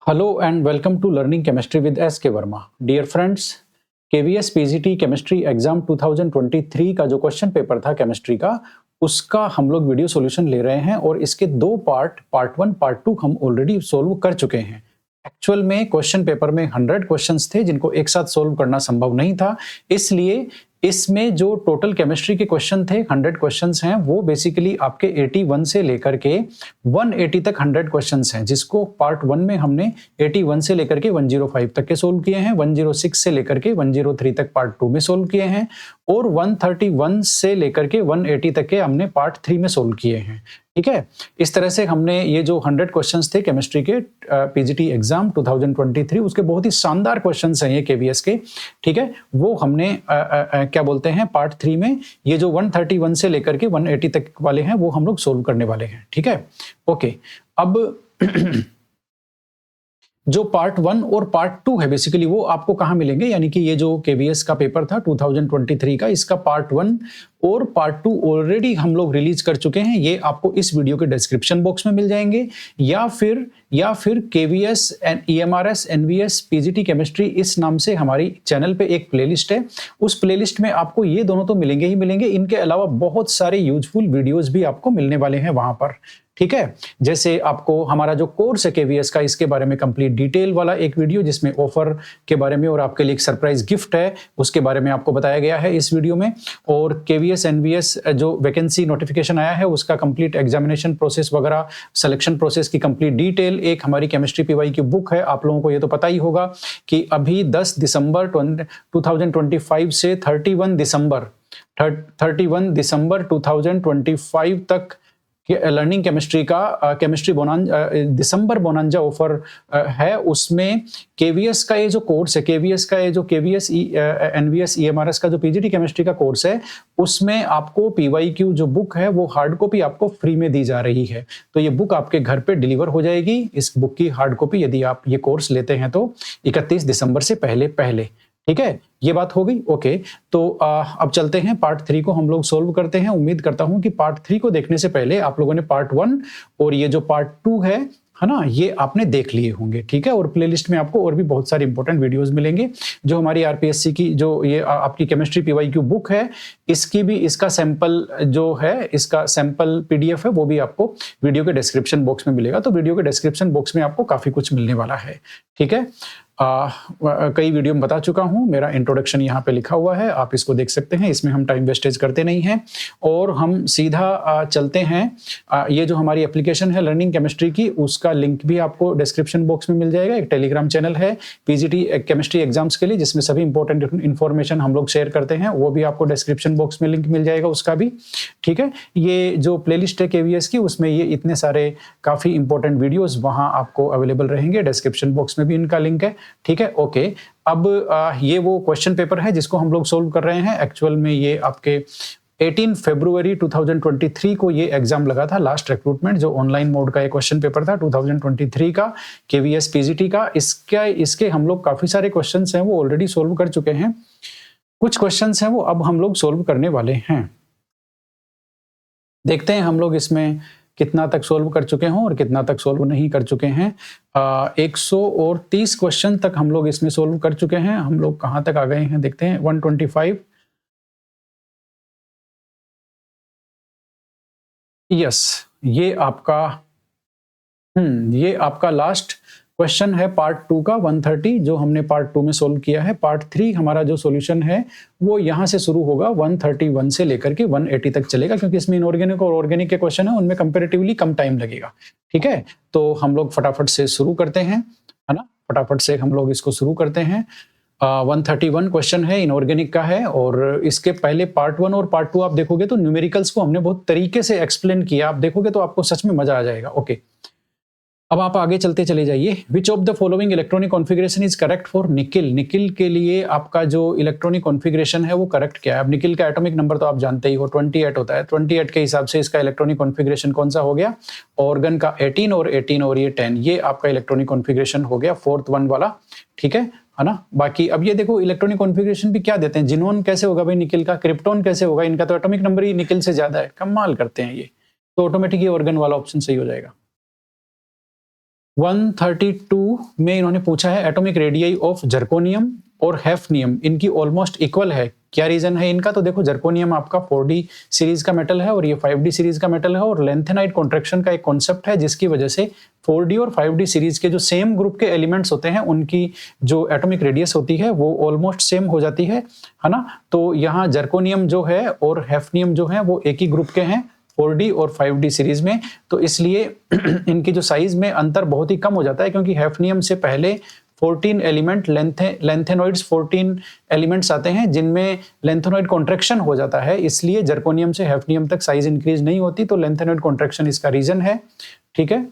Hello and welcome to Learning Chemistry with S.K. Verma. Dear friends, KVS PGT chemistry exam 2023 का जो question paper था chemistry का, उसका हम लोग वीडियो सॉल्यूशन ले रहे हैं और इसके दो पार्ट 1 पार्ट 2 हम ऑलरेडी सोल्व कर चुके हैं। एक्चुअल में क्वेश्चन पेपर में 100 क्वेश्चंस थे जिनको एक साथ सोल्व करना संभव नहीं था, इसलिए इसमें जो टोटल केमिस्ट्री के क्वेश्चन थे 100 क्वेश्चंस हैं, वो बेसिकली आपके 81 से लेकर के 180 तक 100 क्वेश्चंस हैं, जिसको पार्ट 1 में हमने 81 से लेकर के 105 तक के सोल्व किए हैं, 106 से लेकर के 103 तक पार्ट 2 में सोल्व किए हैं और 131 से लेकर के 180 तक के हमने पार्ट 3 में सोल्व किए हैं। ठीक है, इस तरह से हमने ये जो 100 क्वेश्चंस थे केमिस्ट्री के पीजीटी एग्जाम 2023 उसके बहुत ही शानदार क्वेश्चंस हैं ये केवीएस के। ठीक है, वो हमने क्या बोलते हैं पार्ट 3 में ये जो 131 से लेकर के 180 तक वाले हैं वो हम लोग सोल्व करने वाले हैं। ठीक है, ओके। अब जो पार्ट 1 और पार्ट 2 है बेसिकली वो आपको कहाँ मिलेंगे, यानी कि ये जो केवीएस का पेपर था 2023 का, इसका पार्ट 1 और पार्ट 2 ऑलरेडी हम लोग रिलीज कर चुके हैं। ये आपको इस वीडियो के डिस्क्रिप्शन बॉक्स में मिल जाएंगे या फिर KVS EMRS NVS PGT chemistry इस नाम से हमारी चैनल पे एक प्लेलिस्ट है, उस प्लेलिस्ट में आपको ये दोनों तो मिलेंगे ही मिलेंगे, इनके अलावा बहुत सारे यूजफुल वीडियोस भी आपको मिलने वाले हैं वहां पर। ठीक है, जैसे आपको हमारा जो कोर्स है केवीएस का, इसके बारे में कंप्लीट डिटेल वाला एक वीडियो जिसमें ऑफर के बारे में और आपके लिए एक सरप्राइज गिफ्ट है उसके बारे में आपको बताया गया है इस वीडियो में, और केवीएस एनवीएस जो वैकेंसी नोटिफिकेशन आया है उसका कंप्लीट एग्जामिनेशन प्रोसेस वगैरह सिलेक्शन प्रोसेस की कंप्लीट डिटेल एक हमारी केमिस्ट्री पीवाई की बुक है। आप लोगों को ये तो पता ही होगा कि अभी 10 दिसंबर 2025 से 31 दिसंबर 2025 तक लर्निंग केमिस्ट्री का केमिस्ट्री दिसंबर बोनांजा ऑफर है। उसमें केवीएस का ये जो कोर्स है, केवीएस एनवीएस ईएमआरएस का जो पीजीटी केमिस्ट्री का कोर्स है, उसमें आपको पीवाईक्यू जो बुक है वो हार्ड कॉपी आपको फ्री में दी जा रही है। तो ये बुक आपके घर पे डिलीवर हो जाएगी, इस बुक की हार्ड कॉपी, यदि आप ये कोर्स लेते हैं तो 31 दिसंबर से पहले। ठीक है, ये बात हो गई। ओके, तो अब चलते हैं पार्ट 3 को हम लोग सोल्व करते हैं। उम्मीद करता हूं कि पार्ट 3 को देखने से पहले आप लोगों ने पार्ट 1 और ये जो पार्ट 2 है ना, ये आपने देख लिए होंगे। ठीक है, और प्लेलिस्ट में आपको और भी बहुत सारे इंपॉर्टेंट वीडियोस मिलेंगे। जो हमारी आरपीएससी की जो ये आपकी केमिस्ट्री पीवाईक्यू बुक है, इसका सैंपल जो है, इसका सैंपल पीडीएफ है, वो भी आपको वीडियो के डिस्क्रिप्शन बॉक्स में मिलेगा। तो वीडियो के डिस्क्रिप्शन बॉक्स में आपको काफी कुछ मिलने वाला है। ठीक है, कई वीडियो में बता चुका हूं, मेरा इंट्रोडक्शन यहाँ पे लिखा हुआ है, आप इसको देख सकते हैं। इसमें हम टाइम वेस्टेज करते नहीं हैं और हम सीधा चलते हैं। ये जो हमारी एप्लीकेशन है लर्निंग केमिस्ट्री की, उसका लिंक भी आपको डिस्क्रिप्शन बॉक्स में मिल जाएगा। एक टेलीग्राम चैनल है पीजीटी केमिस्ट्री एग्जाम्स के लिए, जिसमें सभी इंपॉर्टेंट इन्फॉर्मेशन हम लोग शेयर करते हैं, वो भी आपको डिस्क्रिप्शन बॉक्स में लिंक मिल जाएगा उसका भी। ठीक है, ये जो प्लेलिस्ट है केवीएस की, उसमें ये इतने सारे काफी इंपॉर्टेंट वीडियोस वहां आपको अवेलेबल रहेंगे, डिस्क्रिप्शन बॉक्स में भी इनका लिंक है। ठीक है, ओके। अब ये वो क्वेश्चन पेपर है जिसको हम लोग सोल्व कर रहे हैं। एक्चुअल में ये आपके 18 फरवरी 2023 को ये एग्जाम लगा था, लास्ट रिक्रूटमेंट, जो ऑनलाइन मोड का एक क्वेश्चन पेपर था 2023 का केवीएस पीजीटी का। इसके हम लोग काफी सारे क्वेश्चंस हैं वो ऑलरेडी सोल्व कर चुके हैं, कुछ क्वेश्चंस हैं वो अब हम लोग सोल्व करने वाले हैं। देखते हैं हम लोग इसमें कितना तक सोल्व कर चुके हैं और कितना तक सोल्व नहीं कर चुके हैं। 130 क्वेश्चन तक हम लोग इसमें सोल्व कर चुके हैं। हम लोग कहाँ तक आ गए हैं देखते हैं। 125, यस, ये आपका लास्ट क्वेश्चन है पार्ट 2 का 130, जो हमने पार्ट 2 में सोल्व किया है। पार्ट 3 हमारा जो सॉल्यूशन है वो यहाँ से शुरू होगा, 131 से लेकर के 180 तक चलेगा, क्योंकि इसमें इनऑर्गेनिक और ऑर्गेनिक के क्वेश्चन है, उनमें कंपैरेटिवली कम टाइम लगेगा। ठीक है, तो हम लोग फटाफट से शुरू करते हैं, है ना, फटाफट से हम लोग इसको शुरू करते हैं। 131 क्वेश्चन है, इनऑर्गेनिक का है, और इसके पहले पार्ट 1 और पार्ट 2 आप देखोगे तो न्यूमेरिकल्स को हमने बहुत तरीके से एक्सप्लेन किया, आप देखोगे तो आपको सच में मजा आ जाएगा। ओके, अब आप आगे चलते चले जाइए। Which of the following electronic configuration is correct for nickel? Nickel के लिए आपका जो इलेक्ट्रॉनिक कॉन्फ़िगरेशन है वो करेक्ट क्या है? अब निकिल का एटॉमिक नंबर तो आप जानते ही हो, 28 होता है। 28 के हिसाब से इसका इलेक्ट्रॉनिक कॉन्फ़िगरेशन कौन सा हो गया? ऑर्गन का 18 और 18 और ये 10, ये आपका इलेक्ट्रॉनिक कॉन्फ़िगरेशन हो गया, 4th वन वाला। ठीक है ना। बाकी अब ये देखो इलेक्ट्रॉनिक कॉन्फ़िगरेशन भी क्या देते हैं, जिनोन कैसे होगा भाई निकिल का, क्रिप्टोन कैसे होगा, इनका तो एटॉमिक नंबर ही निकिल से ज्यादा है, कमाल करते हैं ये। तो ऑटोमेटिक ये ऑर्गन वाला ऑप्शन सही हो जाएगा। 132 में इन्होंने पूछा है एटॉमिक रेडियाई ऑफ जर्कोनियम और हैफनियम इनकी ऑलमोस्ट इक्वल है, क्या रीजन है इनका? तो देखो जर्कोनियम आपका 4D सीरीज का मेटल है और ये 5D सीरीज का मेटल है, और लेंथेनाइट कॉन्ट्रैक्शन का एक कॉन्सेप्ट है जिसकी वजह से 4D और 5D सीरीज के जो सेम ग्रुप के एलिमेंट्स होते हैं उनकी जो एटॉमिक रेडियस होती है वो ऑलमोस्ट सेम हो जाती है ना? तो यहाँ जर्कोनियम जो है और हैफनियम जो है वो एक ही ग्रुप के हैं 4D और 5D सीरीज में, तो इसलिए इनकी जो साइज में अंतर बहुत ही कम हो जाता है, क्योंकि हैफनियम से पहले 14 एलिमेंट लेंथेनॉइड्स 14 एलिमेंट्स आते हैं जिनमें लेंथेनॉइड कॉन्ट्रैक्शन हो जाता है, इसलिए जर्कोनियम से हैफनियम तक साइज इंक्रीज नहीं होती, तो लेंथेनॉइड कॉन्ट्रैक्शन इसका रीजन है। ठीक है,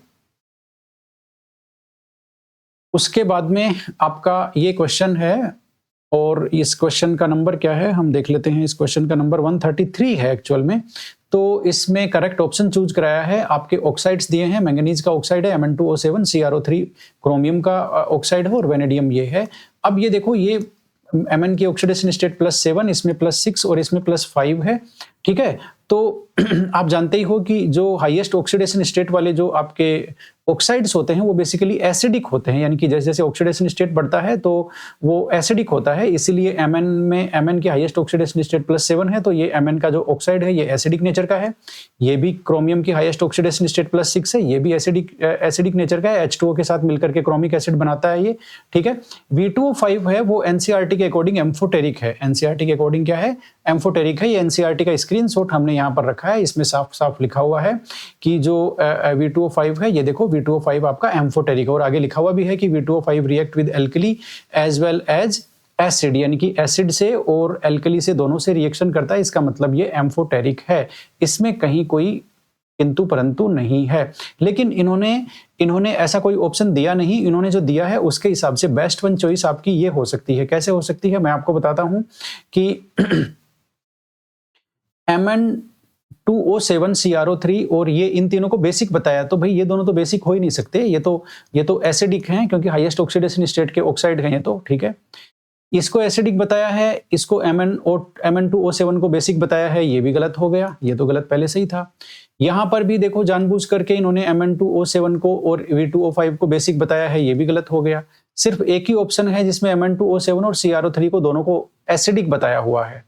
उसके बाद में आपका ये क्वेश्चन है, और इस क्वेश्चन का नंबर क्या है हम देख लेते हैं। इस क्वेश्चन का नंबर 133 है एक्चुअल में। तो इसमें करेक्ट ऑप्शन चूज कराया है, आपके ऑक्साइड्स दिए हैं, मैंगनीज का ऑक्साइड है Mn2O7, CrO3 क्रोमियम का ऑक्साइड है और वेनेडियम ये है। अब ये देखो, ये Mn की ऑक्सीडेशन स्टेट +7, इसमें +6 और इसमें +5 है। ठीक है, तो आप जानते ही हो कि जो हाईएस्ट ऑक्सीडेशन स्टेट वाले जो आपके ऑक्साइड्स होते हैं वो बेसिकली एसिडिक होते हैं, यानी कि जैसे जैसे ऑक्सीडेशन स्टेट बढ़ता है तो वो एसिडिक होता है, इसीलिए Mn की हाईएस्ट ऑक्सीडेशन स्टेट +7 है, तो ये Mn का जो ऑक्साइड है ये एसिडिक नेचर का है। ये भी क्रोमियम की हाईएस्ट ऑक्सीडेशन स्टेट +6 है, ये भी एसिडिक नेचर का है, H2O के साथ मिलकर के क्रोमिक एसिड बनाता है ये। ठीक है, V2O5 है वो NCERT के अकॉर्डिंग एम्फोटेरिक है। NCERT के अकॉर्डिंग क्या है? एम्फोटेरिक है। ये NCERT का स्क्रीनशॉट हमने यहाँ पर रखा है, इसमें साफ साफ लिखा हुआ है कि जो V2O5 है, ये देखो V2O5 आपका एम्फोटेरिक है, और आगे लिखा हुआ भी है कि V2O5 react with alkali as well as acid, यानी कि एसिड से और एल्कली से दोनों से रिएक्शन करता है, इसका मतलब ये एम्फोटेरिक है। इसमें कहीं कोई किंतु परंतु नहीं है। लेकिन इन्होंने ऐसा कोई ऑप्शन दिया नहीं, इन्होंने जो दिया है उसके हिसाब से बेस्ट वन चॉइस आपकी ये हो सकती है। कैसे हो सकती है मैं आपको बताता हूं कि Mn2O7 CrO3 और ये इन तीनों को बेसिक बताया, तो भाई ये दोनों तो बेसिक हो ही नहीं सकते, ये तो एसिडिक हैं, क्योंकि हाईएस्ट ऑक्सीडेशन स्टेट के ऑक्साइड हैं ये तो। ठीक है, इसको एसिडिक बताया है, इसको Mn2O7 को बेसिक बताया है, ये भी गलत हो गया, ये तो गलत पहले से ही था। यहां पर भी देखो जानबूझ करके इन्होंने Mn2O7 को और V2O5 को बेसिक बताया है, ये भी गलत हो गया। सिर्फ एक ही ऑप्शन है जिसमें Mn2O7 और CrO3 को दोनों को एसिडिक बताया हुआ है।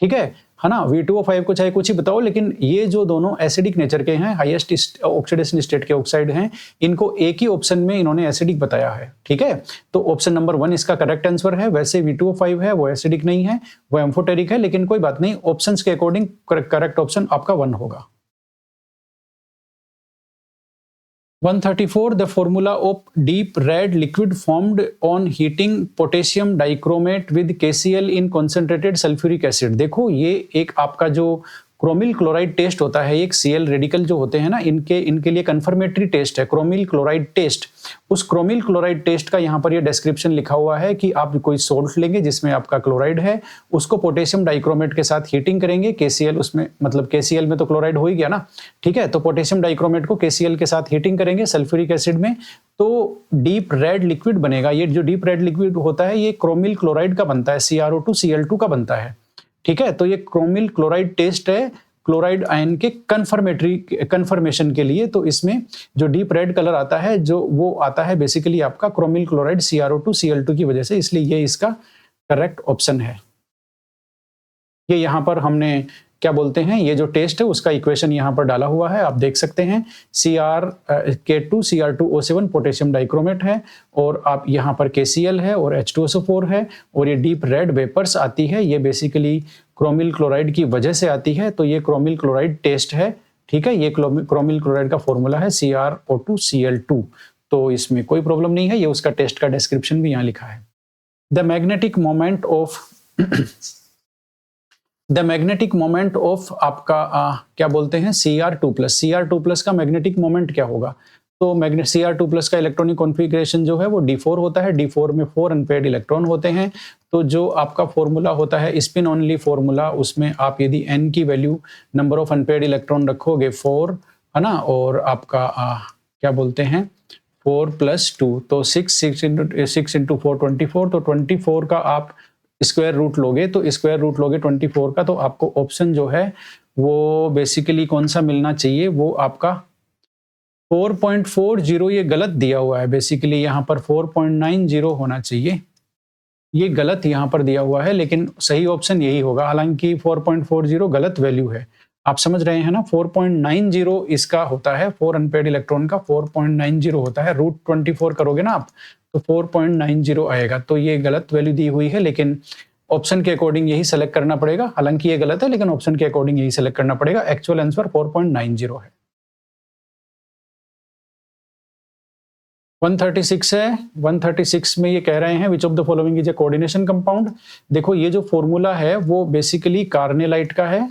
ठीक है ना? V2O5 को चाहे कुछ ही बताओ, लेकिन ये जो दोनों एसिडिक नेचर के हैं, हाईएस्ट ऑक्सीडेशन स्टेट के ऑक्साइड हैं, इनको एक ही ऑप्शन में इन्होंने एसिडिक बताया है। ठीक है, तो ऑप्शन नंबर 1 इसका करेक्ट आंसर है। वैसे V2O5 है वो एसिडिक नहीं है, वो एम्फोटेरिक है, लेकिन कोई बात नहीं, ऑप्शंस के अकॉर्डिंग करेक्ट ऑप्शन आपका 1 होगा। 134 the formula of deep red liquid formed on heating potassium dichromate with KCl in concentrated sulfuric acid। देखो ये एक आपका जो क्रोमिल क्लोराइड टेस्ट होता है, एक Cl रेडिकल जो होते हैं ना, इनके लिए कंफर्मेटरी टेस्ट है क्रोमिल क्लोराइड टेस्ट। उस क्रोमिल क्लोराइड टेस्ट का यहाँ पर ये डिस्क्रिप्शन लिखा हुआ है कि आप कोई सोल्ट लेंगे जिसमें आपका क्लोराइड है, उसको पोटेशियम डाइक्रोमेट के साथ हीटिंग करेंगे, KCl उसमें, मतलब KCl में तो क्लोराइड हो ही गया ना। ठीक है, तो पोटेशियम डाइक्रोमेट को KCl के साथ हीटिंग करेंगे सल्फ्यूरिक एसिड में, तो डीप रेड लिक्विड बनेगा। ये जो डीप रेड लिक्विड होता है ये क्रोमिल क्लोराइड का बनता है, CrO2 Cl2 का बनता है। ठीक है, तो ये क्रोमिल क्लोराइड टेस्ट है क्लोराइड आयन के कन्फर्मेशन के लिए। तो इसमें जो डीप रेड कलर आता है जो वो आता है बेसिकली आपका क्रोमिल क्लोराइड CrO2 Cl2 की वजह से, इसलिए ये इसका करेक्ट ऑप्शन है। ये यहाँ पर हमने क्या बोलते हैं, ये जो टेस्ट है उसका इक्वेशन यहाँ पर डाला हुआ है, आप देख सकते हैं। K2 CR2O7 पोटेशियम डाइक्रोमेट है, और आप यहाँ पर KCl है और H2SO4 है, और ये डीप रेड वेपर्स आती है, ये बेसिकली क्रोमिल क्लोराइड की वजह से आती है। तो ये क्रोमिल क्लोराइड टेस्ट है। ठीक है, ये क्रोमिल क्लोराइड का फॉर्मूला है CrO2 Cl2, तो इसमें कोई प्रॉब्लम नहीं है। ये उसका टेस्ट का डिस्क्रिप्शन भी यहाँ लिखा है। द मैग्नेटिक मोमेंट ऑफ आपका क्या बोलते हैं CR2+ का मैग्नेटिक मोमेंट क्या होगा? तो CR2+ का इलेक्ट्रॉनिक कॉन्फ़िगरेशन जो है वो D4 होता है। D4 में 4 अनपेयर्ड इलेक्ट्रॉन होते हैं। तो जो आपका फॉर्मूला होता है स्पिन ओनली फॉर्मूला, उसमें आप यदि n की value number of unpaired electron रखोगे 4, है ना, और आपका क्या बोलते हैं 4 + 2, तो 6 × 4 24, तो 24 का आप स्क्वायर रूट लोगे, तो स्क्वायर रूट लोगे 24 का, तो आपको ऑप्शन जो है वो बेसिकली कौन सा मिलना चाहिए, वो आपका 4.40 ये गलत दिया हुआ है, बेसिकली यहाँ पर 4.90 होना चाहिए, ये गलत यहाँ पर दिया हुआ है, लेकिन सही ऑप्शन यही होगा। हालांकि 4.40 गलत वैल्यू है, आप समझ रहे हैं ना। 4.90 इसका होता है, 4 अनपेड इलेक्ट्रॉन का 4.90 होता है। √24 करोगे ना आप तो 4.90 आएगा, तो ये गलत वैल्यू दी हुई है, लेकिन ऑप्शन के अकॉर्डिंग यही सेलेक्ट करना पड़ेगा। हालांकि ये गलत है, लेकिन ऑप्शन के अकॉर्डिंग यही सेलेक्ट करना पड़ेगा। एक्चुअल आंसर 4.90 है। 136 है। 136 में ये कह रहे हैं which of the following is a coordination compound. देखो ये जो फॉर्मूला है वो बेसिकली कार्नेलाइट का है,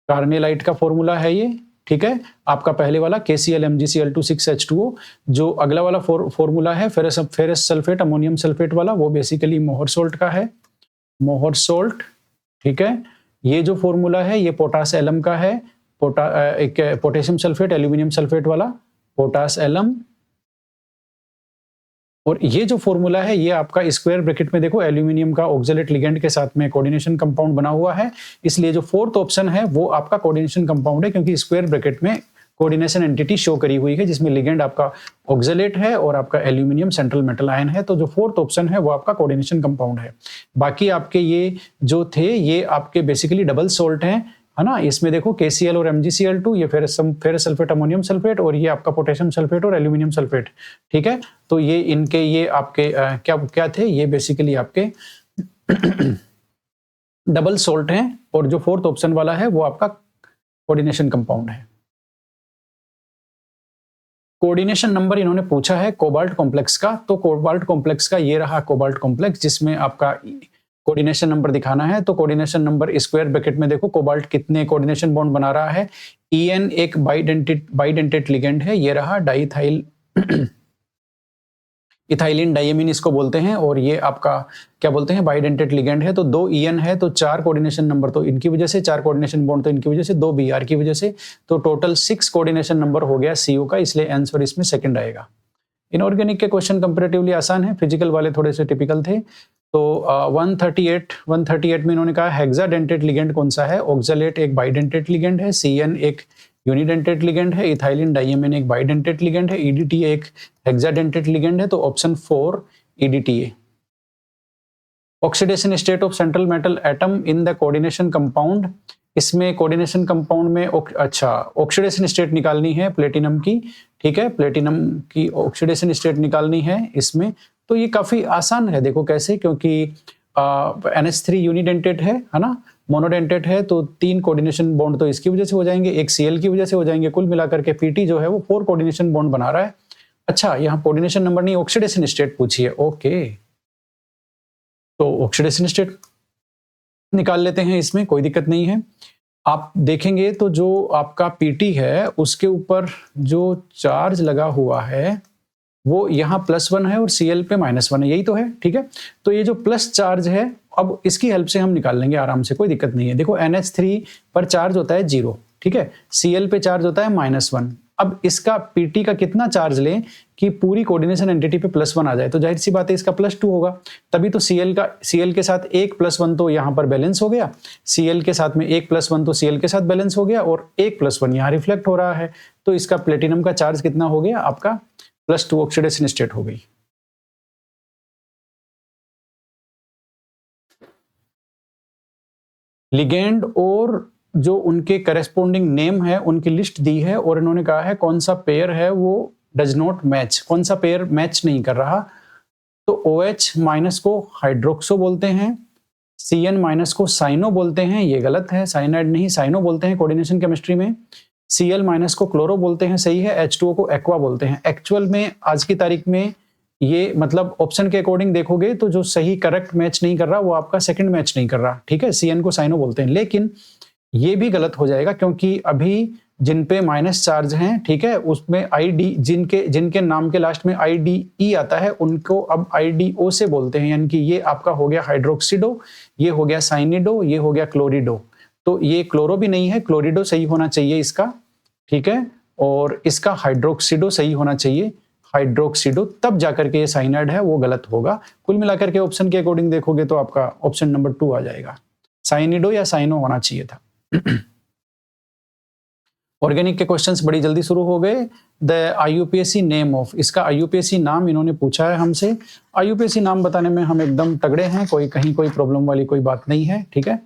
कार्नेलाइट का फॉर्मूला है ये, ठीक है। आपका पहले वाला KCl MgCl2 6H2O, जो अगला वाला फॉर्मूला है फेरस सल्फेट अमोनियम सल्फेट वाला, वो बेसिकली मोहर सोल्ट का है, मोहर सोल्ट, ठीक है। ये जो फॉर्मूला है ये पोटास एलम का है, एक पोटेशियम सल्फेट एल्यूमिनियम सल्फेट वाला, पोटास एलम। और ये जो फॉर्मूला है ये आपका स्क्वायर ब्रैकेट में देखो एल्यूमिनियम का ऑक्सलेट लिगेंड के साथ में कोऑर्डिनेशन कंपाउंड बना हुआ है, इसलिए जो फोर्थ ऑप्शन है वो आपका कोऑर्डिनेशन कंपाउंड है, क्योंकि स्क्वायर ब्रैकेट में कोऑर्डिनेशन एंटिटी शो करी हुई है जिसमें लिगेंड आपका ऑक्सलेट है और आपका एल्यूमिनियम सेंट्रल मेटल आयन है, तो जो फोर्थ ऑप्शन है वो आपका कोऑर्डिनेशन कंपाउंड है। बाकी आपके ये जो थे ये आपके बेसिकली डबल सोल्ट हैं, है ना। इसमें देखो KCl और MgCl2, ये फेरस सल्फेट अमोनियम सल्फेट, और ये आपका पोटेशियम सल्फेट और एल्यूमिनियम सल्फेट, ठीक है। तो ये इनके ये आपके क्या क्या थे, ये बेसिकली आपके डबल सोल्ट हैं, और जो फोर्थ ऑप्शन वाला है वो आपका कोऑर्डिनेशन कंपाउंड है। कोऑर्डिनेशन नंबर इन्होंने पूछा है कोबाल्ट कॉम्प्लेक्स का, तो कोबाल्ट कॉम्प्लेक्स का ये रहा कोबाल्ट कॉम्प्लेक्स, जिसमें आपका कोऑर्डिनेशन नंबर दिखाना है। तो कोऑर्डिनेशन नंबर स्क्वायर ब्रैकेट में देखो कोबाल्ट कितने कोऑर्डिनेशन बॉन्ड बना रहा है। EN एक बाइडेंटेट लिगेंड है, ये रहा डाइथाइल इथाइलिन डाइएमीन इसको बोलते हैं, और ये आपका क्या बोलते हैं बाइडेंटेट लिगेंड है। तो 2 EN है, तो 4 कोऑर्डिनेशन नंबर तो इनकी वजह से, 4 कोऑर्डिनेशन बॉन्ड तो इनकी वजह से, 2 BR की वजह से, तो टोटल 6 कोऑर्डिनेशन नंबर हो गया CO का, इसलिए आंसर इसमें सेकंड आएगा। इनऑर्गेनिक के क्वेश्चन कंपैरेटिवली आसान है, फिजिकल वाले थोड़े से टिपिकल थे। तो 138 में इन्होंने कहा हेक्साडेंटेट लिगेंड कौन सा है। ऑक्सलेट एक बाइडेंटेट लिगेंड है, CN एक यूनिडेंटेट लिगेंड है, इथाइलिन डाइएमीन एक बाइडेंटेट लिगेंड है, EDTA एक हेक्साडेंटेट लिगेंड है, तो option 4 EDTA। Oxidation state of central metal atom in the coordination compound, इसमें कोऑर्डिनेशन कंपाउंड में अच्छा ऑक्सीडेशन स्टेट निकालनी है प्लेटिनम की, ठीक है, प्लेटिनम की ऑक्सीडेशन स्टेट निकालनी है इसमें। तो ये काफी आसान है, देखो कैसे, क्योंकि NH3 यूनिडेंटेट है ना, मोनोडेंटेट है, तो 3 कोऑर्डिनेशन बॉन्ड तो इसकी वजह से हो जाएंगे, एक Cl की वजह से हो जाएंगे, कुल मिलाकर के PT जो है वो 4 कोऑर्डिनेशन बॉन्ड बना रहा है। अच्छा, यहाँ कोऑर्डिनेशन नंबर नहीं ऑक्सीडेशन स्टेट पूछी है, ओके, तो ऑक्सीडेशन स्टेट निकाल लेते हैं, इसमें कोई दिक्कत नहीं है। आप देखेंगे तो जो आपका PT है उसके ऊपर जो चार्ज लगा हुआ है वो यहाँ +1 है और Cl पे -1 है, यही तो है, ठीक है। तो ये जो प्लस चार्ज है, अब इसकी हेल्प से हम निकाल लेंगे आराम से, कोई दिक्कत नहीं है। देखो NH3 पर चार्ज होता है 0, ठीक है, Cl पे चार्ज होता है -1। अब इसका PT का कितना चार्ज लें कि पूरी कोऑर्डिनेशन एंटिटी पे +1 आ जाए, तो जाहिर सी बात है इसका +2 होगा, तभी तो Cl के साथ 1 +1 तो यहाँ पर बैलेंस हो गया, Cl के साथ में 1 +1 तो Cl के साथ बैलेंस हो गया, और 1 +1 यहाँ रिफ्लेक्ट हो रहा है, तो इसका प्लेटिनम का चार्ज कितना हो गया आपका +2 ऑक्सीडेशन स्टेट हो गई। लिगेंड और जो उनके करेस्पॉन्डिंग नेम है उनकी लिस्ट दी है, और इन्होंने कहा है कौन सा पेयर है वो डज नॉट मैच, कौन सा पेयर मैच नहीं कर रहा। तो OH- को हाइड्रोक्सो बोलते हैं, CN- को साइनो बोलते हैं, ये गलत है, साइनाइड नहीं साइनो बोलते हैं कोऑर्डिनेशन केमिस्ट्री में। Cl- को क्लोरो बोलते हैं, सही है। H2O को एक्वा बोलते हैं। एक्चुअल में आज की तारीख में ये मतलब ऑप्शन के अकॉर्डिंग देखोगे तो जो सही करेक्ट मैच नहीं कर रहा वो आपका सेकंड मैच नहीं कर रहा, ठीक है। CN को साइनो बोलते हैं, लेकिन ये भी गलत हो जाएगा, क्योंकि अभी जिन पे माइनस चार्ज हैं, ठीक है, उसमें ID जिनके नाम के लास्ट में IDE आता है उनको अब IDO से बोलते हैं, यानी कि ये आपका हो गया हाइड्रोक्सिडो, ये हो गया साइनिडो, ये हो गया क्लोरिडो। तो ये क्लोरो भी नहीं है, क्लोरिडो सही होना चाहिए इसका, ठीक है, और इसका हाइड्रोक्सिडो सही होना चाहिए, हाइड्रोक्सिडो, तब जाकर के ये साइनाइड है वो गलत होगा। कुल मिलाकर के ऑप्शन के अकॉर्डिंग देखोगे तो आपका ऑप्शन नंबर 2 आ जाएगा, साइनिडो या साइनो होना चाहिए था। ऑर्गेनिक के क्वेश्चंस बड़ी जल्दी शुरू हो गए। द IUPAC नेम ऑफ, इसका IUPAC नाम इन्होंने पूछा है हमसे। IUPAC नाम बताने में हम एकदम तगड़े हैं, कहीं कोई प्रॉब्लम वाली कोई बात नहीं है, ठीक है।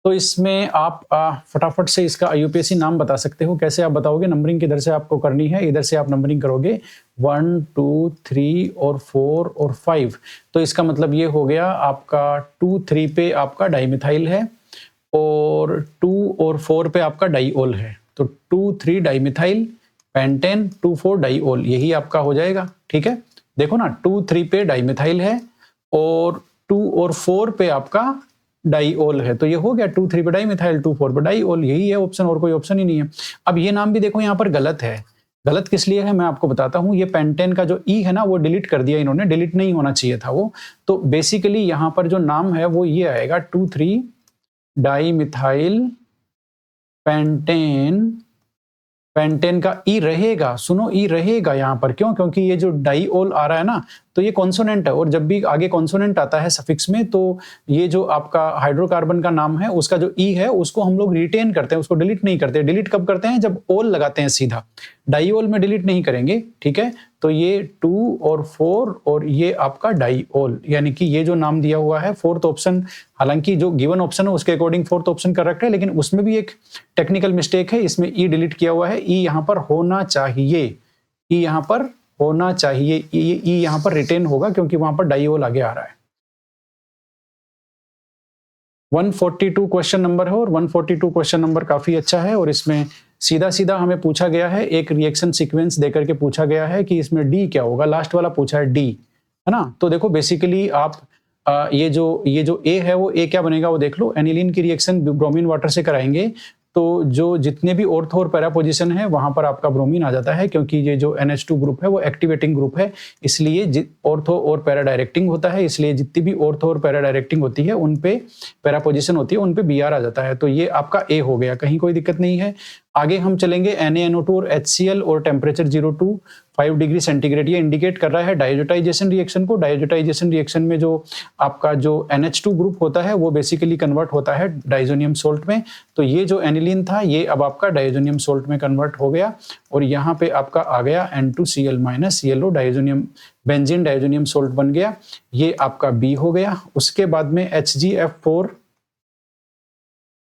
तो इसमें आप फटाफट से इसका IUPAC नाम बता सकते हो। कैसे आप बताओगे? नंबरिंग किधर से आपको करनी है, इधर से आप नंबरिंग करोगे 1 2 3 और 4 और 5। तो इसका मतलब ये हो गया आपका 2 3 पे आपका डाइमिथाइल है और 2 और 4 पे आपका डाइओल है। तो 2 3 डाइमिथाइल पेंटेन 2 4 डाइओल, यही आपका हो जाएगा, ठीक है। देखो ना, 2 3 पे डाइमिथाइल है और 2 और 4 पे आपका डाइओल है, तो ये हो गया 2 3 पे डाइमिथाइल 2 4 पे डाइओल, यही है ऑप्शन, और कोई ऑप्शन ही नहीं है। अब ये नाम भी देखो यहाँ पर गलत है। गलत किस लिए है मैं आपको बताता हूँ। ये पेंटेन का जो ई है ना वो डिलीट कर दिया इन्होंने, डिलीट नहीं होना चाहिए था वो। तो बेसिकली यहाँ पर जो नाम है वो ये आएगा 2 3 डाइमिथाइल पेंटेन। पेंटेन का ई रहेगा, सुनो ई रहेगा यहाँ पर, क्यों? क्योंकि ये जो डाइओल आ रहा है ना तो ये कॉन्सोनेंट है, और जब भी आगे कॉन्सोनेंट आता है सफिक्स में तो ये जो आपका हाइड्रोकार्बन का नाम है उसका जो ई है उसको हम लोग रिटेन करते हैं, उसको डिलीट नहीं करते। डिलीट कब करते हैं? जब ओल लगाते हैं सीधा, डाइओल में डिलीट नहीं करेंगे, ठीक है। तो ये 2 और 4 और ये आपका डाइओल, यानी कि ये जो नाम दिया हुआ है फोर्थ ऑप्शन, हालांकि जो गिवन ऑप्शन है उसके अकॉर्डिंग फोर्थ ऑप्शन करेक्ट है, लेकिन उसमें भी एक टेक्निकल मिस्टेक है, इसमें ई डिलीट किया हुआ है। ई यहाँ पर होना चाहिए, ई यहाँ पर होना चाहिए, ई यहाँ पर रिटेन होगा क्योंकि वहां पर डाइओल आगे आ रहा है। 142 क्वेश्चन नंबर है और 142 क्वेश्चन नंबर काफी अच्छा है, और इसमें सीधा सीधा हमें पूछा गया है, एक रिएक्शन सीक्वेंस देकर के पूछा गया है कि इसमें डी क्या होगा। लास्ट वाला पूछा है डी, है ना। तो देखो बेसिकली आप ये जो ए है वो ए क्या बनेगा वो देख लो। एनिलीन की रिएक्शन ब्रोमीन वाटर से कराएंगे तो जो जितने भी ऑर्थो और पैरा पोजीशन है वहां पर आपका ब्रोमीन आ जाता है, क्योंकि ये जो NH2 ग्रुप है वो एक्टिवेटिंग ग्रुप है, इसलिए ऑर्थो और पैरा डायरेक्टिंग होता है, इसलिए जितनी भी ऑर्थो और पैरा डायरेक्टिंग होती है उन पे पैरा पोजीशन होती है उन पे Br आ जाता है। तो ये आपका ए हो गया, कहीं कोई दिक्कत नहीं है। आगे हम चलेंगे NaNO2 और HCl और टेम्परेचर 0 to 5 डिग्री सेंटीग्रेड, ये इंडिकेट कर रहा है डायजोटाइजेशन रिएक्शन को। डायजोटाइजेशन रिएक्शन में जो आपका जो NH2 ग्रुप होता है वो बेसिकली कन्वर्ट होता है डाइजोनियम सोल्ट में। तो ये जो एनिलीन था ये अब आपका डाइजोनियम सोल्ट में कन्वर्ट हो गया, और यहाँ पे आपका आ गया N2Cl- ये लो डाइजोनियम बेंजीन डाइजोनियम सोल्ट बन गया, ये आपका बी हो गया। उसके बाद में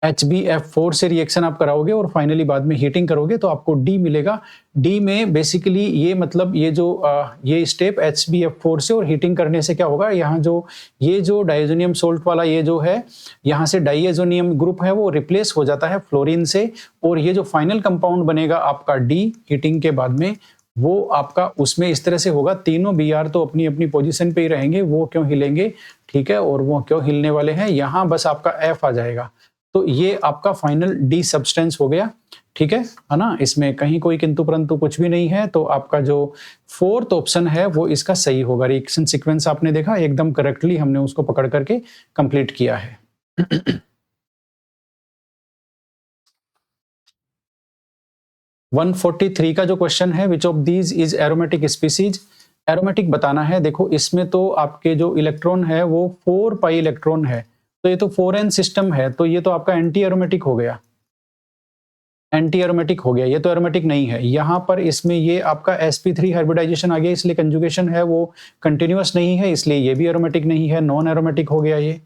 HbF4 से रिएक्शन आप कराओगे और फाइनली बाद में हीटिंग करोगे तो आपको डी मिलेगा। डी में बेसिकली ये मतलब ये जो ये स्टेप HbF4 से और हीटिंग करने से क्या होगा, यहाँ जो ये जो डाइजोनियम सोल्ट वाला ये जो है यहाँ से डाइएजोनियम ग्रुप है वो रिप्लेस हो जाता है फ्लोरीन से, और ये जो फाइनल कंपाउंड बनेगा आपका डी हीटिंग के बाद में वो आपका उसमें इस तरह से होगा। तीनों Br तो अपनी अपनी पोजीशन पे ही रहेंगे, वो क्यों हिलेंगे, ठीक है, और वो क्यों हिलने वाले हैं, यहाँ बस आपका F आ जाएगा। तो ये आपका फाइनल डी सब्सटेंस हो गया, ठीक है ना। इसमें कहीं कोई किंतु परंतु कुछ भी नहीं है, तो आपका जो फोर्थ ऑप्शन है वो इसका सही होगा। रिएक्शन सीक्वेंस आपने देखा एकदम करेक्टली हमने उसको पकड़ करके कंप्लीट किया है। 143 का जो क्वेश्चन है, विच of these is aromatic species, aromatic बताना है। देखो इसमें तो आपके जो इलेक्ट्रॉन है वो 4 पाई इलेक्ट्रॉन है, तो ये तो 4n सिस्टम है, तो ये तो आपका एंटी एरोमेटिक हो गया, एंटी एरोमेटिक हो गया, ये तो एरोमेटिक नहीं है। यहाँ पर इसमें ये आपका sp3 हाइब्रिडाइजेशन आ गया, इसलिए कंजुगेशन है वो कंटिन्यूअस नहीं है, इसलिए ये भी एरोमेटिक नहीं है, नॉन एरोमेटिक हो गया, ये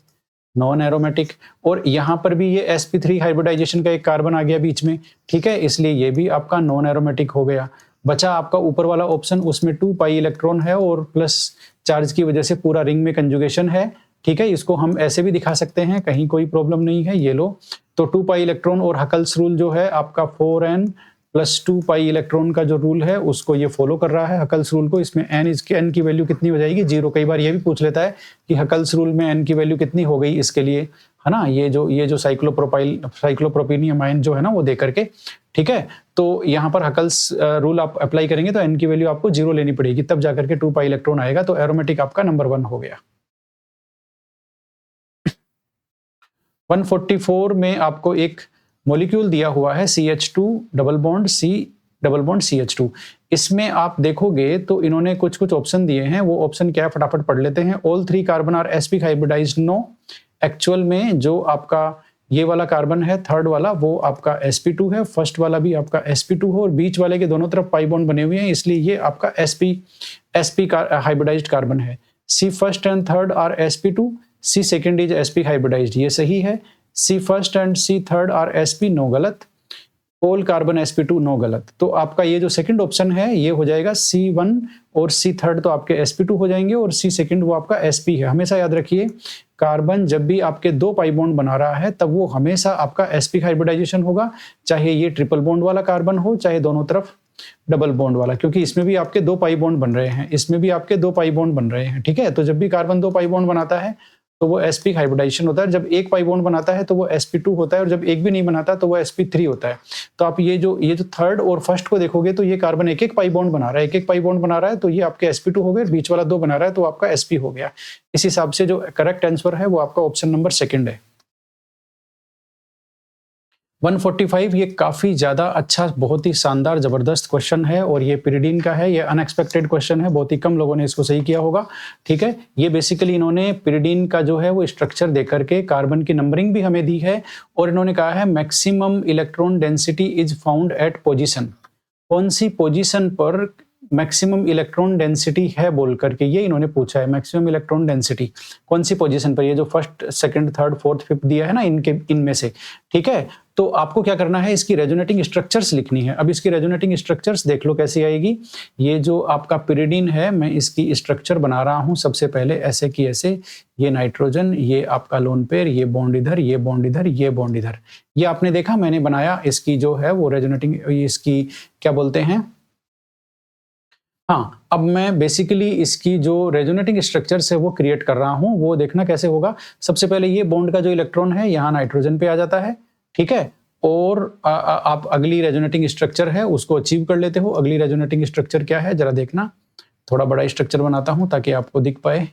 नॉन एरोमेटिक। और यहाँ पर भी ये sp3 हाइब्रिडाइजेशन का एक कार्बन आ गया बीच में, ठीक है, इसलिए ये भी आपका नॉन एरोमेटिक हो गया। बचा आपका ऊपर वाला ऑप्शन, उसमें 2 पाई इलेक्ट्रॉन है और प्लस चार्ज की वजह से पूरा रिंग में कंजुगेशन है, ठीक है। इसको हम ऐसे भी दिखा सकते हैं, कहीं कोई प्रॉब्लम नहीं है। ये लो, तो 2 पाई इलेक्ट्रॉन और हकल्स रूल जो है आपका 4n + 2 पाई इलेक्ट्रॉन का जो रूल है उसको ये फॉलो कर रहा है, हकल्स रूल को। इसमें n की वैल्यू कितनी हो जाएगी, 0। कई बार ये भी पूछ लेता है कि हकल्स रूल में n की वैल्यू कितनी हो गई इसके लिए, है ना। ये जो साइक्लोप्रोपीनियमाइन जो है ना वो दे करके, ठीक है। तो यहाँ पर हकल्स रूल आप अप्लाई करेंगे तो n की वैल्यू आपको 0 लेनी पड़ेगी, तब जाकर के 2 पाई इलेक्ट्रॉन आएगा। तो एरोमेटिक आपका नंबर 1 हो गया। 144 में आपको एक मॉलिक्यूल दिया हुआ है CH2 डबल बॉन्ड CH2। इसमें आप देखोगे तो इन्होंने कुछ कुछ ऑप्शन दिए हैं, वो ऑप्शन क्या है फटाफट पढ़ लेते हैं। All 3 carbon are sp hybridised, no. Actual में जो आपका ये वाला कार्बन है थर्ड वाला, वो आपका sp2 है, फर्स्ट वाला भी आपका sp2 है और बीच वाले के दोनों तरफ पाई बॉन्ड बने हुए हैं, इसलिए ये आपका sp का हाइब्रिडाइज्ड कार्बन है। C first and third are sp2, C second is sp hybridised, ये सही है। C first and C third are sp, no गलत। ऑल कार्बन sp2, नो गलत। तो आपका ये जो सेकंड ऑप्शन है ये हो जाएगा C1 और C थर्ड तो आपके sp2 हो जाएंगे और C सेकंड वो आपका sp है। हमेशा याद रखिए कार्बन जब भी आपके दो पाई बॉन्ड बना रहा है तब वो हमेशा आपका sp हाइब्रिडाइजेशन होगा, चाहे ये ट्रिपल बॉन्ड वाला कार्बन हो चाहे दोनों तरफ डबल बॉन्ड वाला, क्योंकि इसमें भी आपके दो पाई बॉन्ड बन रहे हैं, इसमें भी आपके दो पाई बॉन्ड बन रहे हैं, ठीक है। तो जब भी कार्बन दो पाई बॉन्ड बनाता है तो वो sp हाइब्रिडाइजेशन होता है, जब एक पाई बॉन्ड बनाता है तो वो sp2 होता है और जब एक भी नहीं बनाता तो वो sp3 होता है। तो आप ये जो थर्ड और फर्स्ट को देखोगे तो ये कार्बन एक एक पाई बॉन्ड बना रहा है, एक एक पाई बॉन्ड बना रहा है, तो ये आपके sp2 हो गए, बीच वाला दो बना रहा है तो आपका sp हो गया। इस हिसाब से जो करेक्ट आंसर है वो आपका ऑप्शन नंबर सेकंड है। 145 ये काफी ज्यादा अच्छा, बहुत ही शानदार जबरदस्त क्वेश्चन है और ये पिरिडीन का है, ये अनएक्सपेक्टेड क्वेश्चन है, बहुत ही कम लोगों ने इसको सही किया होगा, ठीक है। ये बेसिकली इन्होंने पिरिडीन का जो है वो स्ट्रक्चर देकर के कार्बन की नंबरिंग भी हमें दी है और इन्होंने कहा है maximum electron density is found at position, कौन सी पोजीशन पर मैक्सिमम इलेक्ट्रॉन डेंसिटी है बोल करके ये इन्होंने पूछा है। मैक्सिमम इलेक्ट्रॉन डेंसिटी कौन सी पोजीशन पर, ये जो first second third fourth fifth दिया है ना इनमें से, ठीक है। तो आपको क्या करना है, इसकी रेजोनेटिंग स्ट्रक्चर्स लिखनी है। अब इसकी रेजोनेटिंग स्ट्रक्चर्स देख लो कैसी आएगी। ये जो आपका पिरिडीन है मैं इसकी स्ट्रक्चर बना रहा हूं सबसे पहले ऐसे की ऐसे, ये नाइट्रोजन, ये आपका लोन पेयर, ये बॉन्ड इधर, ये बॉन्ड इधर, ये बॉन्ड इधर, ये आपने देखा मैंने बनाया। इसकी जो है वो रेजोनेटिंग, इसकी क्या बोलते हैं, हाँ, अब मैं बेसिकली इसकी जो रेजोनेटिंग स्ट्रक्चर्स है वो क्रिएट कर रहा हूं, वो देखना कैसे होगा। सबसे पहले ये बॉन्ड का जो इलेक्ट्रॉन है यहाँ नाइट्रोजन पे आ जाता है, ठीक है। और आप अगली रेजोनेटिंग स्ट्रक्चर है उसको अचीव कर लेते हो। अगली रेजोनेटिंग स्ट्रक्चर क्या है जरा देखना, थोड़ा बड़ा स्ट्रक्चर बनाता हूं ताकि आपको दिख पाए।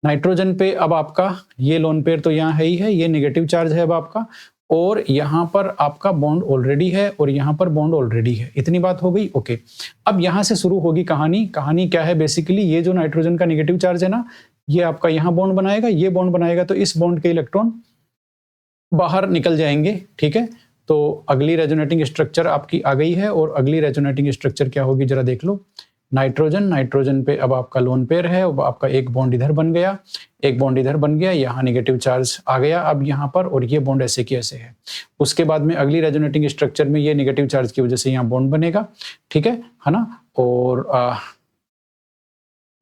नाइट्रोजन पे अब आपका ये लोन पेयर तो यहाँ है ही है, ये नेगेटिव चार्ज है अब आपका, और यहाँ पर आपका बॉन्ड ऑलरेडी है और यहाँ पर बॉन्ड ऑलरेडी है। इतनी बात हो गई, ओके। अब यहाँ से शुरू होगी कहानी। कहानी क्या है, बेसिकली ये जो नाइट्रोजन का नेगेटिव चार्ज है ना, ये आपका यहाँ बॉन्ड बनाएगा, ये बॉन्ड बनाएगा, तो इस बॉन्ड के इलेक्ट्रॉन बाहर निकल जाएंगे, ठीक है। तो अगली रेजोनेटिंग स्ट्रक्चर आपकी आ गई है और अगली रेजोनेटिंग स्ट्रक्चर क्या होगी जरा देख लो। नाइट्रोजन पे अब आपका लोन पेयर है, अब आपका एक बॉन्ड इधर बन गया, एक बॉन्ड इधर बन गया, यहाँ नेगेटिव चार्ज आ गया अब यहाँ पर, और ये बॉन्ड ऐसे की ऐसे है। उसके बाद में अगली रेजोनेटिंग स्ट्रक्चर में ये नेगेटिव चार्ज की वजह से यहाँ बॉन्ड बनेगा, ठीक है ना। और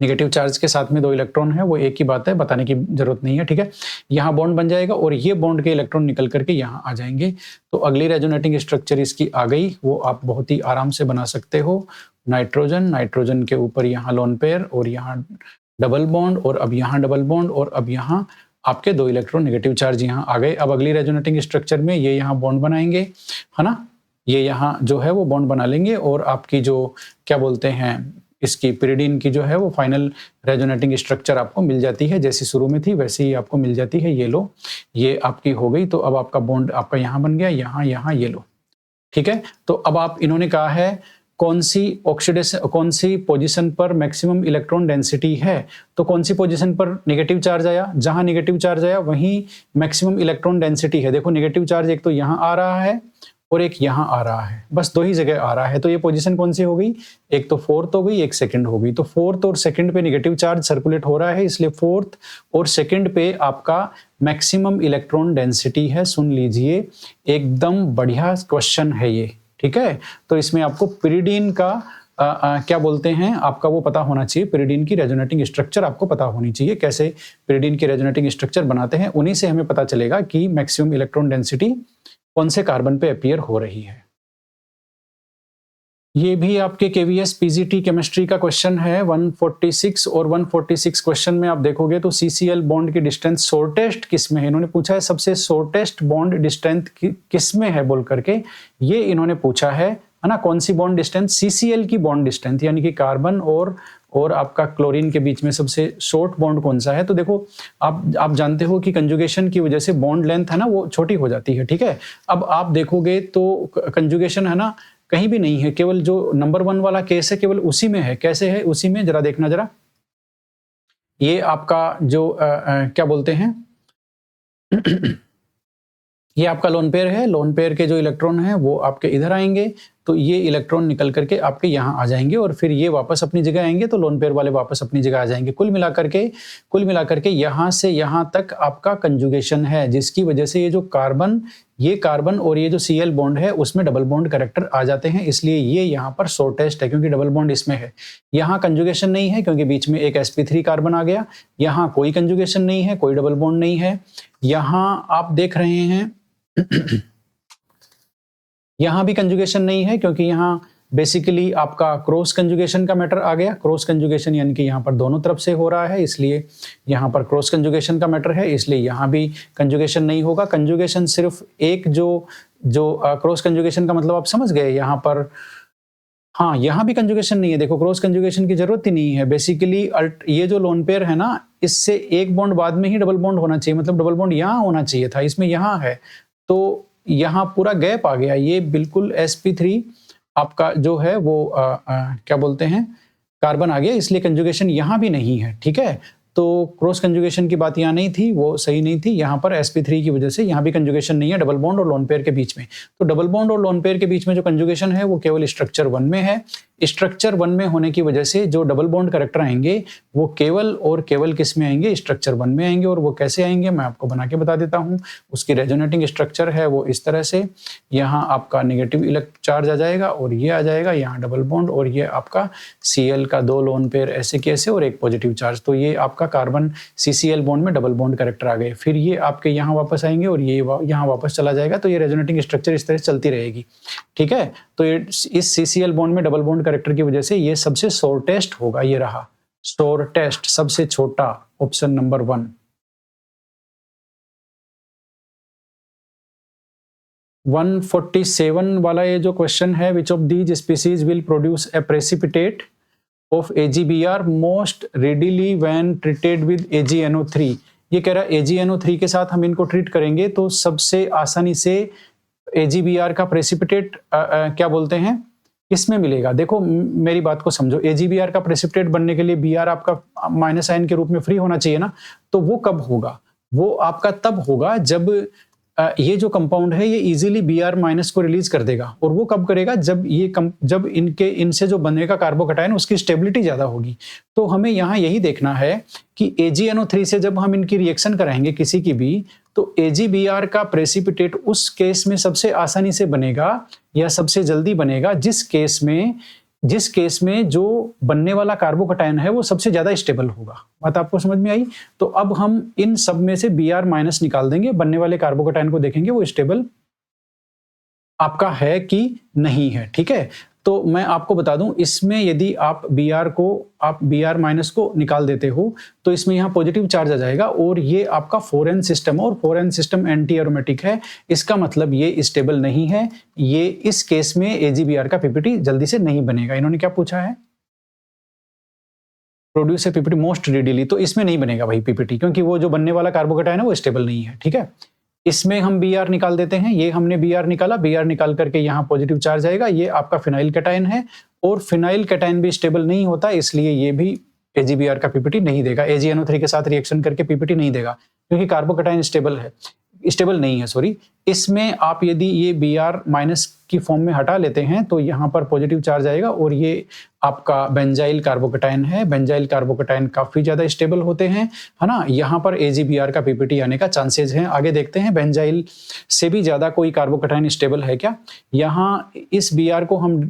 नेगेटिव चार्ज के साथ में दो इलेक्ट्रॉन है, वो एक ही बात है, बताने की जरूरत नहीं है, ठीक है। यहाँ बॉन्ड बन जाएगा और ये बॉन्ड के इलेक्ट्रॉन निकल करके यहाँ आ जाएंगे। तो अगली रेजोनेटिंग स्ट्रक्चर इसकी आ गई, वो आप बहुत ही आराम से बना सकते हो। नाइट्रोजन के ऊपर यहाँ लोन पेयर और यहाँ डबल बॉन्ड, और अब यहाँ डबल बॉन्ड, और अब यहाँ आपके दो इलेक्ट्रॉन नेगेटिव चार्ज यहाँ आ गए। अब अगली रेजोनेटिंग स्ट्रक्चर में ये यहाँ बॉन्ड बनाएंगे, है ना, ये यहाँ जो है वो बॉन्ड बना लेंगे, और आपकी जो क्या बोलते हैं इसकी पिरिडीन की जो है वो फाइनल रेजोनेटिंग स्ट्रक्चर आपको मिल जाती है, जैसी शुरू में थी वैसे ही आपको मिल जाती है। ये लो, ये आपकी हो गई। तो अब आपका बॉन्ड आपका यहाँ बन गया, यहाँ ये लो, ठीक है। तो अब आप इन्होंने कहा है कौन सी ऑक्सीडेशन, कौन सी पोजीशन पर मैक्सिमम इलेक्ट्रॉन डेंसिटी है, तो कौन सी पोजीशन पर नेगेटिव चार्ज आया, जहां नेगेटिव चार्ज आया वहीं मैक्सिमम इलेक्ट्रॉन डेंसिटी है। देखो नेगेटिव चार्ज एक तो यहाँ आ रहा है और एक यहाँ आ रहा है, बस दो ही जगह आ रहा है। तो ये पोजीशन कौन सी हो गई, एक तो फोर्थ हो गई, एक सेकंड हो गई। तो फोर्थ और सेकंड पे नेगेटिव चार्ज सर्कुलेट हो रहा है, इसलिए फोर्थ और सेकंड पे आपका मैक्सिमम इलेक्ट्रॉन डेंसिटी है। सुन लीजिए, एकदम बढ़िया क्वेश्चन है ये, ठीक है। तो इसमें आपको पिरिडीन का क्या बोलते हैं आपका वो पता होना चाहिए, पिरिडीन की रेजोनेटिंग स्ट्रक्चर आपको पता होनी चाहिए, कैसे पिरिडीन की रेजोनेटिंग स्ट्रक्चर बनाते हैं। उन्हीं से हमें पता चलेगा कि मैक्सिमम इलेक्ट्रॉन डेंसिटी कौन से कार्बन पे अपीयर हो रही है। ये भी आपके केवीएस पीजीटी केमिस्ट्री का क्वेश्चन है 146, और 146 क्वेश्चन में आप देखोगे तो सीसीएल बॉन्ड की डिस्टेंस शॉर्टेस्ट किस में है, इन्होंने पूछा है सबसे शॉर्टेस्ट बॉन्ड डिस्टेंस किस में है बोल करके ये इन्होंने पूछा है ना। कौन सी बॉन्ड डिस्टेंस, सीसीएल की बॉन्ड डिस्टेंस, यानी कि कार्बन और आपका क्लोरीन के बीच में सबसे शॉर्ट बॉन्ड कौन सा है। तो देखो आप जानते हो कि कंजुगेशन की वजह से बॉन्ड लेंथ है ना वो छोटी हो जाती है, ठीक है। अब आप देखोगे तो कंजुगेशन है ना कहीं भी नहीं है, केवल जो नंबर 1 वाला केस है केवल उसी में है। कैसे है उसी में, जरा देखना जरा। ये आपका जो क्या बोलते हैं ये आपका लोन पेयर है, लोन पेयर के जो इलेक्ट्रॉन हैं वो आपके इधर आएंगे, तो ये इलेक्ट्रॉन निकल करके आपके यहाँ आ जाएंगे और फिर ये वापस अपनी जगह आएंगे, तो लोन पेयर वाले वापस अपनी जगह आ जाएंगे। कुल मिलाकर के यहाँ से यहाँ तक आपका कंजुगेशन है, जिसकी वजह से ये कार्बन और ये जो Cl बॉन्ड है उसमें डबल बॉन्ड कैरेक्टर आ जाते हैं, इसलिए ये यहाँ पर शॉर्टेस्ट है क्योंकि डबल बॉन्ड इसमें है। यहाँ कंजुगेशन नहीं है क्योंकि बीच में एक sp3 कार्बन आ गया। यहाँ कोई कंजुगेशन नहीं है, कोई डबल बॉन्ड नहीं है। यहाँ आप देख रहे हैं यहाँ भी कंजुगेशन नहीं है क्योंकि यहाँ बेसिकली आपका क्रॉस कंजुगेशन का मैटर आ गया। क्रॉस कंजुगेशन यानी कि यहाँ पर दोनों तरफ से हो रहा है, इसलिए यहाँ पर क्रॉस कंजुगेशन का मैटर है, इसलिए यहाँ भी कंजुगेशन नहीं होगा। कंजुगेशन सिर्फ एक जो क्रॉस कंजुगेशन का मतलब आप समझ गए यहाँ पर। हाँ, यहाँ भी कंजुगेशन नहीं है। देखो क्रॉस कंजुगेशन की जरूरत ही नहीं है। बेसिकली ये जो लोन पेयर है ना, इससे एक बॉन्ड बाद में ही डबल बॉन्ड होना चाहिए, मतलब डबल बॉन्ड यहाँ होना चाहिए था, इसमें यहाँ है, तो यहाँ पूरा गैप आ गया। ये बिल्कुल sp3 आपका जो है वो क्या बोलते हैं कार्बन आ गया, इसलिए कंजुगेशन यहाँ भी नहीं है। ठीक है, तो क्रॉस कंजुगेशन की बात यहाँ नहीं थी, वो सही नहीं थी। यहाँ पर sp3 की वजह से यहाँ भी कंजुगेशन नहीं है डबल बॉन्ड और लोन पेयर के बीच में। तो डबल बॉन्ड और लोन पेयर के बीच में जो कंजुगेशन है वो केवल स्ट्रक्चर 1 में है। स्ट्रक्चर 1 में होने की वजह से जो डबल बॉन्ड कैरेक्टर आएंगे वो केवल और केवल किस में आएंगे, स्ट्रक्चर 1 में आएंगे। और वो कैसे आएंगे मैं आपको बना के बता देता हूँ। उसकी रेजोनेटिंग स्ट्रक्चर है वो इस तरह से, यहाँ आपका नेगेटिव इलेक्ट्रिक चार्ज आ जाएगा और ये आ जाएगा यहाँ डबल बॉन्ड, और ये आपका Cl का 2 लोन पेयर ऐसे कैसे और एक पॉजिटिव चार्ज, तो ये आपका कार्बन CCl बॉन्ड में डबल बॉन्ड कैरेक्टर आ गए। फिर ये आपके यहाँ वापस आएंगे और ये यहाँ वापस चला जाएगा, तो ये रेजोनेटिंग स्ट्रक्चर इस तरह से चलती रहेगी। ठीक है, तो ये इस CCl बॉन्ड में डबल बॉन्ड कैरेक्टर की वजह से ये सबसे शॉर्टेस्ट होगा। ये रहा शॉर्टेस्ट, सबसे छोटा, ऑप्शन नंबर 1। 147 वाला ये जो क्वेश्चन है, विच of these species will produce a precipitate of AgBr most readily when treated with AgNO3। ये कह रहा है AgNO3 के साथ हम इनको ट्रीट करेंगे तो सबसे आसानी से AgBr का प्रेसिपिटेट क्या बोलते हैं इसमें मिलेगा। देखो मेरी बात को समझो, AgBr का प्रेसिपिटेट बनने के लिए Br आपका माइनस आयन के रूप में फ्री होना चाहिए ना, तो वो कब होगा? वो आपका तब होगा जब ये जो कंपाउंड है ये इजीली Br माइनस को रिलीज कर देगा। और वो कब करेगा? जब इनसे जो बनेगा कार्बोकैटायन उसकी स्टेबिलिटी ज्यादा होगी। तो हमें यहाँ यही देखना है कि AgNO3 से जब हम इनकी रिएक्शन कराएंगे किसी की भी, तो AgBr का प्रेसिपिटेट उस केस में सबसे आसानी से बनेगा या सबसे जल्दी बनेगा जिस केस में जो बनने वाला कार्बोकैटायन है वो सबसे ज्यादा स्टेबल होगा। बात आपको समझ में आई? तो अब हम इन सब में से Br माइनस निकाल देंगे, बनने वाले कार्बोकैटायन को देखेंगे वो स्टेबल आपका है कि नहीं है। ठीक है, तो मैं आपको बता दूं, इसमें यदि आप Br माइनस को निकाल देते हो तो इसमें यहाँ पॉजिटिव चार्ज आ जाएगा और ये आपका 4n सिस्टम, और 4n सिस्टम एंटी एरोमेटिक है। इसका मतलब ये स्टेबल नहीं है। ये इस केस में AgBr का पीपीटी जल्दी से नहीं बनेगा। इन्होंने क्या पूछा है? Produce a PPT most readily, तो इसमें नहीं बनेगा भाई पीपीटी, क्योंकि वो जो बनने वाला कार्बोकैटायन है वो स्टेबल नहीं है। ठीक है, इसमें हम Br निकाल देते हैं। ये हमने Br निकाला, Br निकाल करके यहाँ पॉजिटिव चार्ज आएगा। ये आपका फिनाइल कैटायन है और फिनाइल कैटायन भी स्टेबल नहीं होता, इसलिए ये भी AgBr का पीपीटी नहीं देगा। AgNO3 के साथ रिएक्शन करके पीपीटी नहीं देगा क्योंकि कार्बोकैटायन स्टेबल नहीं है सॉरी। इसमें आप यदि ये Br माइनस की फॉर्म में हटा लेते हैं तो यहाँ पर पॉजिटिव चार्ज आएगा और ये आपका बेंजाइल कार्बोकैटायन है। बेंजाइल कार्बोकैटायन काफी ज्यादा स्टेबल होते हैं, है ना। यहाँ पर AgBr का पीपीटी आने का चांसेस हैं। आगे देखते हैं बेंजाइल से भी ज्यादा कोई कार्बोकैटायन स्टेबल है क्या। यहाँ इस Br को हम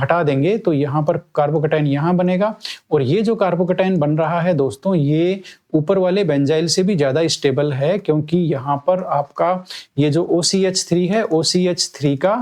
हटा देंगे तो यहाँ पर कार्बोकैटायन यहाँ बनेगा, और ये जो कार्बोकैटायन बन रहा है दोस्तों ये ऊपर वाले बेंजाइल से भी ज्यादा स्टेबल है, क्योंकि यहाँ पर आपका ये जो OCH3 है, OCH3 का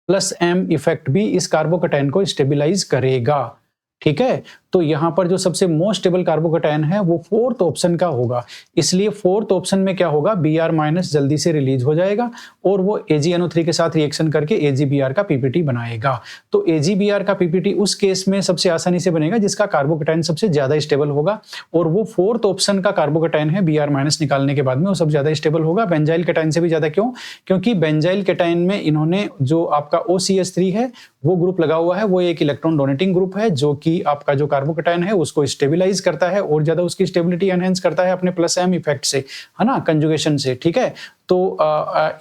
प्लस M इफेक्ट भी इस कार्बोकैटायन को स्टेबलाइज करेगा। ठीक है, तो यहाँ पर जो सबसे मोस्ट स्टेबल कार्बोकैटायन है वो 4th ऑप्शन का होगा। इसलिए 4th ऑप्शन में क्या होगा, Br माइनस जल्दी से रिलीज हो जाएगा और वो AgNO3 के साथ रिएक्शन करके AgBr का पीपीटी बनाएगा। तो AgBr का पीपीटी उस केस में सबसे आसानी से बनेगा जिसका कार्बोकैटायन सबसे ज्यादा स्टेबल होगा, और वो 4th ऑप्शन का कार्बोकैटायन है। Br माइनस निकालने के बाद में वो सबसे ज्यादा स्टेबल होगा, बेंजाइल कैटायन से भी ज्यादा। क्यों? क्योंकि बेंजाइल कैटायन में इन्होंने जो आपका OCH3 है वो ग्रुप लगा हुआ है, वो एक इलेक्ट्रॉन डोनेटिंग ग्रुप है जो कि आपका जो कार्बोकेटायन है उसको स्टेबलाइज करता है और ज्यादा उसकी स्टेबिलिटी एनहेंस करता है अपने प्लस एम इफेक्ट से, है ना, कंजुगेशन से, ठीक है। तो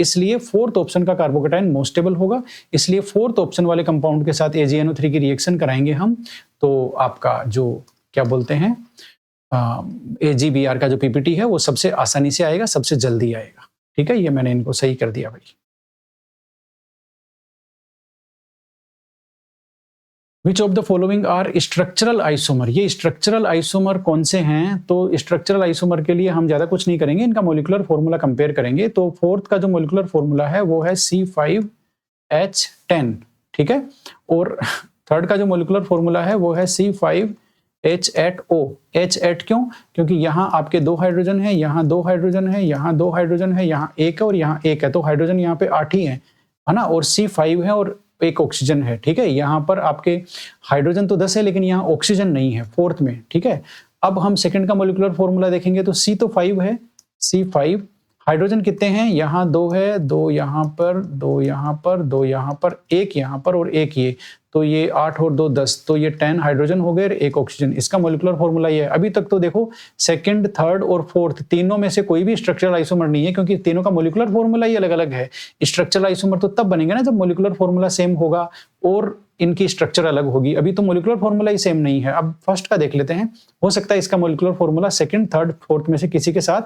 इसलिए फोर्थ ऑप्शन का कार्बोकेटायन मोस्ट स्टेबल होगा, इसलिए फोर्थ ऑप्शन वाले कंपाउंड के साथ AgNO3 की रिएक्शन कराएंगे हम, तो आपका जो क्या बोलते हैं AgBr का जो पीपीटी है वो सबसे आसानी से आएगा, सबसे जल्दी आएगा, ठीक है। ये मैंने इनको सही कर दिया भाई। Which of the following are structural isomer, ये स्ट्रक्चरल आइसोमर कौन से हैं? तो स्ट्रक्चरल आइसोमर के लिए हम ज्यादा कुछ नहीं करेंगे, इनका मोलिकुलर फॉर्मूला कंपेयर करेंगे। तो फोर्थ का जो मोलिकुलर फॉर्मूला है वो है C5H10, ठीक है, और थर्ड का जो मोलिकुलर फॉर्मूला है वो है C5H8O। H8 क्यों? क्योंकि यहाँ आपके 2 हाइड्रोजन है, यहाँ 2 हाइड्रोजन है, यहाँ 2 हाइड्रोजन है, यहाँ 1 है और यहाँ 1 है, तो हाइड्रोजन यहाँ पे 8 ही है ना, और C5 है और एक ऑक्सीजन है, ठीक है। यहाँ पर आपके हाइड्रोजन तो 10 है लेकिन यहाँ ऑक्सीजन नहीं है फोर्थ में, ठीक है। अब हम सेकंड का मोलिकुलर फॉर्मूला देखेंगे तो C तो 5 है, C5, हाइड्रोजन कितने हैं? यहाँ 2 है, 2 यहाँ पर, 2 यहाँ पर, 2 यहाँ पर, 1 यहाँ पर और 1 ये, तो ये 8 और 2 10, तो ये 10 हाइड्रोजन हो गए और 1 ऑक्सीजन। इसका मोलिकुलर फॉर्मूला ये है। अभी तक तो देखो सेकंड, थर्ड और फोर्थ तीनों में से कोई भी स्ट्रक्चरल आइसोमर नहीं है, क्योंकि तीनों का मोलिकुलर फॉर्मूला ही अलग अलग है। स्ट्रक्चरल आइसोमर तो तब बनेंगे ना जब मोलिकुलर फॉर्मूला सेम होगा और इनकी स्ट्रक्चर अलग होगी। अभी तो मोलिकुलर फॉर्मूला ही सेम नहीं है। अब फर्स्ट का देख लेते हैं, हो सकता है इसका molecular formula second, third, fourth में से किसी के साथ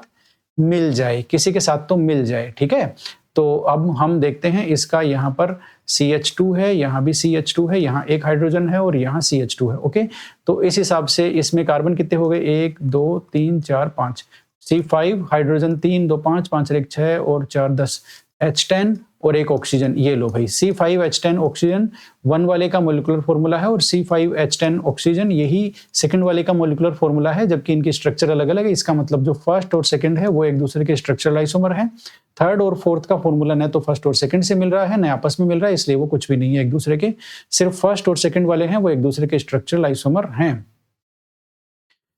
मिल जाए, किसी के साथ तो मिल जाए, ठीक है। तो अब हम देखते हैं इसका, यहाँ पर CH2 है, यहाँ भी CH2 है, यहाँ एक हाइड्रोजन है और यहाँ CH2 है, ओके। तो इस हिसाब से इसमें कार्बन कितने हो गए? 1 2 3 4 5, C5 हाइड्रोजन 3 2 5 5 1 6 और 4 10, H10 और एक ऑक्सीजन। ये लो भाई, C5H10 ऑक्सीजन 1 वाले का मोलिकुलर फॉर्मूला है और C5H10 ऑक्सीजन यही सेकंड वाले का मोलिकुलर फॉर्मूला है, जबकि इनकी स्ट्रक्चर अलग अलग है। इसका मतलब जो फर्स्ट और सेकंड है वो एक दूसरे के स्ट्रक्चरल आइसोमर है। थर्ड और फोर्थ का फॉर्मूला न तो फर्स्ट और सेकंड से मिल रहा है न आपस में मिल रहा है, इसलिए वो कुछ भी नहीं है एक दूसरे के, सिर्फ फर्स्ट और सेकंड वाले हैं वो एक दूसरे के स्ट्रक्चरल आइसोमर हैं।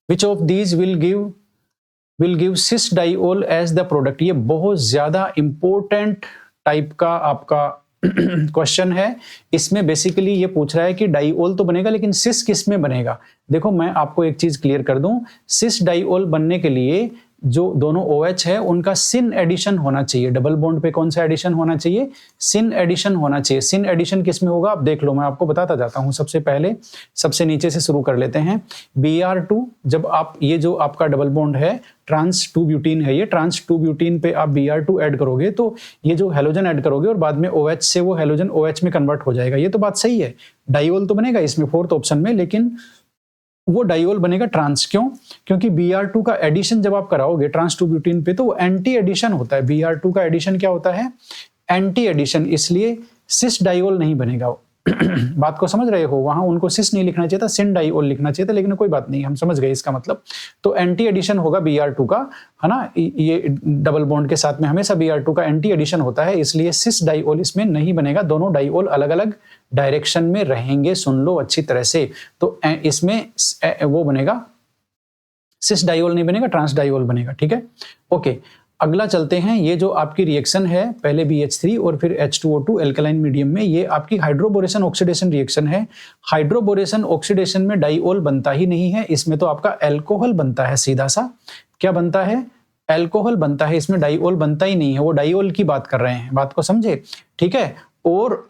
Which of these will give cis diol as the product? ये बहुत ज्यादा इंपॉर्टेंट टाइप का आपका क्वेश्चन है। इसमें बेसिकली ये पूछ रहा है कि डाइओल तो बनेगा लेकिन सिस किस में बनेगा। देखो मैं आपको एक चीज क्लियर कर दूं, सिस डाइओल बनने के लिए जो दोनों OH है उनका सिन एडिशन होना चाहिए। डबल बॉन्ड पे कौन सा एडिशन होना चाहिए? सिन एडिशन होना चाहिए। सिन एडिशन किस में होगा आप देख लो, मैं आपको बताता जाता हूं। सबसे पहले सबसे नीचे से शुरू कर लेते हैं। Br2, जब आप ये जो आपका डबल बॉन्ड है ट्रांस 2 ब्यूटीन है, ये ट्रांस 2 ब्यूटीन पे आप Br2 ऐड करोगे तो ये जो हेलोजन ऐड करोगे और बाद में OH से वो हेलोजन OH में कन्वर्ट हो जाएगा। ये तो बात सही है, डाइओल तो बनेगा इसमें फोर्थ ऑप्शन में, लेकिन वो डाइओल बनेगा ट्रांस। क्यों? क्योंकि Br2 का एडिशन जब आप कराओगे ट्रांस 2 ब्यूटीन पे तो वो एंटी एडिशन होता है। Br2 का एडिशन क्या होता है? एंटी एडिशन, इसलिए सिस डाइओल नहीं बनेगा। बात को समझ रहे हो? वहां उनको सिस नहीं लिखना चाहिए था, सिन डाइओल लिखना चाहिए था, लेकिन कोई बात नहीं, हम समझ गए इसका मतलब। तो एंटी एडिशन होगा Br2 का, है ना। ये डबल बॉन्ड के साथ में हमेशा Br2 का एंटी एडिशन होता है, इसलिए सिस डाइओल इसमें नहीं बनेगा। दोनों डाइओल अलग अलग डायरेक्शन में रहेंगे, सुन लो अच्छी तरह से। तो इसमें वो बनेगा, सिस डाइओल नहीं बनेगा, ट्रांस डाइओल बनेगा, ठीक है। ओके, अगला चलते हैं। ये जो आपकी रिएक्शन है, पहले BH3 और फिर H2O2 एल्कलाइन मीडियम में, ये आपकी हाइड्रोबोरेशन ऑक्सीडेशन रिएक्शन है। हाइड्रोबोरेशन ऑक्सीडेशन में डाइओल बनता ही नहीं है, इसमें तो आपका एल्कोहल बनता है सीधा सा। क्या बनता है? एल्कोहल बनता है, इसमें डाइओल बनता ही नहीं है। वो डाइओल की बात कर रहे हैं, बात को समझे, ठीक है। और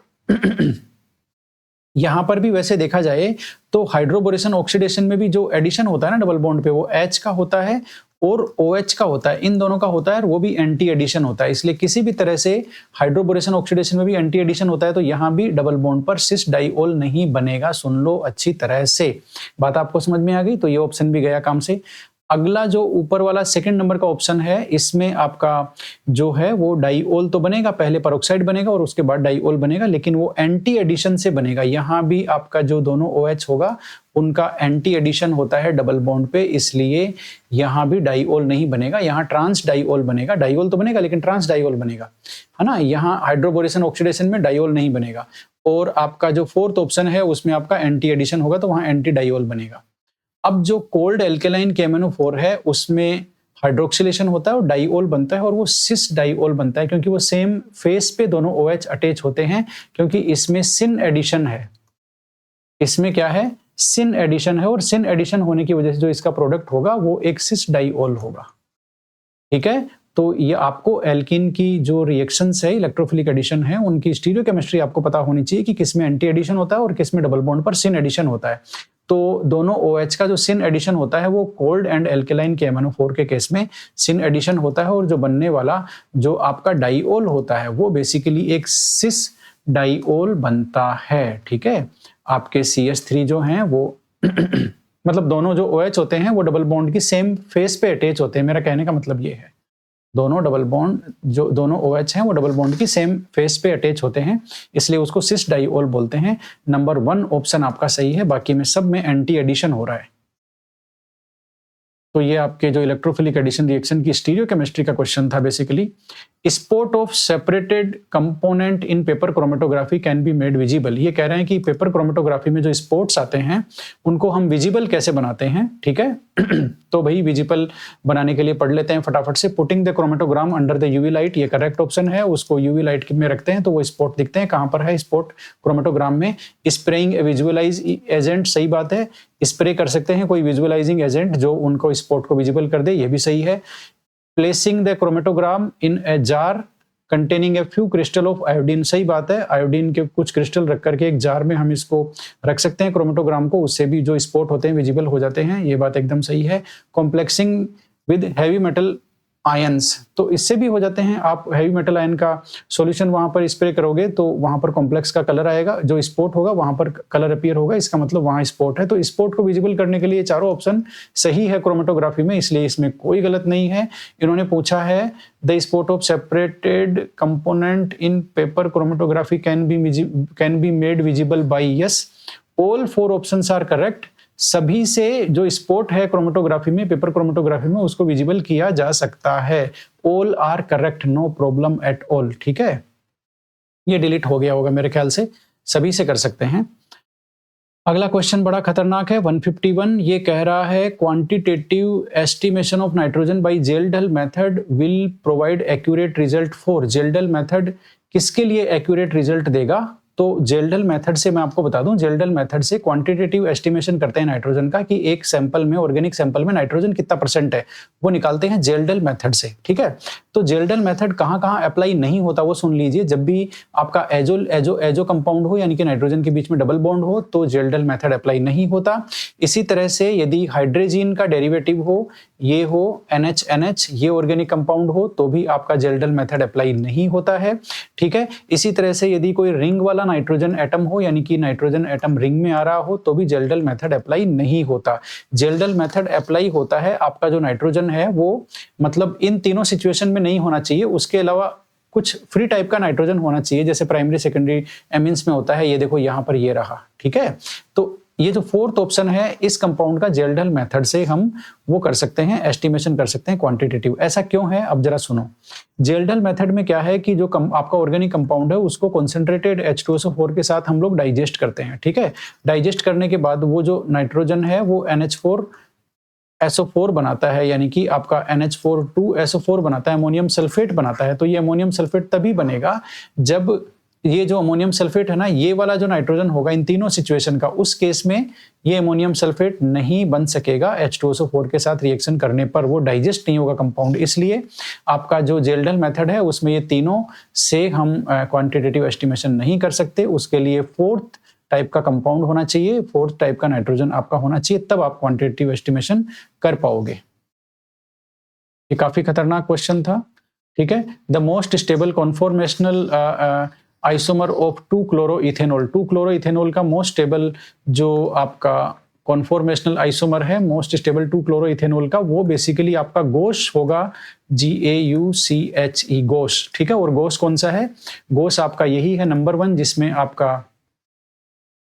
यहां पर भी वैसे देखा जाए तो हाइड्रोबोरेशन ऑक्सीडेशन में भी जो एडिशन होता है ना डबल बॉन्ड पे, वो H का होता है और OH का होता है, इन दोनों का होता है और वो भी एंटी एडिशन होता है। इसलिए किसी भी तरह से हाइड्रोबोरेशन ऑक्सीडेशन में भी एंटी एडिशन होता है, तो यहां भी डबल बॉन्ड पर सिस डाइओल नहीं बनेगा। सुन लो अच्छी तरह से, बात आपको समझ में आ गई? तो ये ऑप्शन भी गया काम से। अगला जो ऊपर वाला सेकंड नंबर का ऑप्शन है, इसमें आपका जो है वो डाइओल तो बनेगा, पहले पेरोक्साइड बनेगा और उसके बाद डाइओल बनेगा, लेकिन वो एंटी एडिशन से बनेगा। यहां भी आपका जो दोनों OH होगा उनका एंटी एडिशन होता है डबल बॉन्ड पे, इसलिए यहां भी डाइओल नहीं बनेगा, यहां ट्रांस डाइओल बनेगा। डाइओल तो बनेगा लेकिन ट्रांस डाइओल बनेगा, है ना। यहां हाइड्रोबोरेशन ऑक्सीडेशन में डाइओल नहीं बनेगा। और आपका जो फोर्थ ऑप्शन है उसमें आपका एंटी एडिशन होगा, तो वहां एंटी डाइओल बनेगा। अब जो कोल्ड एल्केलाइन KMnO4 है उसमें हाइड्रोक्सिलेशन होता है और डाइओल बनता है, और वो सिस डाइओल बनता है क्योंकि वो सेम फेस पे दोनों OH अटैच होते हैं, क्योंकि इसमें सिन एडिशन है। इसमें क्या है? सिन एडिशन है, और सिन एडिशन होने की वजह से जो इसका प्रोडक्ट होगा वो एक सिस डाइओल होगा। ठीक है, तो ये आपको एल्कीन की जो रिएक्शंस है, इलेक्ट्रोफिलिक एडिशन है, उनकी स्टीरियोकेमिस्ट्री आपको पता होनी चाहिए कि किसमें एंटी एडिशन होता है और किसमें डबल बॉन्ड पर सिन एडिशन होता है। तो दोनों OH का जो सिन एडिशन होता है वो कोल्ड एंड एल्केलाइन के MnO4 के केस में सिन एडिशन होता है, और जो बनने वाला जो आपका डाइओल होता है वो बेसिकली एक सिस डाइओल बनता है। ठीक है, आपके CH3 जो हैं वो मतलब दोनों जो OH होते हैं वो डबल बॉन्ड की सेम फेस पे अटैच होते हैं। मेरा कहने का मतलब ये है, दोनों डबल बॉन्ड जो दोनों OH हैं वो डबल बॉन्ड की सेम फेस पे अटैच होते हैं, इसलिए उसको सिस डाइओल बोलते हैं। नंबर 1 ऑप्शन आपका सही है, बाकी में सब में एंटी एडिशन हो रहा है। तो ये आपके जो इलेक्ट्रोफिलिक एडिशन रिएक्शन की स्टीरियोकेमिस्ट्री का क्वेश्चन था basically. Spot of separated component in paper chromatography can be made visible. ये कह रहे हैं कि पेपर क्रोमेटोग्राफी में जो स्पॉट्स आते हैं उनको हम विजिबल कैसे बनाते हैं। ठीक है तो भाई विजिबल बनाने के लिए पढ़ लेते हैं फटाफट से। Putting the chromatogram under the UV light, ये करेक्ट ऑप्शन है। उसको यूवी लाइट में रखते हैं तो वो स्पॉट दिखते हैं। कहां पर है स्पॉट क्रोमेटोग्राम में? स्प्रेइंग ए विजुअलाइज एजेंट, सही बात है, स्प्रे कर सकते हैं कोई विजुअलाइजिंग एजेंट जो उनको स्पॉट को विजिबल कर दे, ये भी सही है। Placing the chromatogram in a jar containing a few crystal of iodine, सही बात है, आयोडीन के कुछ क्रिस्टल रख करके एक जार में हम इसको रख सकते हैं क्रोमेटोग्राम को, उससे भी जो स्पॉट होते हैं विजिबल हो जाते हैं, ये बात एकदम सही है। Complexing with heavy metal ions, तो इससे भी हो जाते हैं। आप हैवी मेटल आयन का सॉल्यूशन वहां पर स्प्रे करोगे तो वहां पर कॉम्प्लेक्स का कलर आएगा, जो स्पॉट होगा वहां पर कलर अपीयर होगा, इसका मतलब वहां स्पॉट है। तो स्पॉट को विजिबल करने के लिए चारों ऑप्शन सही है क्रोमेटोग्राफी में, इसलिए इसमें कोई गलत नहीं है। इन्होंने पूछा है the spot of separated component in paper chromatography can be made visible by, yes, all 4 options are correct. सभी से जो स्पॉट है क्रोमेटोग्राफी में, पेपर क्रोमेटोग्राफी में, उसको विजिबल किया जा सकता है। All are correct, no problem at all. ठीक है, ये डिलीट हो गया होगा मेरे ख्याल से, सभी से कर सकते हैं। अगला क्वेश्चन बड़ा खतरनाक है, 151। ये कह रहा है quantitative estimation of nitrogen by Kjeldahl method will provide accurate result for. Kjeldahl method किसके लिए एक्यूरेट रिजल्ट देगा? तो जेल्डल मेथड से मैं आपको बता दूं, जेल्डल मेथड से क्वांटिटेटिव एस्टिमेशन करते हैं नाइट्रोजन का, कि एक सैंपल में, ऑर्गेनिक सैंपल में नाइट्रोजन कितना % है, वो निकालते हैं जेल्डल मेथड से। ठीक है, तो जेल्डल मेथड कहां कहां अप्लाई नहीं होता वो सुन लीजिए। जब भी आपका एजो कंपाउंड हो, यानी कि नाइट्रोजन के बीच में डबल बॉन्ड हो, तो जेल्डल मेथड अप्लाई नहीं होता। इसी तरह से यदि हाइड्रोजन का डेरिवेटिव हो, ये हो NH, ये ऑर्गेनिक कंपाउंड हो, तो भी आपका जेल्डल मेथड अप्लाई नहीं होता है। ठीक है, इसी तरह से यदि कोई रिंग वाला नाइट्रोजन एटम हो, यानी कि नाइट्रोजन एटम रिंग में आ रहा हो, तो भी जेल्डल मेथड अप्लाई नहीं होता। जेल्डल मेथड अप्लाई होता है आपका जो नाइट्रोजन है वो, मतलब इन तीनों सिचुएशन में नहीं होना चाहिए, उसके अलावा कुछ फ्री टाइप का नाइट्रोजन होना चाहिए, जैसे प्राइमरी सेकेंडरी एमीन्स में होता है। ये देखो यहाँ पर ये रहा। ठीक है, तो ये जो 4th ऑप्शन है, इस कंपाउंड का जेल्डल मेथड से हम वो कर सकते हैं, एस्टिमेशन कर सकते हैं क्वांटिटेटिव। ऐसा क्यों है, अब जरा सुनो। जेल्डल मेथड में क्या है कि जो आपका ऑर्गेनिक कंपाउंड है उसको कॉन्सेंट्रेटेड H2SO4 के साथ हम लोग डाइजेस्ट करते हैं। ठीक है, डाइजेस्ट करने के बाद वो जो नाइट्रोजन है वो NH4SO4 बनाता है, यानी कि आपका NH4 बनाता है, अमोनियम सल्फेट बनाता है। तो ये अमोनियम सल्फेट तभी बनेगा जब ये जो अमोनियम सल्फेट है ना, ये वाला जो नाइट्रोजन होगा इन तीनों सिचुएशन का, उस केस में ये अमोनियम सल्फेट नहीं बन सकेगा H2SO4 के साथ रिएक्शन करने पर, वो डाइजेस्ट नहीं होगा कंपाउंड। इसलिए आपका जो जेल्डल मेथड है उसमें ये तीनों से हम क्वांटिटेटिव एस्टिमेशन नहीं कर सकते। उसके लिए 4th टाइप का कंपाउंड होना चाहिए, 4th टाइप का नाइट्रोजन आपका होना चाहिए, तब आप क्वांटिटेटिव एस्टिमेशन कर पाओगे। ये काफी खतरनाक क्वेश्चन था। ठीक है, the most stable conformational isomer of two chloroethanol. Two chloroethanol का मोस्ट स्टेबल जो आपका कॉन्फॉर्मेशनल आइसोमर है, मोस्ट स्टेबल 2-क्लोरोइथेनॉल का, वो बेसिकली आपका गोश होगा, GAUCHE, गोश। ठीक है, और गोश कौन सा है? गोश आपका यही है नंबर 1, जिसमें आपका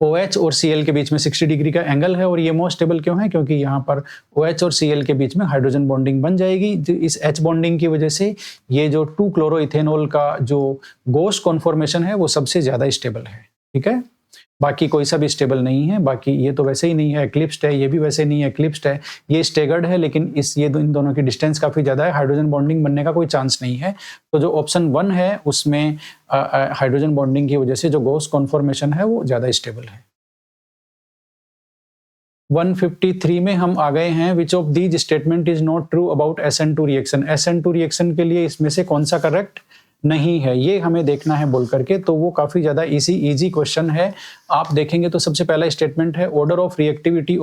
OH और Cl के बीच में 60 डिग्री का एंगल है। और ये मोस्ट स्टेबल क्यों है? क्योंकि यहाँ पर OH और Cl के बीच में हाइड्रोजन बॉन्डिंग बन जाएगी। इस H बॉन्डिंग की वजह से ये जो 2-क्लोरोइथेनॉल का जो गोश कॉन्फॉर्मेशन है वो सबसे ज्यादा स्टेबल है। ठीक है, बाकी कोई सा भी स्टेबल नहीं है। बाकी ये तो वैसे ही नहीं है, एक्लिप्स्ड है, ये भी वैसे नहीं है, एक्लिप्स्ड है, ये स्टेगर्ड है, लेकिन इन दोनों की डिस्टेंस काफी ज्यादा है, हाइड्रोजन बॉन्डिंग बनने का कोई चांस नहीं है। तो जो ऑप्शन 1 है उसमें हाइड्रोजन बॉन्डिंग की वजह से जो गॉस कॉन्फॉर्मेशन है वो ज्यादा स्टेबल है। 153 में हम आ गए हैं, which of these statement is not true about SN2 reaction. SN2 reaction के लिए इसमें से कौन सा करेक्ट नहीं है, ये हमें देखना है बोल करके। तो वो काफी ज्यादा इजी क्वेश्चन है। आप देखेंगे तो सबसे पहला स्टेटमेंट है order of reactivity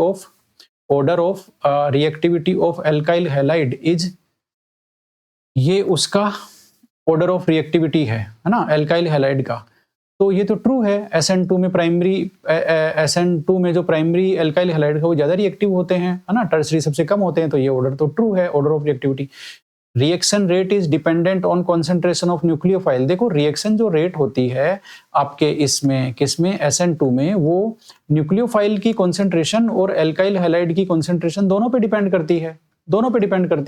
of alkyl halide is, ये उसका ऑर्डर ऑफ रिएक्टिविटी है ना, एल्काइल हैलाइड का। तो ये तो ट्रू है, SN2 में जो प्राइमरी एल्काइल हैलाइड है वो ज्यादा रिएक्टिव होते हैं, है ना, टर्सरी सबसे कम होते हैं। तो ये ऑर्डर तो ट्रू है, order of reactivity. Reaction rate is dependent on concentration of nucleophile. देखो रिएक्शन जो रेट होती है आपके इसमें किसमें, SN2 में, वो न्यूक्लियोफाइल की कॉन्सेंट्रेशन और एल्काइल हैलाइड की कॉन्सेंट्रेशन दोनों पे डिपेंड करती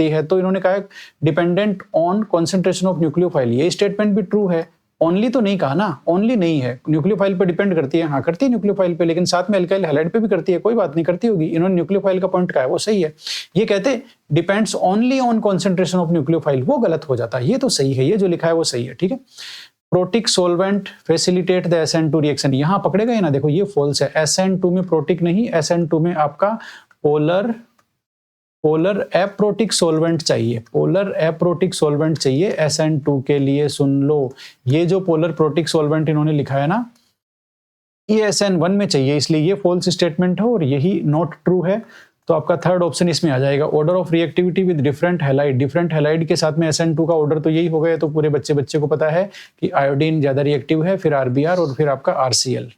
है, तो इन्होंने कहा dependent on concentration of nucleophile. ये स्टेटमेंट भी ट्रू है। ओनली तो नहीं कहा ना, ओनली नहीं है, न्यूक्लियोफाइल पे डिपेंड करती है, हाँ करती है न्यूक्लियोफाइल पे, लेकिन साथ में एल्काइल हैलाइड पे भी करती है, कोई बात नहीं, करती होगी। इन्होंने न्यूक्लियोफाइल का पॉइंट कहा है, वो सही है। ये कहते depends only on concentration of nucleophile, वो गलत हो जाता है। ये तो सही है, ये जो लिखा है वो सही है, ठीक है। Protic solvent facilitate the SN2 reaction, यहां पकड़ेगा ही ना, देखो ये फॉल्स है। SN2 में प्रोटिक नहीं, SN2 में आपका पोलर एप्रोटिक सोलवेंट चाहिए, SN2 के लिए। सुन लो, ये जो पोलर प्रोटिक सोलवेंट इन्होंने लिखा है ना, ये SN1 में चाहिए, इसलिए ये फॉल्स स्टेटमेंट है और यही नॉट ट्रू है। तो आपका थर्ड ऑप्शन इसमें आ जाएगा। Order of reactivity with different halide के साथ में SN2 का ऑर्डर तो यही हो गया। तो पूरे बच्चे को पता है कि आयोडीन ज्यादा रिएक्टिव है, फिर RBr और फिर आपका RCl,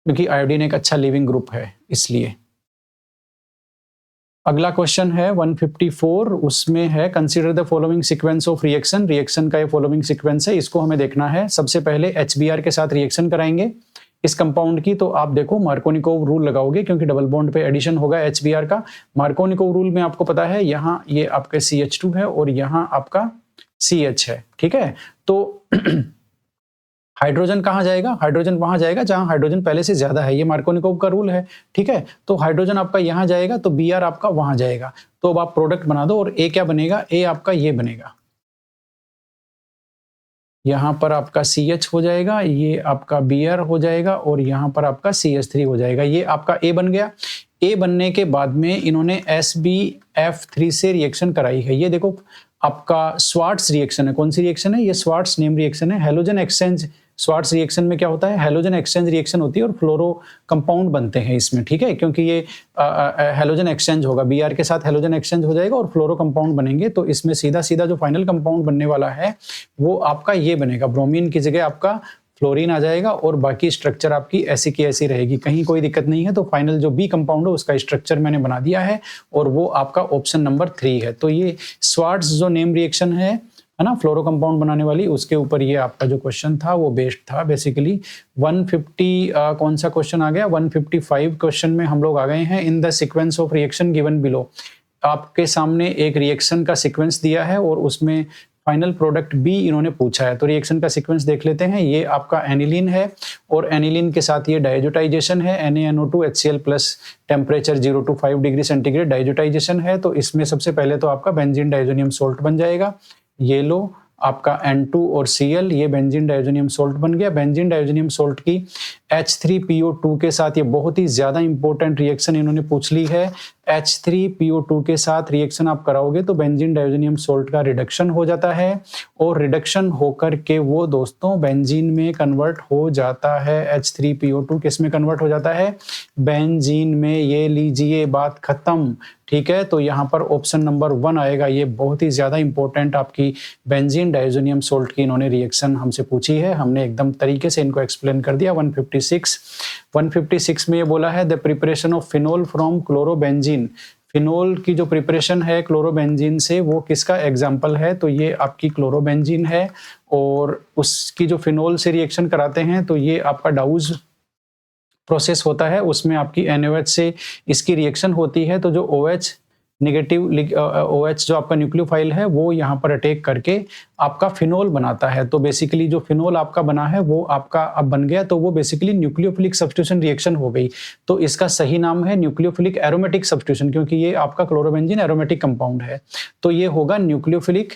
क्योंकि आयोडीन एक अच्छा लिविंग ग्रुप है इसलिए। अगला क्वेश्चन है 154, उसमें है consider the following sequence of reaction का ये फॉलोइंग सीक्वेंस है, इसको हमें देखना है। सबसे पहले HBr के साथ रिएक्शन कराएंगे इस कंपाउंड की। तो आप देखो मार्कोनिकोव रूल लगाओगे, क्योंकि डबल बॉन्ड पे एडिशन होगा HBr का। मार्कोनिकोव रूल में आपको पता है, यहाँ ये आपके CH2 है और यहाँ आपका CH है, ठीक है। तो हाइड्रोजन कहाँ जाएगा, हाइड्रोजन वहां जाएगा जहां हाइड्रोजन पहले से ज्यादा है, ये मार्कोनिकोव का रूल है, ठीक है। तो हाइड्रोजन आपका यहां जाएगा तो Br आपका वहां जाएगा। तो अब आप प्रोडक्ट बना दो और A क्या बनेगा, A आपका ये बनेगा, यहां पर आपका CH हो जाएगा, ये आपका Br हो जाएगा और यहां पर आपका CH3 हो जाएगा। ये आपका A बन गया। A बनने के बाद में इन्होंने SbF3 से रिएक्शन कराई है। ये देखो आपका स्वार्ट्स रिएक्शन है। कौन सी रिएक्शन है, ये स्वार्ट्स नेम रिएक्शन है। हैलोजन एक्सचेंज, स्वार्ट्स रिएक्शन में क्या होता है, हैलोजन एक्सचेंज रिएक्शन होती है और फ्लोरो कंपाउंड बनते हैं इसमें, ठीक है। क्योंकि ये हैलोजन एक्सचेंज होगा, Br के साथ हैलोजन एक्सचेंज हो जाएगा और फ्लोरो कंपाउंड बनेंगे। तो इसमें सीधा जो फाइनल कंपाउंड बनने वाला है वो आपका ये बनेगा, ब्रोमीन की जगह आपका फ्लोरीन आ जाएगा और बाकी स्ट्रक्चर आपकी ऐसी की ऐसी रहेगी, कहीं कोई दिक्कत नहीं है। तो फाइनल जो B कंपाउंड है उसका स्ट्रक्चर मैंने बना दिया है और वो आपका ऑप्शन नंबर 3 है। तो ये स्वार्ट्स जो नेम रिएक्शन है ना, फ्लोरो कंपाउंड बनाने वाली, उसके ऊपर ये आपका जो क्वेश्चन था वो बेस्ड था बेसिकली। 150 कौन सा क्वेश्चन आ गया, 155 क्वेश्चन में हम लोग आ गए हैं। In the sequence of reaction given below, आपके सामने एक रिएक्शन का सीक्वेंस दिया है और उसमें फाइनल प्रोडक्ट B इन्होंने पूछा है। तो रिएक्शन का सीक्वेंस देख लेते हैं। ये आपका एनिलीन है और एनिलीन के साथ ये डायजोटाइजेशन है, NaNO2 HCl plus, temperature 0 to 5 degree centigrade डायजोटाइजेशन है। तो इसमें सबसे पहले तो आपका बेंजीन डाइजोनियम सोल्ट बन जाएगा। ये लो आपका N2 और Cl, ये बेंजीन डाइजोनियम सोल्ट बन गया। बेंजीन डाइजोनियम सोल्ट की H3PO2 के साथ, ये बहुत ही ज्यादा इंपॉर्टेंट रिएक्शन इन्होंने पूछ ली है। H3PO2 के साथ रिएक्शन आप कराओगे तो बेंजीन डाइजोनियम सोल्ट का रिडक्शन हो जाता है और रिडक्शन होकर के वो दोस्तों बेंजीन में कन्वर्ट हो जाता है। H3PO2 किस में कन्वर्ट हो जाता है, बेंजीन में। ये लीजिए बात खत्म, ठीक है। तो यहाँ पर ऑप्शन नंबर 1 आएगा। ये बहुत ही ज्यादा इंपॉर्टेंट आपकी बेंजीन डाइजोनियम सोल्ट की इन्होंने रिएक्शन हमसे पूछी है, हमने एकदम तरीके से इनको एक्सप्लेन कर दिया। 156 में ये बोला है the preparation of phenol from chlorobenzene, phenol की जो प्रिपरेशन है क्लोरोबेंजीन से वो किसका एग्जाम्पल है, तो ये आपकी क्लोरोबेंजीन है। और उसकी जो फिनोल से रिएक्शन कराते हैं तो ये आपका डाउज प्रोसेस होता है, उसमें आपकी NaOH से इसकी रिएक्शन होती है। तो जो OH नेगेटिव OH जो आपका न्यूक्लियोफाइल है वो यहाँ पर अटैक करके आपका फिनोल बनाता है। तो बेसिकली जो फिनोल आपका बना है वो आपका अब बन गया, तो वो बेसिकली न्यूक्लियोफिलिक सब्स्टिट्यूशन रिएक्शन हो गई। तो इसका सही नाम है न्यूक्लियोफिलिक एरोमेटिक सब्स्टिट्यूशन, क्योंकि ये आपका क्लोरोबेंजीन एरोमेटिक कंपाउंड है। तो ये होगा न्यूक्लियोफिलिक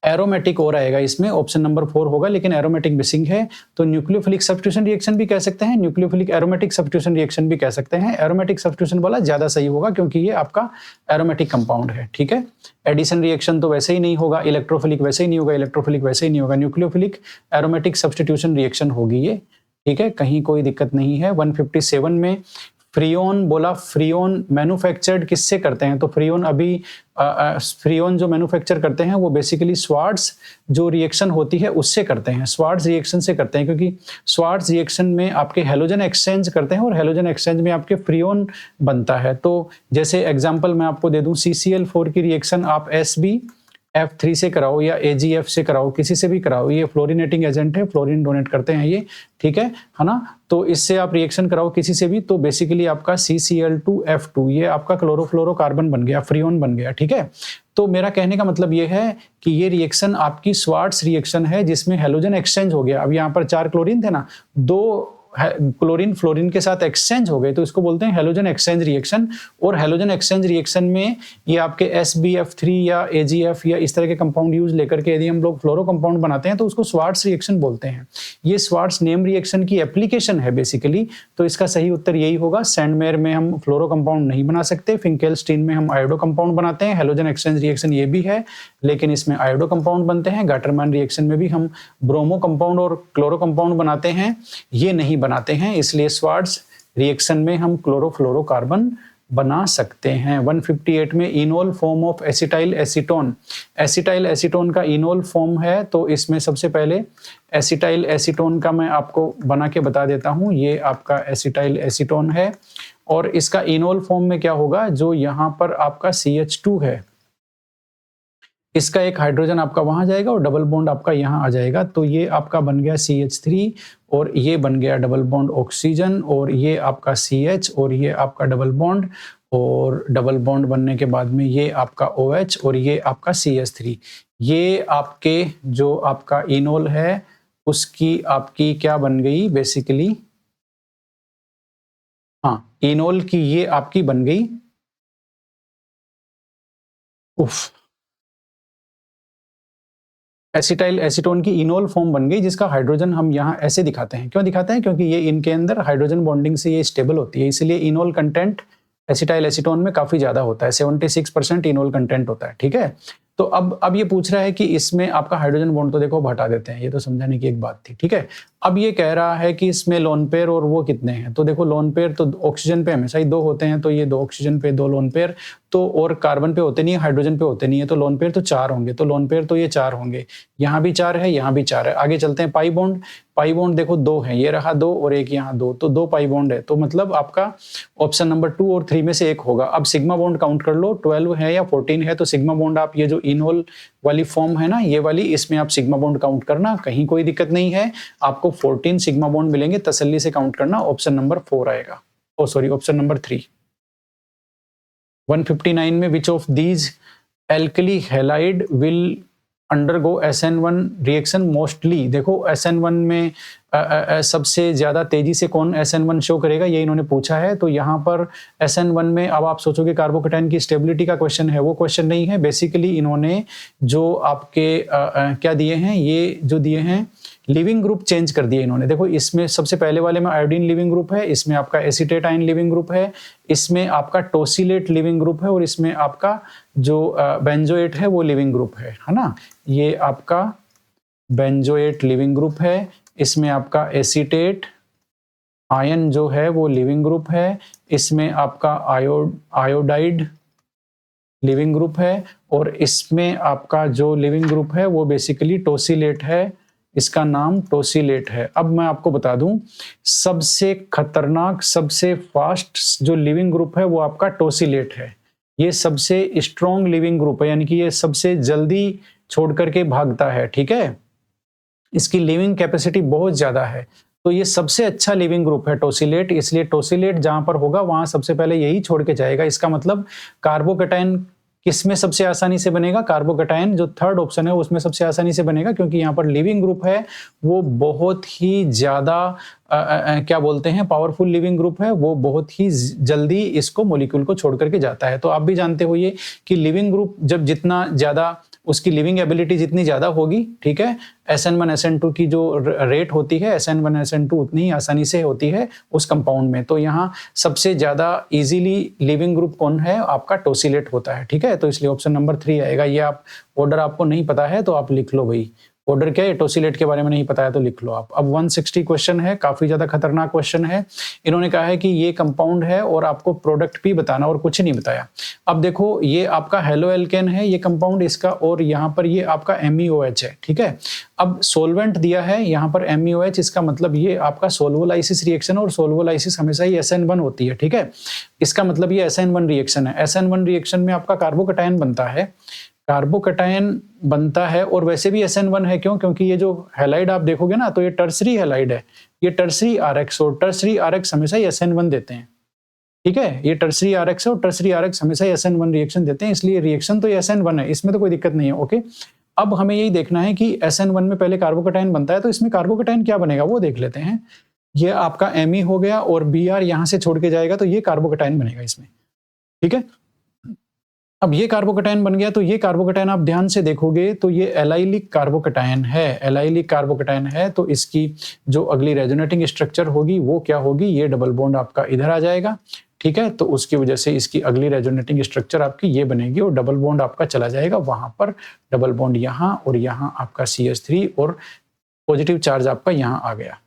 एरोमेटिक और आएगा इसमें, ऑप्शन नंबर 4 होगा, लेकिन एरोमेटिक मिसिंग है। तो न्यूक्लियोफिलिक सब्स्टिट्यूशन रिएक्शन भी कह सकते हैं, न्यूक्लियोफिलिक एरोमेटिक सब्स्टिट्यूशन रिएक्शन भी कह सकते हैं। एरोमेटिक सब्स्टिट्यूशन वाला ज्यादा सही होगा क्योंकि ये आपका एरोमेटिक कंपाउंड है, ठीक है। एडिशन रिएक्शन तो वैसे ही नहीं होगा, इलेक्ट्रोफिलिक वैसे ही नहीं होगा, इलेक्ट्रोफिलिक वैसे ही नहीं होगा, न्यूक्लियोफिलिक एरोमेटिक सब्स्टिट्यूशन रिएक्शन होगी ये, ठीक है, कहीं कोई दिक्कत नहीं है। 157 में फ्रियोन बोला, फ्रियोन मैन्युफैक्चर्ड किससे करते हैं? तो फ्रियोन अभी फ्रियोन जो मैन्युफैक्चर करते हैं वो बेसिकली स्वार्ट्ज जो रिएक्शन होती है उससे करते हैं, स्वार्ट्ज रिएक्शन से करते हैं, क्योंकि स्वार्ट्ज रिएक्शन में आपके हेलोजन एक्सचेंज करते हैं और हेलोजन एक्सचेंज में आपके फ्रियोन बनता है। तो जैसे एग्जांपल मैं आपको दे दूं, CCl4 की रिएक्शन आप SbF3 से कराओ या AgF से कराओ, किसी से भी कराओ, ये फ्लोरिनेटिंग एजेंट है, फ्लोरीन डोनेट करते हैं ये, ठीक है ना। तो इससे आप रिएक्शन कराओ किसी से भी, तो बेसिकली आपका CCl2F2 ये आपका क्लोरोफ्लोरोकार्बन बन गया, फ्रियोन बन गया, ठीक है। तो मेरा कहने का मतलब ये है कि ये रिएक्शन आपकी स्वार्ट्ज रिएक्शन है जिसमें हेलोजन एक्सचेंज हो गया। अब यहाँ पर 4 क्लोरीन थे ना, 2 क्लोरीन फ्लोरीन के साथ एक्सचेंज हो गए, तो इसको बोलते हैं हेलोजन एक्सचेंज रिएक्शन। और हेलोजन एक्सचेंज रिएक्शन में ये आपके SbF3 या AgF या इस तरह के कंपाउंड यूज लेकर के यदि हम लोग फ्लोरो कंपाउंड बनाते हैं तो उसको स्वार्ट्ज रिएक्शन बोलते हैं। ये स्वार्ट्ज नेम रिएक्शन की एप्लीकेशन है बेसिकली। तो इसका सही उत्तर यही होगा। सैंडमेयर में हम फ्लोरो कंपाउंड नहीं बना सकते, फिंकेलस्टीन में हम आयोडो कंपाउंड बनाते हैं। हेलोजन एक्सचेंज रिएक्शन ये भी है लेकिन इसमें आयोडो कंपाउंड बनते हैं। गाटरमैन रिएक्शन में भी हम ब्रोमो कंपाउंड और क्लोरो कंपाउंड बनाते हैं, ये नहीं बनाते हैं, इसलिए स्वार्ट्ज रिएक्शन में हम क्लोरोफ्लोरोकार्बन बना सकते हैं। 158 में enol form of acetyl acetone, acetyl acetone का इनोल फॉर्म है। तो इसमें सबसे पहले एसिटाइल एसीटोन का मैं आपको बना के बता देता हूं, ये आपका एसिटाइल एसीटोन है और इसका इनोल फॉर्म में क्या होगा, जो यहां पर आपका CH2 है, इसका एक हाइड्रोजन आपका वहां जाएगा और डबल बॉन्ड आपका यहां आ जाएगा। तो ये आपका बन गया CH3 और ये बन गया डबल बॉन्ड ऑक्सीजन और ये आपका CH और ये आपका डबल बॉन्ड, और डबल बॉन्ड बनने के बाद में ये आपका OH और ये आपका CH3। ये आपके जो आपका इनोल है उसकी आपकी क्या बन गई बेसिकली, हाँ इनोल की ये आपकी बन गई एसिटाइल एसीटोन की इनोल फॉर्म बन गई, जिसका हाइड्रोजन हम यहाँ ऐसे दिखाते हैं। क्यों दिखाते हैं? क्योंकि ये इनके अंदर हाइड्रोजन बॉन्डिंग से ये स्टेबल होती है, इसलिए इनोल कंटेंट एसिटाइल एसीटोन में काफी ज्यादा होता है, 76% इनोल कंटेंट होता है, ठीक है। तो अब ये पूछ रहा है कि इसमें आपका हाइड्रोजन बॉन्ड तो देखो हटा देते हैं, ये तो समझाने की एक बात थी, ठीक है। अब ये कह रहा है कि इसमें लोन पेयर और वो कितने हैं, तो देखो लोन पेयर तो ऑक्सीजन पे हमेशा ही 2 होते हैं, तो ये 2 ऑक्सीजन पे 2 लोन पेयर, तो और कार्बन पे होते नहीं है, हाइड्रोजन पे होते नहीं है, तो लोन पेयर तो 4 होंगे, तो लोन पेयर तो ये 4 होंगे, यहाँ भी 4 है, यहाँ भी 4 है। आगे चलते हैं, पाई बॉन्ड, पाई बॉन्ड देखो 2 है, ये रहा 2 और एक यहाँ 2, तो 2 पाई बॉन्ड है, तो मतलब आपका ऑप्शन नंबर 2 और 3 में से एक होगा। अब सिग्मा बॉन्ड काउंट कर लो, 12 है या 14 है, तो सिग्मा बॉन्ड आप ये जो इनोल वाली फॉर्म है ना, ये वाली, इसमें आप सिग्मा बॉन्ड काउंट करना, कहीं कोई दिक्कत नहीं है, आपको 14 सिग्मा बॉन्ड मिलेंगे, तसल्ली से काउंट करना, ऑप्शन नंबर 4 आएगा, ओ सॉरी ऑप्शन नंबर 3। 159 में विच of these alkali halide will undergo SN1 reaction mostly, देखो SN1 में सबसे ज्यादा तेजी से कौन SN1 शो करेगा, ये इन्होंने पूछा है। तो यहाँ पर SN1 में अब आप सोचोगे कार्बोकेटाइन की स्टेबिलिटी का क्वेश्चन है, वो क्वेश्चन नहीं है। बेसिकली इन्होंने जो आपके क्या दिए हैं, ये जो दिए हैं लिविंग ग्रुप चेंज कर दिए इन्होंने। देखो इसमें सबसे पहले वाले में आयोडीन लिविंग ग्रुप है, इसमें आपका एसीटेट आयन लिविंग ग्रुप है, इसमें आपका टोसिलेट लिविंग ग्रुप है और इसमें आपका जो बेंजोएट है वो लिविंग ग्रुप है ना। ये आपका बेंजोएट लिविंग ग्रुप है, इसमें आपका एसीटेट आयन जो है वो लिविंग ग्रुप है, इसमें आपका आयोडाइड लिविंग ग्रुप है और इसमें आपका जो लिविंग ग्रुप है वो बेसिकली टोसिलेट है, इसका नाम टोसिलेट है। अब मैं आपको बता दूं, सबसे खतरनाक सबसे फास्ट जो लिविंग ग्रुप है वो आपका टोसिलेट है, ये सबसे स्ट्रॉन्ग लिविंग ग्रुप है, यानी कि ये सबसे जल्दी छोड़ करके भागता है, ठीक है। इसकी लिविंग कैपेसिटी बहुत ज्यादा है, तो ये सबसे अच्छा लिविंग ग्रुप है टोसिलेट, इसलिए टोसिलेट जहां पर होगा वहां सबसे पहले यही छोड़ के जाएगा। इसका मतलब कार्बोकेटाइन किसमें सबसे आसानी से बनेगा? कार्बोकैटायन जो थर्ड ऑप्शन है उसमें सबसे आसानी से बनेगा, क्योंकि यहाँ पर लिविंग ग्रुप है वो बहुत ही ज़्यादा क्या बोलते हैं, पावरफुल लिविंग ग्रुप है, वो बहुत ही जल्दी इसको मॉलिक्यूल को छोड़ करके जाता है। तो आप भी जानते हो ये कि लिविंग ग्रुप जब जितना ज़्यादा उसकी लिविंग एबिलिटी जितनी ज़्यादा होगी, ठीक है, SN1 SN2 की जो रेट होती है SN1 SN2 उतनी ही आसानी से होती है उस कंपाउंड में। तो यहाँ सबसे ज़्यादा इजीली लिविंग ग्रुप कौन है? आपका टोसिलेट होता है, ठीक है। तो इसलिए ऑप्शन नंबर 3 आएगा। ये आप ऑर्डर आपको नहीं पता है तो आप लिख लो भाई, ऑर्डर क्या है, टोसिलेट के बारे में नहीं पता है तो लिख लो आप। अब 160 क्वेश्चन है, काफी ज्यादा खतरनाक क्वेश्चन है। इन्होंने कहा है कि ये कंपाउंड है और आपको प्रोडक्ट भी बताना और कुछ नहीं बताया। अब देखो ये आपका हेलो एल्केन है ये कंपाउंड इसका, और यहाँ पर ये आपका MEOH है, ठीक है। अब सोलवेंट दिया है यहाँ पर MEOH, इसका मतलब ये आपका सोल्वोलाइसिस रिएक्शन, और सोल्वोलाइसिस हमेशा ही SN1 होती है, ठीक है। इसका मतलब ये SN1 रिएक्शन है। SN1 रिएक्शन में आपका कार्बोकैटायन बनता है, कार्बोकैटायन बनता है, और वैसे भी SN1 है। क्यों? क्योंकि ये जो हैलाइड आप देखोगे ना तो ये टर्सरी हैलाइड है, ये टर्सरी RX, और टर्सरी RX हमेशा ही SN1 देते हैं, ठीक है। ये टर्सरी RX है और टर्सरी RX हमेशा ही SN1 रिएक्शन देते हैं, इसलिए रिएक्शन तो ये SN1 है, इसमें तो कोई दिक्कत नहीं है, ओके। अब हमें यही देखना है कि SN1 में पहले कार्बोकैटायन बनता है तो इसमें कार्बोकैटायन क्या बनेगा वो देख लेते हैं। ये आपका Me हो गया और Br यहां से छोड़ के जाएगा तो ये कार्बोकैटायन बनेगा इसमें, ठीक है। अब ये कार्बोकैटायन बन गया तो ये कार्बोकैटायन आप ध्यान से देखोगे तो ये एलाइलिक कार्बोकैटायन है, एलाइलिक कार्बोकैटायन है। तो इसकी जो अगली रेजोनेटिंग स्ट्रक्चर होगी वो क्या होगी? ये डबल बॉन्ड आपका इधर आ जाएगा, ठीक है। तो उसकी वजह से इसकी अगली रेजोनेटिंग स्ट्रक्चर आपकी ये बनेगी और डबल बॉन्ड आपका चला जाएगा वहां पर, डबल बॉन्ड यहाँ और यहाँ आपका CH3 और पॉजिटिव चार्ज आपका यहाँ आ गया,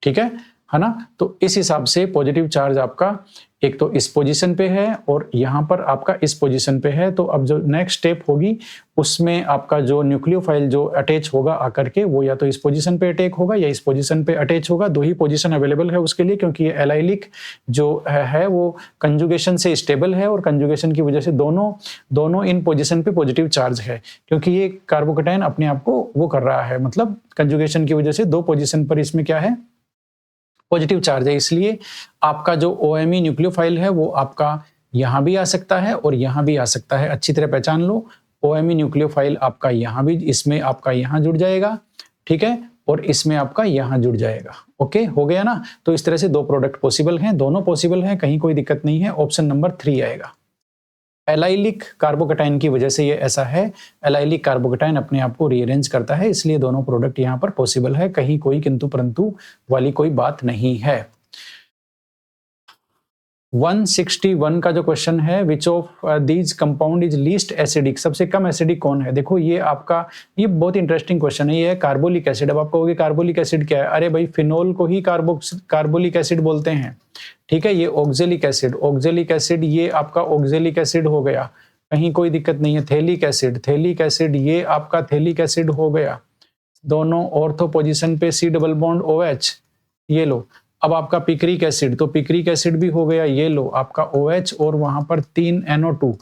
ठीक है ना। तो इस हिसाब से पॉजिटिव चार्ज आपका एक तो इस पोजीशन पे है और यहाँ पर आपका इस पोजीशन पे है। तो अब जो नेक्स्ट स्टेप होगी उसमें आपका जो न्यूक्लियोफाइल जो अटैच होगा आकर के वो या तो इस पोजीशन पे अटैक होगा या इस पोजीशन पे अटैच होगा। दो ही पोजीशन अवेलेबल है उसके लिए, क्योंकि ये एलाइलिक जो है वो कंजुगेशन से स्टेबल है और कंजुगेशन की वजह से दोनों इन पोजीशन पे पॉजिटिव चार्ज है, क्योंकि ये कार्बोकैटायन अपने आप को वो कर रहा है, मतलब कंजुगेशन की वजह से दो पोजीशन पर इसमें क्या है, पॉजिटिव चार्ज है। इसलिए आपका जो OMe न्यूक्लियोफाइल है वो आपका यहाँ भी आ सकता है और यहाँ भी आ सकता है। अच्छी तरह पहचान लो, OMe न्यूक्लियोफाइल आपका यहाँ भी, इसमें आपका यहाँ जुड़ जाएगा, ठीक है, और इसमें आपका यहाँ जुड़ जाएगा। ओके, हो गया ना। तो इस तरह से दो प्रोडक्ट पॉसिबल हैं, दोनों पॉसिबल हैं, कहीं कोई दिक्कत नहीं है। ऑप्शन नंबर 3 आएगा। एलाइलिक कार्बोकैटायन की वजह से ये ऐसा है, एलाइलिक कार्बोकैटायन अपने आप को रीअरेंज करता है, इसलिए दोनों प्रोडक्ट यहाँ पर पॉसिबल है, कहीं कोई किंतु परंतु वाली कोई बात नहीं है। 161 का जो क्वेश्चन है, विच of these compound is least acidic, सबसे कम एसिडिक कौन है। देखो ये आपका, ये बहुत इंटरेस्टिंग क्वेश्चन है, ये है कार्बोलिक एसिड। अब आप कहोगे कार्बोलिक एसिड क्या है? अरे भाई फिनोल को ही कार्बोलिक एसिड बोलते हैं, ठीक है। ये ऑक्जेलिक एसिड, ऑक्जेलिक एसिड ये आपका ऑक्जेलिक एसिड हो गया, कहीं कोई दिक्कत नहीं है। थैलिक एसिड, थैलिक एसिड ये आपका थैलिक एसिड हो गया, दोनों ऑर्थो पोजीशन पे C डबल बॉन्ड OH, ये लो। अब आपका पिक्रिक एसिड, तो पिक्रिक एसिड भी हो गया, ये लो आपका OH और वहां पर 3 NO2,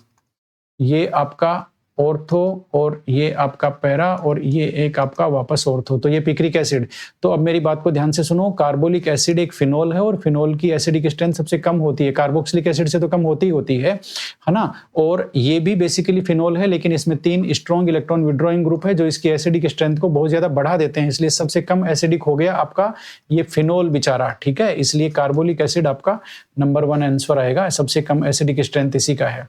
ये आपका ऑर्थो और ये आपका पैरा और ये एक आपका वापस ऑर्थो, तो ये पिक्रिक एसिड। तो अब मेरी बात को ध्यान से सुनो, कार्बोलिक एसिड एक फिनोल है और फिनोल की एसिडिक स्ट्रेंथ सबसे कम होती है, कार्बोक्सिलिक एसिड से तो कम होती है ना। और ये भी बेसिकली फिनोल है, लेकिन इसमें 3 स्ट्रॉन्ग इलेक्ट्रॉन विड्रॉइंग ग्रुप है जो इसकी एसिडिक स्ट्रेंथ को बहुत ज्यादा बढ़ा देते हैं, इसलिए सबसे कम एसिडिक हो गया आपका ये फिनोल बेचारा, ठीक है। इसलिए कार्बोलिक एसिड आपका नंबर 1 आंसर आएगा, सबसे कम एसिडिक स्ट्रेंथ इसी का है।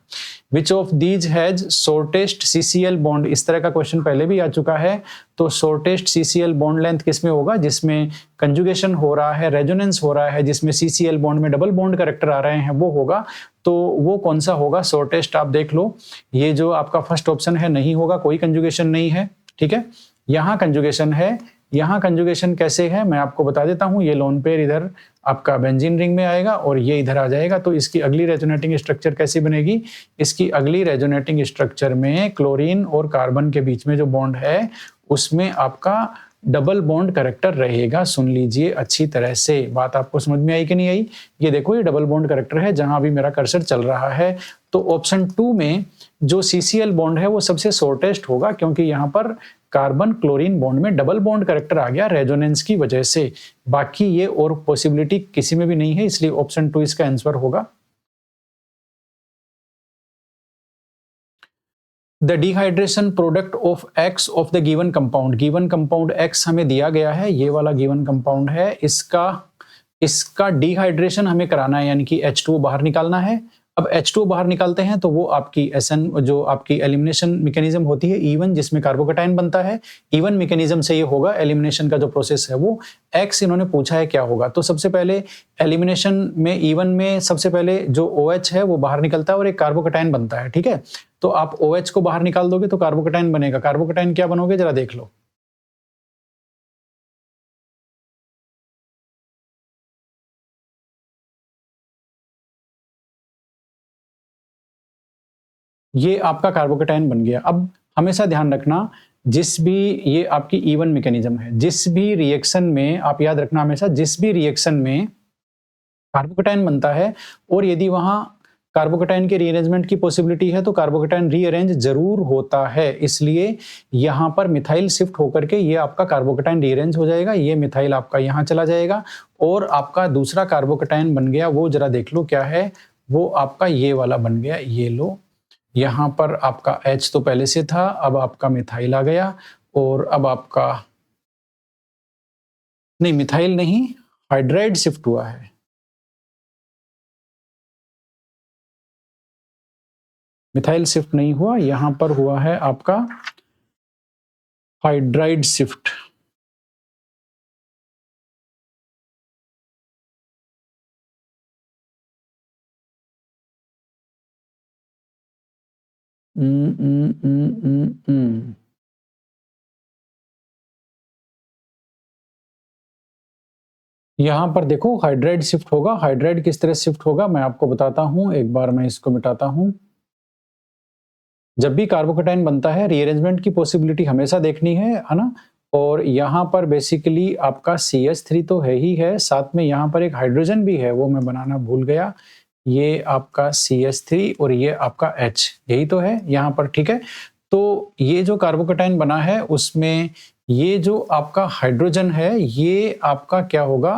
विच of these has shortest CCl bond, इस तरह का क्वेश्चन पहले भी आ चुका है। तो शॉर्टेस्ट CCl बॉन्ड लेंथ किसमें होगा? जिसमें कंजुगेशन हो रहा है, रेजोनेंस हो रहा है, जिसमें CCl बॉन्ड में डबल बॉन्ड कैरेक्टर आ रहे हैं, वो होगा। तो वो कौन सा होगा शॉर्टेस्ट? आप देख लो, ये जो आपका फर्स्ट ऑप्शन है नहीं होगा, कोई कंजुगेशन नहीं है, ठीक है। यहाँ कंजुगेशन है, यहाँ कंजुगेशन कैसे है मैं आपको बता देता हूँ। ये लोन पेयर इधर आपका बेंजीन रिंग में आएगा और ये इधर आ जाएगा, तो इसकी अगली रेजोनेटिंग स्ट्रक्चर कैसी बनेगी? इसकी अगली रेजोनेटिंग स्ट्रक्चर में क्लोरीन और कार्बन के बीच में जो बॉन्ड है उसमें आपका डबल बॉन्ड कैरेक्टर रहेगा। सुन लीजिए अच्छी तरह से, बात आपको समझ में आई कि नहीं आई? ये देखो ये डबल बॉन्ड कैरेक्टर है जहां भी मेरा कर्सर चल रहा है। तो ऑप्शन 2 में जो CCl बॉन्ड है वो सबसे शॉर्टेस्ट होगा, क्योंकि यहाँ पर कार्बन क्लोरीन बॉन्ड में डबल बॉन्ड कैरेक्टर आ गया रेजोनेंस की वजह से। बाकी ये और पॉसिबिलिटी किसी में भी नहीं है, इसलिए ऑप्शन 2 इसका आंसर होगा। The dehydration product of x of the given compound x हमें दिया गया है, ये वाला गिवन कंपाउंड है, इसका डिहाइड्रेशन हमें कराना है, यानी कि H2O बाहर निकालना है। अब H2O बाहर निकालते हैं तो वो आपकी SN जो आपकी एलिमिनेशन मैकेनिज्म होती है E1 जिसमें कार्बोकैटायन बनता है, E1 मैकेनिज्म से ये होगा एलिमिनेशन का जो प्रोसेस है वो। X इन्होंने पूछा है क्या होगा, तो सबसे पहले एलिमिनेशन में E1 में सबसे पहले जो OH है वो बाहर निकलता है और एक कार्बोकैटायन बनता है, ठीक है। तो आप OH को बाहर निकाल दोगे तो कार्बोकैटायन बनेगा। कार्बोकैटायन क्या बनोगे जरा देख लो। ये आपका कार्बोकैटायन बन गया। अब हमेशा ध्यान रखना, जिस भी ये आपकी E1 मैकेनिज्म है, जिस भी रिएक्शन में आप याद रखना हमेशा, जिस भी रिएक्शन में कार्बोकैटायन बनता है और यदि वहां कार्बोकैटायन के रीअरेंजमेंट की पॉसिबिलिटी है तो कार्बोकैटायन रीअरेंज जरूर होता है। इसलिए यहां पर मिथाइल शिफ्ट होकर के ये आपका कार्बोकैटायन रीअरेंज हो जाएगा, ये मिथाइल आपका यहां चला जाएगा और आपका दूसरा कार्बोकैटायन बन गया, वो जरा देख लो क्या है, वो आपका ये वाला बन गया, ये लो। यहाँ पर आपका H तो पहले से था, अब आपका मिथाइल आ गया और अब आपका नहीं, मिथाइल नहीं, हाइड्राइड शिफ्ट हुआ है। मिथाइल शिफ्ट नहीं हुआ, यहां पर हुआ है आपका हाइड्राइड शिफ्ट। यहां पर देखो हाइड्राइड शिफ्ट होगा। हाइड्राइड किस तरह शिफ्ट होगा मैं आपको बताता हूं, एक बार मैं इसको मिटाता हूं। जब भी कार्बोकैटायन बनता है रीअरेंजमेंट की पॉसिबिलिटी हमेशा देखनी है ना। और यहाँ पर बेसिकली आपका CH3 तो है ही है, साथ में यहाँ पर एक हाइड्रोजन भी है, वो मैं बनाना भूल गया। ये आपका CH3 और ये आपका H, यही तो है यहाँ पर, ठीक है। तो ये जो कार्बोकैटायन बना है उसमें ये जो आपका हाइड्रोजन है ये आपका क्या होगा,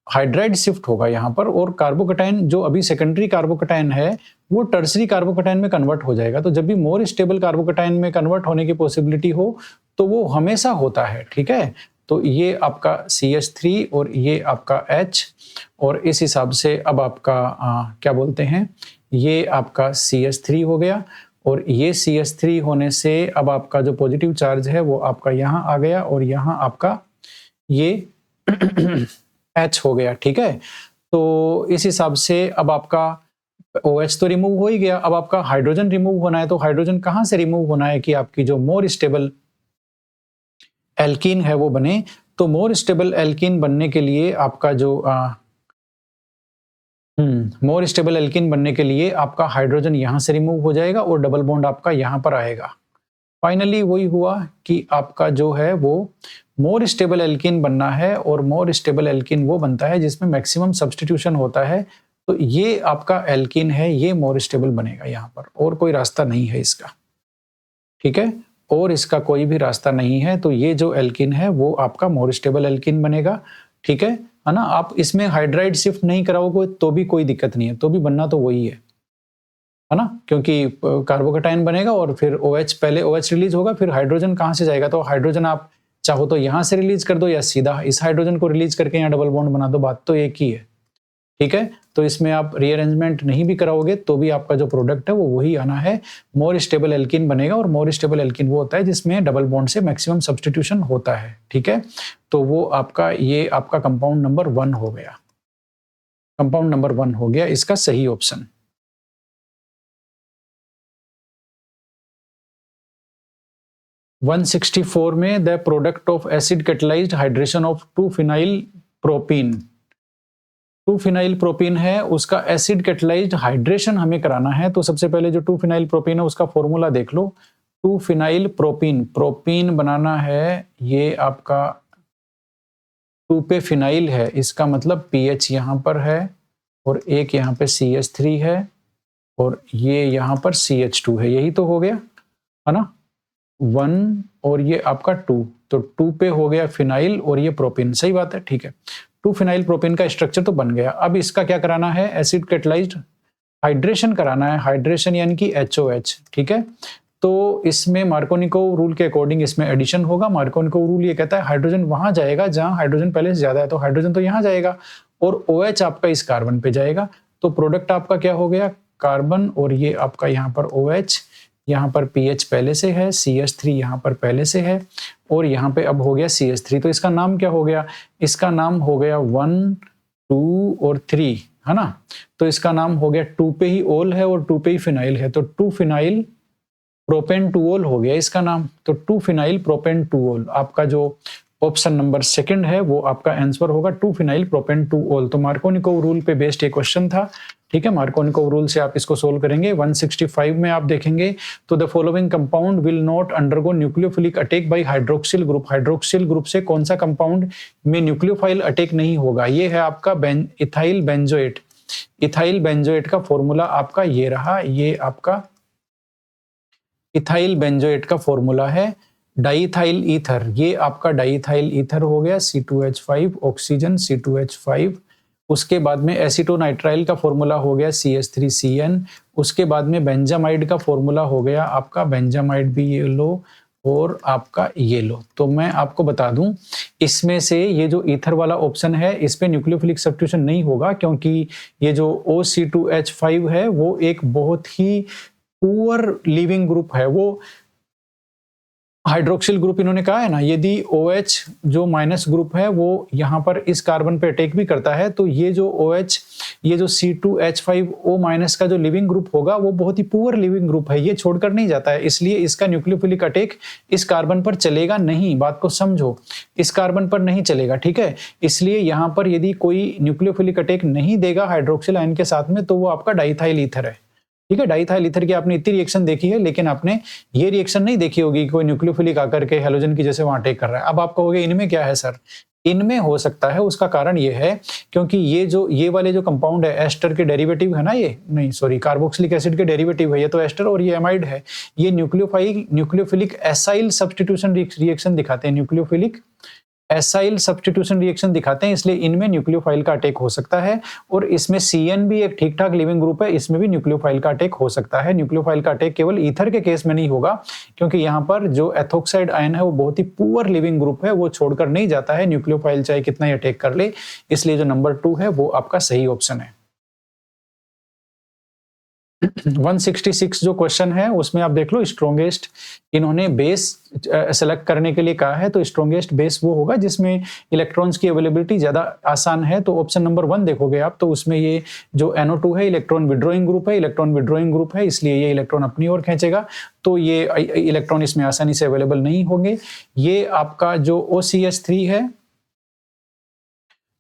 हाइड्राइड शिफ्ट होगा यहाँ पर, और कार्बोकैटायन जो अभी सेकेंडरी कार्बोकैटायन है वो टर्सरी कार्बोकैटायन में कन्वर्ट हो जाएगा। तो जब भी मोर स्टेबल कार्बोकैटायन में कन्वर्ट होने की पॉसिबिलिटी हो तो वो हमेशा होता है, ठीक है। तो ये आपका CH3 और ये आपका H, और इस हिसाब से अब आपका क्या बोलते हैं, ये आपका CH3 हो गया और ये CH3 होने से अब आपका जो पॉजिटिव चार्ज है वो आपका यहाँ आ गया और यहाँ आपका ये H हो गया, ठीक है। तो इस हिसाब से अब आपका OH तो रिमूव हो ही गया, अब आपका हाइड्रोजन रिमूव होना है। तो हाइड्रोजन कहाँ से रिमूव होना है कि आपकी जो मोर स्टेबल एल्कीन है वो बने। तो मोर स्टेबल एल्कीन बनने के लिए आपका जो मोर स्टेबल एल्कीन बनने के लिए आपका हाइड्रोजन यहां से रिमूव हो जाएगा और डबल बॉन्ड आपका यहां पर आएगा। फाइनली वही हुआ कि आपका जो है वो मोर स्टेबल एल्कीन बनना है, और मोर स्टेबल एल्कीन वो बनता है जिसमें मैक्सिमम सब्स्टिट्यूशन होता है। तो ये आपका एल्कीन है, ये मोर स्टेबल बनेगा यहाँ पर, और कोई रास्ता नहीं है इसका, ठीक है, और इसका कोई भी रास्ता नहीं है। तो ये जो एल्कीन है वो आपका मोर स्टेबल एल्कीन बनेगा, ठीक है ना। आप इसमें हाइड्राइड शिफ्ट नहीं कराओगे तो भी कोई दिक्कत नहीं है, तो भी बनना तो वही है ना, क्योंकि कार्बोकैटायन बनेगा और फिर OH, पहले OH रिलीज होगा, फिर हाइड्रोजन कहाँ से जाएगा, तो हाइड्रोजन आप चाहो तो यहाँ से रिलीज कर दो या सीधा इस हाइड्रोजन को रिलीज करके यहाँ डबल बॉन्ड बना दो, बात तो एक ही है, ठीक है। तो इसमें आप रीअरेंजमेंट नहीं भी कराओगे तो भी आपका जो प्रोडक्ट है वो वही आना है, मोर स्टेबल एल्कीन बनेगा। और मोर स्टेबल एल्कीन वो होता है जिसमें डबल बॉन्ड से मैक्सिमम सब्स्टिट्यूशन होता है, ठीक है। तो वो आपका ये आपका कंपाउंड नंबर 1 हो गया, कंपाउंड नंबर 1 हो गया इसका सही ऑप्शन। 164 में the product of acid catalysed hydration of two phenyl propene, two phenyl propene है, उसका एसिड कैटलाइज्ड हाइड्रेशन हमें कराना है। तो सबसे पहले जो 2-फिनाइल प्रोपीन है उसका फॉर्मूला देख लो। 2-फिनाइल प्रोपीन, प्रोपीन बनाना है, ये आपका 2 पे फिनाइल है, इसका मतलब pH यहाँ पर है और एक यहाँ पे CH3 है और ये यहाँ पर CH2 है, यही तो हो गया है ना, 1 और ये आपका 2, तो 2 पे हो गया फिनाइल और ये प्रोपीन, सही बात है, ठीक है। 2-फिनाइल प्रोपीन का स्ट्रक्चर तो बन गया। अब इसका क्या कराना है, एसिड कैटलाइज्ड हाइड्रेशन कराना है, हाइड्रेशन यानी कि HOH, ठीक है। तो इसमें मार्कोनिकोव रूल के अकॉर्डिंग इसमें एडिशन होगा। मार्कोनिकोव रूल ये कहता है हाइड्रोजन वहां जाएगा जहां हाइड्रोजन पहले से ज्यादा है, तो हाइड्रोजन तो यहाँ जाएगा और OH आपका इस कार्बन पे जाएगा। तो प्रोडक्ट आपका क्या हो गया, कार्बन और ये आपका यहाँ पर OH, यहाँ पर pH पहले से है, CH3 यहाँ पर पहले से है और यहाँ पे अब हो गया CH3। तो इसका नाम क्या हो गया, इसका नाम हो गया 1, 2 और 3, है ना। तो इसका नाम हो गया 2 पे ही ओल है और 2 पे ही फिनाइल है, तो 2 फिनाइल प्रोपेन टूओल हो गया इसका नाम। तो 2 फिनाइल प्रोपेन टूओल आपका जो ऑप्शन नंबर सेकंड है वो आपका आंसर होगा 2 फिनाइल प्रोपेन टूओल। तो मार्कोनिकोव रूल पे बेस्ड ये क्वेश्चन था, ठीक है। मार्कोनिकोव रूल से आप इसको सोल्व करेंगे। 165 में आप देखेंगे तो the following compound will not undergo nucleophilic attack by hydroxyl group. Hydroxyl group से कौन सा कंपाउंड में न्यूक्लियोफाइल अटैक नहीं होगा, ये है आपका इथाइल बेंजोएट। इथाइल बेंजोएट का फॉर्मूला आपका ये रहा, ये आपका इथाइल बेंजोएट का फॉर्मूला है डाइथाइल ईथर। ये आपका डाइथाइल ईथर हो गया, C2H5 ऑक्सीजन C2H5। उसके बाद में एसीटोनाइट्राइल का फॉर्मूला हो गया CH3CN। उसके बाद में बेंजामाइड का फॉर्मूला हो गया आपका, बेंजामाइड भी ये लो और आपका ये लो। तो मैं आपको बता दूं इसमें से ये जो ईथर वाला ऑप्शन है इस पे न्यूक्लियोफिलिक सब्स्टिट्यूशन नहीं होगा, क्योंकि ये जो OC2H5 है वो एक बहुत ही पुअर लिविंग ग्रुप है। वो हाइड्रोक्सिल ग्रुप इन्होंने कहा है ना, यदि OH जो माइनस ग्रुप है वो यहाँ पर इस कार्बन पे अटैक भी करता है तो ये जो OH, ये जो C2H5O माइनस का जो लिविंग ग्रुप होगा वो बहुत ही पुअर लिविंग ग्रुप है, ये छोड़कर नहीं जाता है, इसलिए इसका न्यूक्लियोफिलिक अटैक इस कार्बन पर चलेगा नहीं। बात को समझो, इस कार्बन पर नहीं चलेगा, ठीक है। इसलिए यहाँ पर यदि कोई न्यूक्लियोफिलिक अटैक नहीं देगा हाइड्रोक्सिल आयन के साथ में तो वो आपका डाइथाइल ईथर है, ठीक है। डाइथाइल ईथर की आपने इतनी रिएक्शन देखी है, लेकिन आपने ये रिएक्शन नहीं देखी होगी कि कोई न्यूक्लियोफिलिक आकर के हैलोजन की जैसे वहां अटैक कर रहा है। अब आप कहोगे इनमें क्या है सर, इनमें हो सकता है, उसका कारण ये है क्योंकि ये वाले जो कंपाउंड है एस्टर के डेरिवेटिव है ना, ये नहीं सॉरी कार्बोक्सिलिक एसिड के डेरिवेटिव है, ये तो एस्टर और ये एमाइड है, ये न्यूक्लियोफिलिक एसाइल सब्स्टिट्यूशन रिएक्शन दिखाते हैं, न्यूक्लियोफिलिक एसाइल सब्स्टिट्यूशन रिएक्शन दिखाते हैं, इसलिए इनमें न्यूक्लियोफाइल का अटैक हो सकता है। और इसमें CN भी एक ठीक ठाक लिविंग ग्रुप है, इसमें भी न्यूक्लियोफाइल का अटैक हो सकता है। न्यूक्लियोफाइल का अटैक केवल ईथर के केस में नहीं होगा, क्योंकि यहाँ पर जो एथोक्साइड आयन है वो बहुत ही पुअर लिविंग ग्रुप है, वो छोड़कर नहीं जाता है न्यूक्लियोफाइल चाहे कितना ही अटैक कर ले। इसलिए जो नंबर 2 है वो आपका सही ऑप्शन है। 166 जो क्वेश्चन है उसमें आप देख लो, स्ट्रॉन्गेस्ट इन्होंने बेस सेलेक्ट करने के लिए कहा है, तो स्ट्रॉन्गेस्ट बेस वो होगा जिसमें इलेक्ट्रॉन्स की अवेलेबिलिटी ज्यादा आसान है। तो ऑप्शन नंबर 1 देखोगे आप तो उसमें ये जो NO2 है इलेक्ट्रॉन विड्रॉइंग ग्रुप है, इलेक्ट्रॉन विड्रॉइंग ग्रुप है, इसलिए ये इलेक्ट्रॉन अपनी ओर खींचेगा, तो ये इलेक्ट्रॉन इसमें आसानी से अवेलेबल नहीं होंगे। ये आपका जो OCH3 है,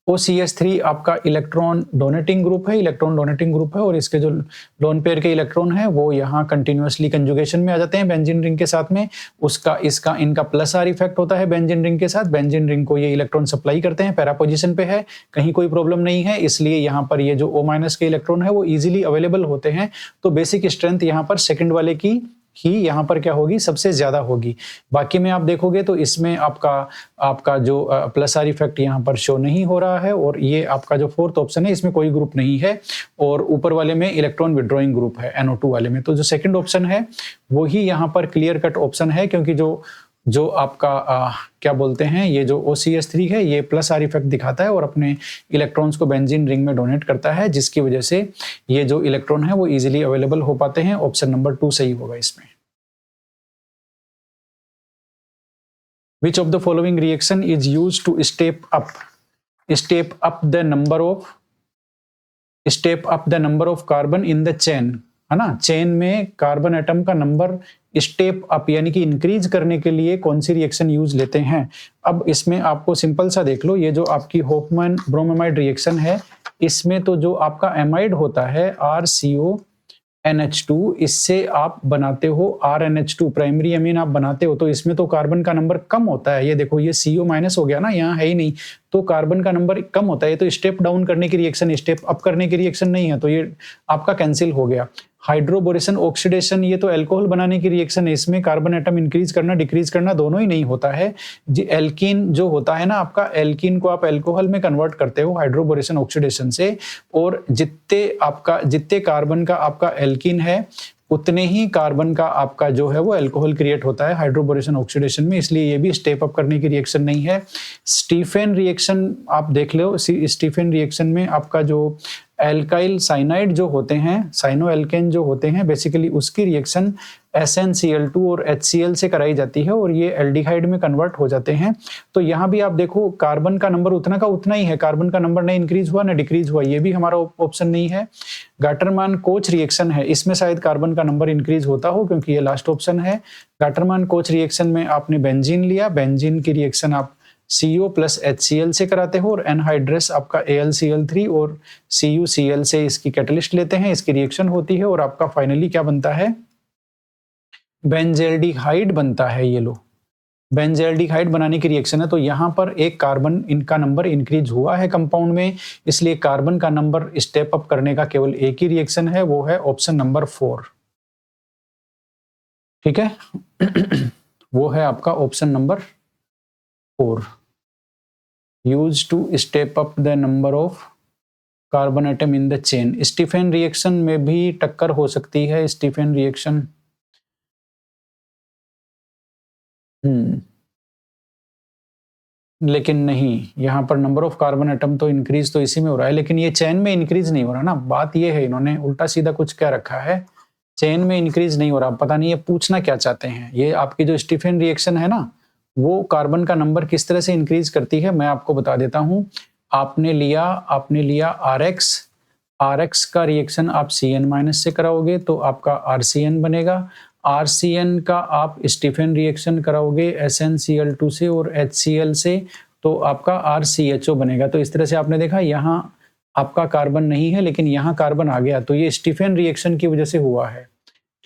OCH3 आपका इलेक्ट्रॉन डोनेटिंग ग्रुप है, इलेक्ट्रॉन डोनेटिंग ग्रुप है, और इसके जो लोन पेयर के इलेक्ट्रॉन है वो यहाँ कंटिन्यूअसली कंजुगेशन में आ जाते हैं बेंजीन रिंग के साथ में। उसका इसका इनका प्लस आर इफेक्ट होता है बेंजीन रिंग के साथ, बेंजीन रिंग को ये इलेक्ट्रॉन सप्लाई करते हैं, पैरा पोजीशन पे है, कहीं कोई प्रॉब्लम नहीं है, इसलिए यहाँ पर ये जो O- के इलेक्ट्रॉन है वो इजीली अवेलेबल होते हैं। तो बेसिक स्ट्रेंथ यहाँ पर सेकंड वाले की ही यहाँ पर क्या होगी, सबसे ज्यादा होगी। बाकी में आप देखोगे तो इसमें आपका जो प्लस आर इफेक्ट यहाँ पर शो नहीं हो रहा है, और ये आपका जो फोर्थ ऑप्शन है इसमें कोई ग्रुप नहीं है, और ऊपर वाले में इलेक्ट्रॉन विड्रॉइंग ग्रुप है NO2 वाले में। तो जो सेकंड ऑप्शन है वो ही यहाँ पर क्लियर कट ऑप्शन है, क्योंकि जो आपका क्या बोलते हैं, ये जो OCH3 है ये प्लस आर इफेक्ट दिखाता है और अपने इलेक्ट्रॉन्स को बेंजीन रिंग में डोनेट करता है, जिसकी वजह से ये जो इलेक्ट्रॉन है वो इजीली अवेलेबल हो पाते हैं। ऑप्शन नंबर 2 सही होगा इसमें। Which of the following reaction is used to step up the number of carbon in the chain, है ना। चेन में कार्बन एटम का नंबर स्टेप अप यानी कि इंक्रीज करने के लिए कौन सी रिएक्शन यूज लेते हैं। अब इसमें आपको सिंपल सा देख लो, ये जो आपकी होफमैन ब्रोमामाइड रिएक्शन है, इसमें तो जो आपका एमाइड होता है RCONH2, इससे आप बनाते हो RNH2, प्राइमरी अमीन आप बनाते हो, तो इसमें तो कार्बन का नंबर कम होता है। ये देखो ये CO माइनस हो गया ना, यहाँ है ही नहीं, तो कार्बन का नंबर कम होता है। तो स्टेप डाउन करने की रिएक्शन, स्टेप अप करने की रिएक्शन नहीं है, तो ये आपका कैंसिल हो गया। हाइड्रोबोरेशन ऑक्सीडेशन, ये तो अल्कोहल बनाने की रिएक्शन है, इसमें कार्बन एटम इंक्रीज करना डिक्रीज करना दोनों ही नहीं होता है। एल्कीन जो होता है ना आपका, एल्कीन को आप अल्कोहल में कन्वर्ट करते हो हाइड्रोबोरेशन ऑक्सीडेशन से, और जितने कार्बन का आपका एल्कीन है उतने ही कार्बन का आपका जो है वो अल्कोहल क्रिएट होता है हाइड्रोबोरेशन ऑक्सीडेशन में, इसलिए ये भी स्टेप अप करने की रिएक्शन नहीं है। स्टीफेन रिएक्शन आप देख लो, स्टीफेन रिएक्शन में आपका जो एल्काइल साइनाइड जो होते हैं, साइनोएल्केन जो होते हैं, बेसिकली उसकी रिएक्शन SnCl2 और HCl से कराई जाती है और ये एल्डिहाइड में कन्वर्ट हो जाते हैं। तो यहाँ भी आप देखो कार्बन का नंबर उतना का उतना ही है, कार्बन का नंबर ना इंक्रीज हुआ ना डिक्रीज हुआ, ये भी हमारा ऑप्शन नहीं है। गाटरमान कोच रिएक्शन है, इसमें शायद कार्बन का नंबर इंक्रीज होता हो क्योंकि ये लास्ट ऑप्शन है। गाटरमान कोच रिएक्शन में आपने बेंजीन लिया, बेंजीन की रिएक्शन आप CO प्लस HCl से कराते हो और एनहाइड्रस आपका AlCl3 और CuCl से इसकी कैटलिस्ट लेते हैं, इसकी रिएक्शन होती है और आपका फाइनली क्या बनता है, बेंजेल्डिहाइड बनता है। ये लो बेंजेल्डिहाइड बनाने की रिएक्शन है। तो यहाँ पर एक कार्बन इनका नंबर इंक्रीज हुआ है कंपाउंड में, इसलिए कार्बन का नंबर स्टेप अप करने का केवल एक ही रिएक्शन है, वो है ऑप्शन नंबर 4। ठीक है वो है आपका option number 4, use to step up the number of carbon atom in the chain. Stephen reaction में भी टक्कर हो सकती है, स्टीफेन रिएक्शन लेकिन नहीं, यहाँ पर नंबर ऑफ कार्बन एटम तो इंक्रीज तो इसी में हो रहा है, लेकिन ये चेन में इंक्रीज नहीं हो रहा ना। बात ये है, इन्होंने उल्टा सीधा कुछ कह रखा है, चेन में इंक्रीज नहीं हो रहा। पता नहीं ये पूछना क्या चाहते हैं। ये आपकी जो स्टीफेन रिएक्शन है ना, वो कार्बन का नंबर किस तरह से इंक्रीज करती है मैं आपको बता देता हूँ। आपने लिया RX का रिएक्शन आप CN- से कराओगे तो आपका RCN बनेगा। RCN का आप स्टीफेन रिएक्शन कराओगे SnCl2 से और HCl से तो आपका RCHO बनेगा। तो इस तरह से आपने देखा यहाँ आपका कार्बन नहीं है लेकिन यहाँ कार्बन आ गया, तो ये स्टीफेन रिएक्शन की वजह से हुआ है।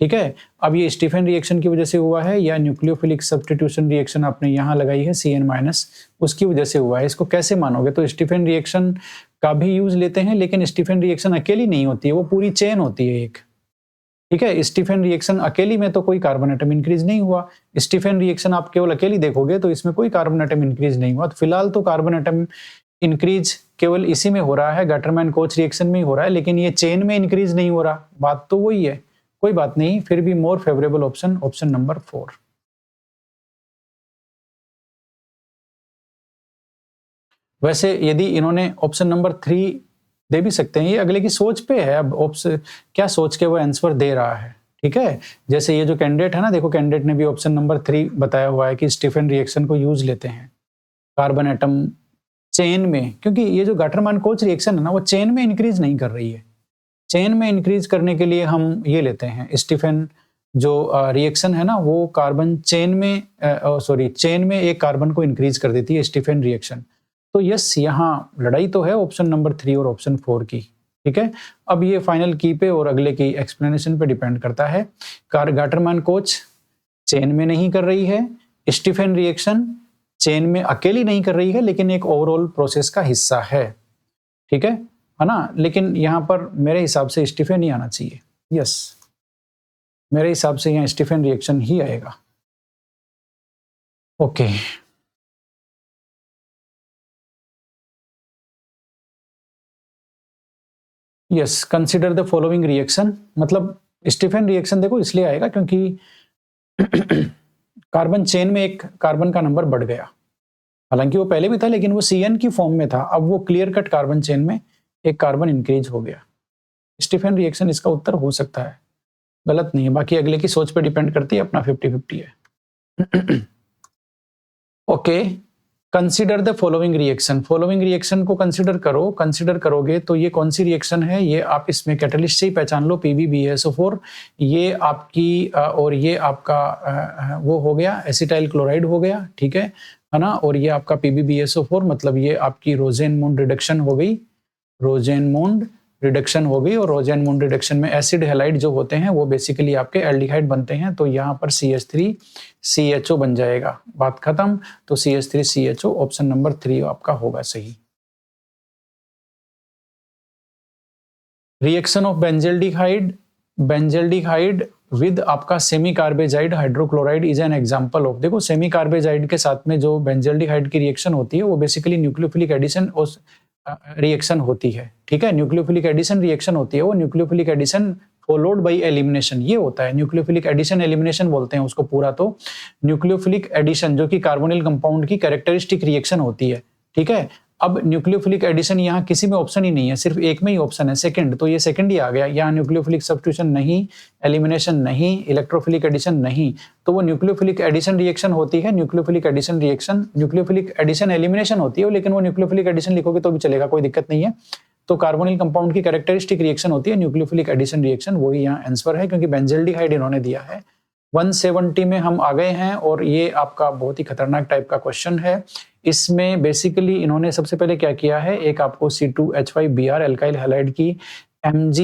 ठीक है, अब ये स्टीफेन रिएक्शन की वजह से हुआ है या न्यूक्लियोफिलिक सब्स्टिट्यूशन रिएक्शन आपने यहाँ लगाई है CN-, उसकी वजह से हुआ है। इसको कैसे मानोगे? तो स्टीफेन रिएक्शन का भी यूज लेते हैं, लेकिन स्टीफेन रिएक्शन अकेली नहीं होती है, वो पूरी चेन होती है एक। ठीक है, स्टीफेन रिएक्शन अकेली में तो कोई कार्बन एटम इंक्रीज नहीं हुआ। स्टीफेन रिएक्शन आप केवल अकेली देखोगे तो इसमें कोई कार्बन एटम इंक्रीज नहीं हुआ। तो फिलहाल तो कार्बन एटम इंक्रीज केवल इसी में हो रहा है, गाटरमैन कोच रिएक्शन में ही हो रहा है, लेकिन ये चेन में इंक्रीज नहीं हो रहा। बात तो वही है, कोई बात नहीं, फिर भी more favourable option option number 4। वैसे यदि इन्होंने ऑप्शन नंबर 3 दे भी सकते हैं, ये अगले की सोच पे है। अब ऑप्शन क्या सोच के वो आंसर दे रहा है। ठीक है, जैसे ये जो कैंडिडेट है ना, देखो कैंडिडेट ने भी ऑप्शन नंबर 3 बताया हुआ है कि स्टीफेन रिएक्शन को यूज लेते हैं कार्बन एटम चेन में, क्योंकि ये जो गाटरमैन कोच रिएक्शन है ना, वो चेन में इंक्रीज नहीं कर रही है। चेन में इंक्रीज करने के लिए हम ये लेते हैं स्टीफेन जो रिएक्शन है ना, वो कार्बन चेन में एक कार्बन को इंक्रीज कर देती है स्टीफेन रिएक्शन। तो यस, यहाँ लड़ाई तो है ऑप्शन नंबर 3 और ऑप्शन 4 की। ठीक है, अब ये फाइनल की पे और अगले की एक्सप्लेनेशन पे डिपेंड करता है। गाटरमैन कोच चेन में नहीं कर रही है, स्टीफेन रिएक्शन चेन में अकेली नहीं कर रही है, लेकिन एक ओवरऑल प्रोसेस का हिस्सा है। ठीक है ना, लेकिन यहाँ पर मेरे हिसाब से स्टीफेन ही आना चाहिए। यस, मेरे हिसाब से यहाँ स्टीफेन रिएक्शन ही आएगा। Okay, yes, consider the following reaction. मतलब स्टीफेन रिएक्शन देखो इसलिए आएगा क्योंकि कार्बन चेन में एक कार्बन का नंबर बढ़ गया, हालांकि वो पहले भी था लेकिन वो CN की फॉर्म में था, अब वो क्लियर कट कार्बन चेन में एक कार्बन इंक्रीज हो गया। स्टीफेन रिएक्शन इसका उत्तर हो सकता है, गलत नहीं है। बाकी अगले की सोच पे डिपेंड करती है, अपना 50-50 है। Okay, consider the following reaction. Following reaction को कंसिडर करो। कंसिडर करोगे तो ये कौन सी रिएक्शन है, ये आप इसमें कैटलिस्ट से ही पहचान लो, PbBsO4। ये आपकी और ये आपका वो हो गया एसिटाइल क्लोराइड हो गया। ठीक है ना, और ये आपका PbBsO4, मतलब ये आपकी रोजेनमून रिडक्शन हो गई, रोजेनमून रिडक्शन हो गई। और रोजेनमून रिडक्शन में एसिड हैलाइड जो होते हैं वो बेसिकली आपके एल्डिहाइड बनते हैं, तो यहाँ पर CH3CHO बन जाएगा, बात खत्म। तो CH3CHO ऑप्शन नंबर 3 आपका होगा सही। रिएक्शन ऑफ बेंजेल्डिहाइड विद आपका semi carbazide hydrochloride is an example of. देखो सेमी कार्बेजाइड के साथ में जो बेंजेल्डिहाइड की रिएक्शन होती है वो बेसिकली न्यूक्लियोफिलिक एडिशन रिएक्शन होती है, ठीक है, न्यूक्लियोफिलिक एडिशन रिएक्शन होती है, वो nucleophilic addition followed by elimination, ये होता है न्यूक्लियोफिलिक एडिशन एलिमिनेशन बोलते हैं उसको पूरा। तो न्यूक्लियोफिलिक एडिशन जो कि कार्बोनिल कंपाउंड की कैरेक्टरिस्टिक रिएक्शन होती है, ठीक है। अब न्यूक्लियोफिलिक एडिशन यहाँ किसी में ऑप्शन ही नहीं है, सिर्फ एक में ही ऑप्शन है सेकंड, तो ये सेकंड ही आ गया। यहाँ न्यूक्लियोफिलिक सब्स्टिट्यूशन नहीं, एलिमिनेशन नहीं, इलेक्ट्रोफिलिक एडिशन नहीं, तो वो न्यूक्लियोफिलिक एडिशन रिएक्शन होती है। Nucleophilic addition reaction, nucleophilic addition elimination होती है, लेकिन वो न्यूक्लियोफिलिक एडिशन लिखोगे तो भी चलेगा, कोई दिक्कत नहीं है। तो कार्बोनिल कंपाउंड की कैरेक्टरिस्टिक रिएक्शन होती है न्यूक्लियोफिलिक एडिशन रिएक्शन, वही यहाँ आंसर है, क्योंकि बेंजल्डिहाइड इन्होंने दिया है। 170 में हम आ गए हैं और ये आपका बहुत ही खतरनाक टाइप का क्वेश्चन है। इसमें बेसिकली इन्होंने सबसे पहले क्या किया है, एक आपको C2H5Br एल्काइल हैलाइड की Mg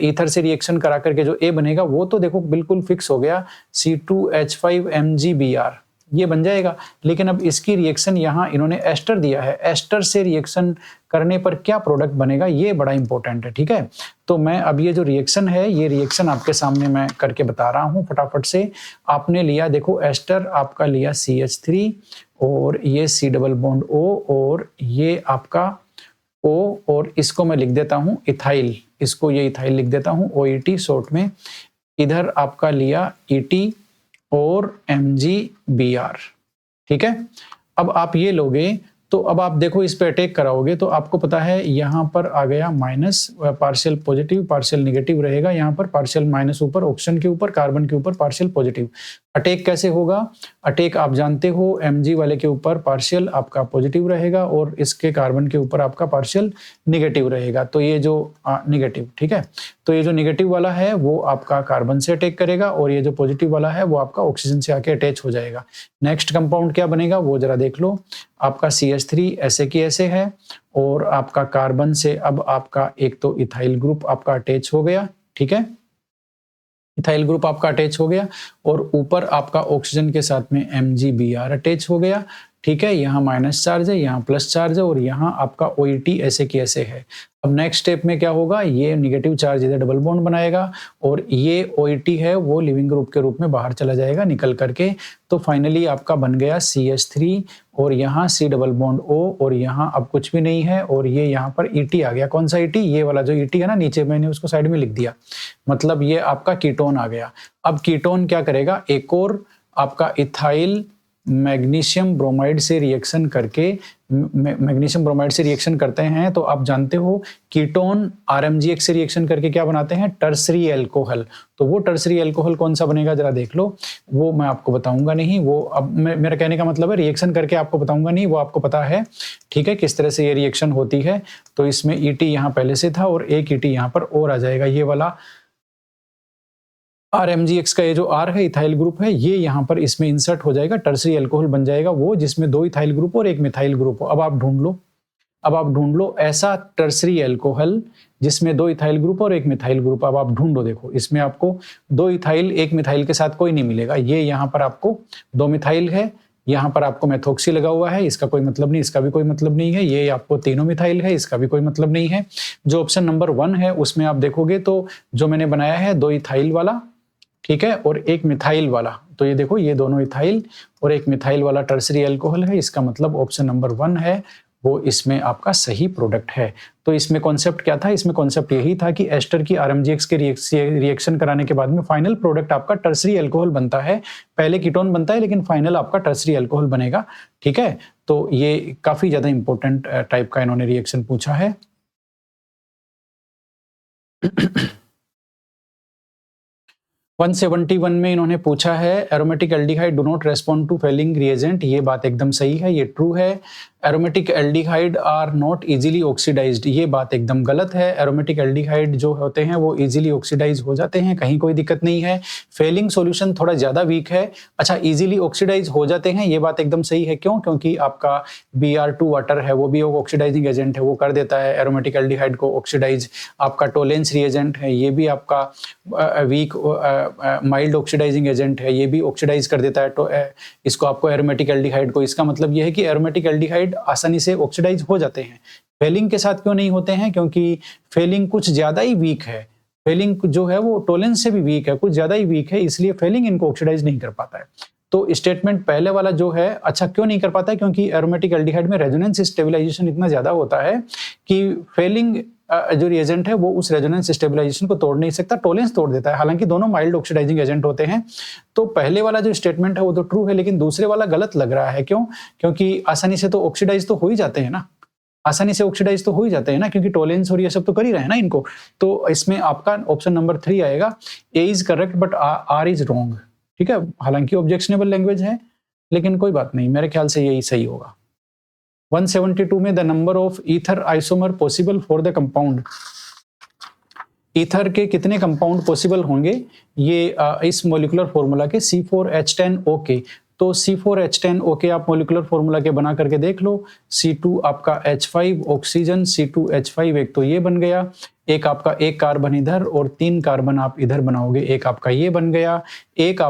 ईथर से रिएक्शन करा करके जो A बनेगा वो तो देखो बिल्कुल फिक्स हो गया, C2H5MgBr ये बन जाएगा। लेकिन अब इसकी रिएक्शन यहाँ इन्होंने एस्टर दिया है, एस्टर से रिएक्शन करने पर क्या प्रोडक्ट बनेगा ये बड़ा इंपॉर्टेंट है, ठीक है। तो मैं अब ये जो रिएक्शन है, ये रिएक्शन आपके सामने मैं करके बता रहा हूँ फटाफट से। आपने लिया देखो एस्टर, आपका लिया CH3 और ये C डबल बॉन्ड O और ये आपका O, और इसको मैं लिख देता हूँ इथाइल, इसको ये इथाइल लिख देता हूँ OET शॉर्ट में। इधर आपका लिया ET और MgBr, ठीक है। अब आप ये लोगे तो अब आप देखो इस पे अटैक कराओगे तो आपको पता है यहाँ पर आ गया minus, partial positive partial negative रहेगा, यहाँ पर पार्शियल माइनस ऊपर ऑक्सीजन के ऊपर, कार्बन के ऊपर पार्शियल पॉजिटिव। अटैक कैसे होगा, अटैक आप जानते हो Mg वाले के ऊपर पार्शियल आपका पॉजिटिव रहेगा और इसके कार्बन के ऊपर आपका पार्शियल निगेटिव रहेगा। तो ये जो निगेटिव, ठीक है, तो ये जो निगेटिव वाला है वो आपका कार्बन से अटैक करेगा और ये जो पॉजिटिव वाला है वो आपका ऑक्सीजन से आके अटैच हो जाएगा। नेक्स्ट कंपाउंड क्या बनेगा वो जरा देख लो, आपका CH3 ऐसे की ऐसे है और आपका कार्बन से अब आपका एक तो इथाइल ग्रुप आपका अटैच हो गया, ठीक है, इथाइल ग्रुप आपका अटैच हो गया और ऊपर आपका ऑक्सीजन के साथ में MgBr अटैच हो गया, ठीक है। यहाँ माइनस चार्ज है, यहाँ प्लस चार्ज है और यहाँ आपका OET ऐसे की ऐसे है। अब नेक्स्ट स्टेप में क्या होगा, ये निगेटिव चार्ज इधर डबल बॉन्ड बनाएगा और ये OET है वो लिविंग ग्रुप के रूप में बाहर चला जाएगा निकल करके। तो फाइनली आपका बन गया CH3 और यहाँ C डबल बॉन्ड O और यहाँ अब कुछ भी नहीं है और ये यहाँ पर ET आ गया। कौन सा ET, ये वाला जो ET है ना नीचे, मैंने उसको साइड में लिख दिया, मतलब ये आपका कीटोन आ गया। अब कीटोन क्या करेगा, एक और आपका इथाइल मैग्नीशियम ब्रोमाइड से रिएक्शन करके, मैग्नीशियम ब्रोमाइड से रिएक्शन करते हैं तो आप जानते हो कीटोन RMgX से रिएक्शन करके क्या बनाते हैं, टर्सरी एल्कोहल। तो वो टर्सरी एल्कोहल कौन सा बनेगा जरा देख लो, वो मैं आपको बताऊंगा नहीं, वो अब मेरा कहने का मतलब है रिएक्शन करके आपको बताऊंगा नहीं, वो आपको पता है, ठीक है, किस तरह से ये रिएक्शन होती है। तो इसमें ET यहाँ पहले से था और एक ET यहाँ पर और आ जाएगा, ये वाला RMgX का ये जो R है इथाइल ग्रुप है, ये यहाँ पर इसमें इंसर्ट हो जाएगा, टर्सरी एल्कोहल बन जाएगा वो जिसमें 2 इथाइल ग्रुप और 1 मिथाइल ग्रुप हो। अब आप ढूंढ लो ऐसा टर्सरी एल्कोहल जिसमें 2 इथाइल ग्रुप और 1 मिथाइल ग्रुप। अब आप ढूंढो, देखो इसमें आपको 2 इथाइल 1 मिथाइल के साथ कोई नहीं मिलेगा, ये यहाँ पर आपको 2 मिथाइल है, यहाँ पर आपको मेथोक्सी लगा हुआ है, इसका कोई मतलब नहीं, इसका भी कोई मतलब नहीं है, ये आपको तीनों मिथाइल है, इसका भी कोई मतलब नहीं है। जो ऑप्शन नंबर 1 है उसमें आप देखोगे तो जो मैंने बनाया है 2 इथाइल वाला, ठीक है, और 1 मिथाइल वाला, तो ये देखो ये दोनों इथाइल और 1 मिथाइल वाला टर्सरी एल्कोहल है, इसका मतलब ऑप्शन नंबर 1 है वो इसमें आपका सही प्रोडक्ट है। तो इसमें कॉन्सेप्ट क्या था, इसमें कॉन्सेप्ट यही था कि एस्टर की RMgX के रिएक्शन कराने के बाद में फाइनल प्रोडक्ट आपका टर्सरी एल्कोहल बनता है, पहले कीटोन बनता है लेकिन फाइनल आपका टर्सरी एल्कोहल बनेगा, ठीक है। तो ये काफी ज्यादा इंपॉर्टेंट टाइप का इन्होंने रिएक्शन पूछा है। 171 में इन्होंने पूछा है aromatic aldehyde do not respond to Fehling reagent, ये बात एकदम सही है, ये ट्रू है। Aromatic aldehyde are not easily oxidised, ये बात एकदम गलत है। एरोमेटिक एल्डिहाइड जो होते हैं वो इजीली ऑक्सीडाइज हो जाते हैं, कहीं कोई दिक्कत नहीं है। फेलिंग सॉल्यूशन थोड़ा ज्यादा वीक है। अच्छा, इजीली ऑक्सीडाइज हो जाते हैं, ये बात एकदम सही है। क्यों? क्योंकि आपका Br2 वाटर है वो भी ऑक्सीडाइजिंग एजेंट है, वो कर देता है एरोमेटिक एल्डिहाइड को ऑक्सीडाइज। आपका टोलेंस रिएजेंट है, ये भी आपका वीक माइल्ड ऑक्सीडाइजिंग एजेंट है, ये भी ऑक्सीडाइज कर देता है तो इसको आपको एरोमेटिक एल्डिहाइड को। इसका मतलब ये है कि एरोमेटिक एल्डिहाइड आसानी से ऑक्सीडाइज हो जाते हैं। फेलिंग के साथ क्यों नहीं होते हैं? क्योंकि फेलिंग कुछ ज्यादा ही वीक है, फेलिंग जो है वो टोलेंस से भी वीक है, कुछ ज्यादा ही वीक है, इसलिए फेलिंग इनको ऑक्सीडाइज नहीं कर पाता है। तो स्टेटमेंट पहले वाला जो है अच्छा क्यों नहीं कर पाता है, क्योंकि एरोमेटिक एल्डिहाइड में रेजोनेंस स्टेबलाइजेशन इतना ज्यादा होता है कि फेलिंग जो रिएजेंट है वो उस रेजोनेंस स्टेबलाइजेशन को तोड़ नहीं सकता, टोलेंस तोड़ देता है। हालांकि दोनों माइल्ड ऑक्सीडाइजिंग एजेंट होते हैं। तो पहले वाला जो स्टेटमेंट है वो तो ट्रू है, लेकिन दूसरे वाला गलत लग रहा है। क्यों? क्योंकि आसानी से तो ऑक्सीडाइज तो हो ही जाते हैं ना, आसानी से ऑक्सीडाइज तो हो ही जाते हैं ना, क्योंकि टोलेंस और ये सब तो कर ही रहे हैं ना इनको। तो इसमें आपका ऑप्शन नंबर 3 आएगा। A is correct but R is wrong. ठीक है, हालांकि ऑब्जेक्शनेबल लैंग्वेज है, लेकिन कोई बात नहीं, मेरे ख्याल से यही सही होगा। 172 में the number of ether isomer possible for the compound. Ether के कितने कंपाउंड पॉसिबल होंगे ये इस मॉलिक्यूलर फॉर्मूला के C4H10O के। तो C4H10O के आप मॉलिक्यूलर फॉर्मूला के बना करके देख लो। C2 आपका H5 ऑक्सीजन, C2H5 एक तो ये बन गया, एक आपका एक कार्बन इधर और 3 कार्बन आप इधर बनाओगे, एक आपका ये बन गया, एक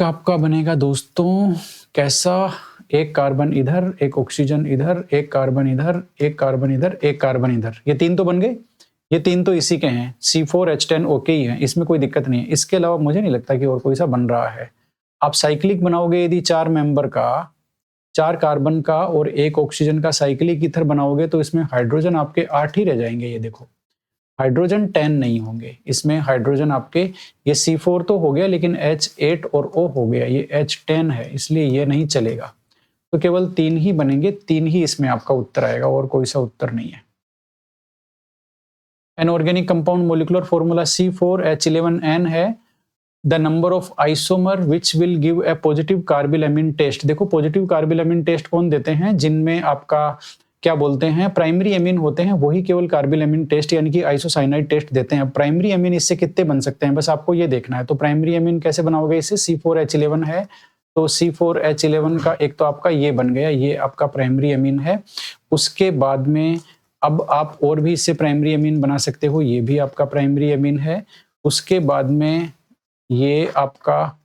आपका बनेगा दोस्तों कैसा, एक कार्बन इधर, एक ऑक्सीजन इधर, एक कार्बन इधर, एक कार्बन इधर, एक कार्बन इधर, ये 3 तो बन गए। ये 3 तो इसी के हैं, C4H10O के ही हैं, इसमें कोई दिक्कत नहीं है। इसके अलावा मुझे नहीं लगता कि और कोई सा बन रहा है। आप साइक्लिक बनाओगे यदि 4 मेंबर का, 4 कार्बन का और एक ऑक्सीजन का साइक्लिक ईथर बनाओगे तो इसमें हाइड्रोजन आपके 8 ही रह जाएंगे। ये देखो हाइड्रोजन 10 नहीं होंगे इसमें, हाइड्रोजन आपके ये C4 तो हो गया, लेकिन H8 और O हो गया, ये H10 है, इसलिए ये नहीं चलेगा। तो केवल 3 ही बनेंगे, 3 ही इसमें आपका उत्तर आएगा और कोई सा उत्तर नहीं है। An organic compound molecular formula C4H11N है। The number of isomer which will give a positive carbylamine test. देखो पॉजिटिव कार्बिलएमिन टेस्ट कौन देते हैं, जिनमें आपका क्या बोलते हैं प्राइमरी एमिन होते हैं, वही केवल कार्बिलएमिन टेस्ट यानी कि आइसोसाइनाइड टेस्ट देते हैं। प्राइमरी एमिन इससे कितने बन सकते हैं, बस आपको ये देखना है। तो प्राइमरी एमिन कैसे बनाओगे, इससे C4H11 है तो C4H11 का एक तो आपका ये बन गया, ये आपका प्राइमरी एमिन है। उसके बाद में अब आप और भी इससे प्राइमरी एमिन बना सकते हो, ये भी आपका प्राइमरी एमिन है। उसके बाद में ये आपका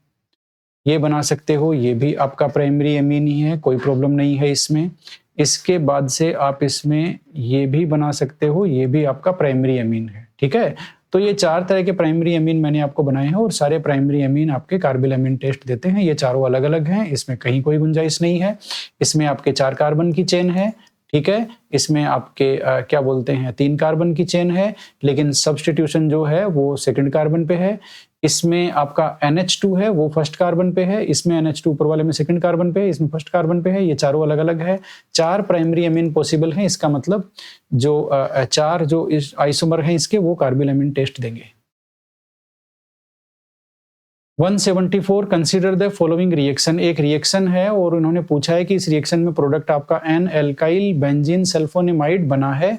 ये बना सकते हो, ये भी आपका प्राइमरी एमिन ही है, कोई प्रॉब्लम नहीं है इसमें। इसके बाद से आप इसमें ये भी बना सकते हो, ये भी आपका प्राइमरी एमिन है। ठीक है, तो ये 4 तरह के प्राइमरी एमिन मैंने आपको बनाए हैं और सारे प्राइमरी एमिन आपके कार्बिलएमिन टेस्ट देते हैं। ये चारों अलग अलग हैं, इसमें कहीं कोई गुंजाइश नहीं है। इसमें आपके 4 कार्बन की चेन है, ठीक है, इसमें आपके क्या बोलते हैं 3 कार्बन की चेन है, लेकिन सब्स्टिट्यूशन जो है वो सेकंड कार्बन पे है। इसमें आपका NH2 है वो फर्स्ट कार्बन पे है, इसमें NH2 ऊपर वाले में सेकंड कार्बन पे है, इसमें फर्स्ट कार्बन पे है। ये चारों अलग अलग है। 4 प्राइमरी एमिन पॉसिबल हैं, इसका मतलब जो 4 जो इस आइसोमर हैं इसके वो कार्बिलएमिन टेस्ट देंगे। 174 कंसीडर द फॉलोइंग रिएक्शन। एक रिएक्शन है और उन्होंने पूछा है कि इस रिएक्शन में प्रोडक्ट आपका एन एल्काइल बेंजीन सल्फोनेमाइड बना है,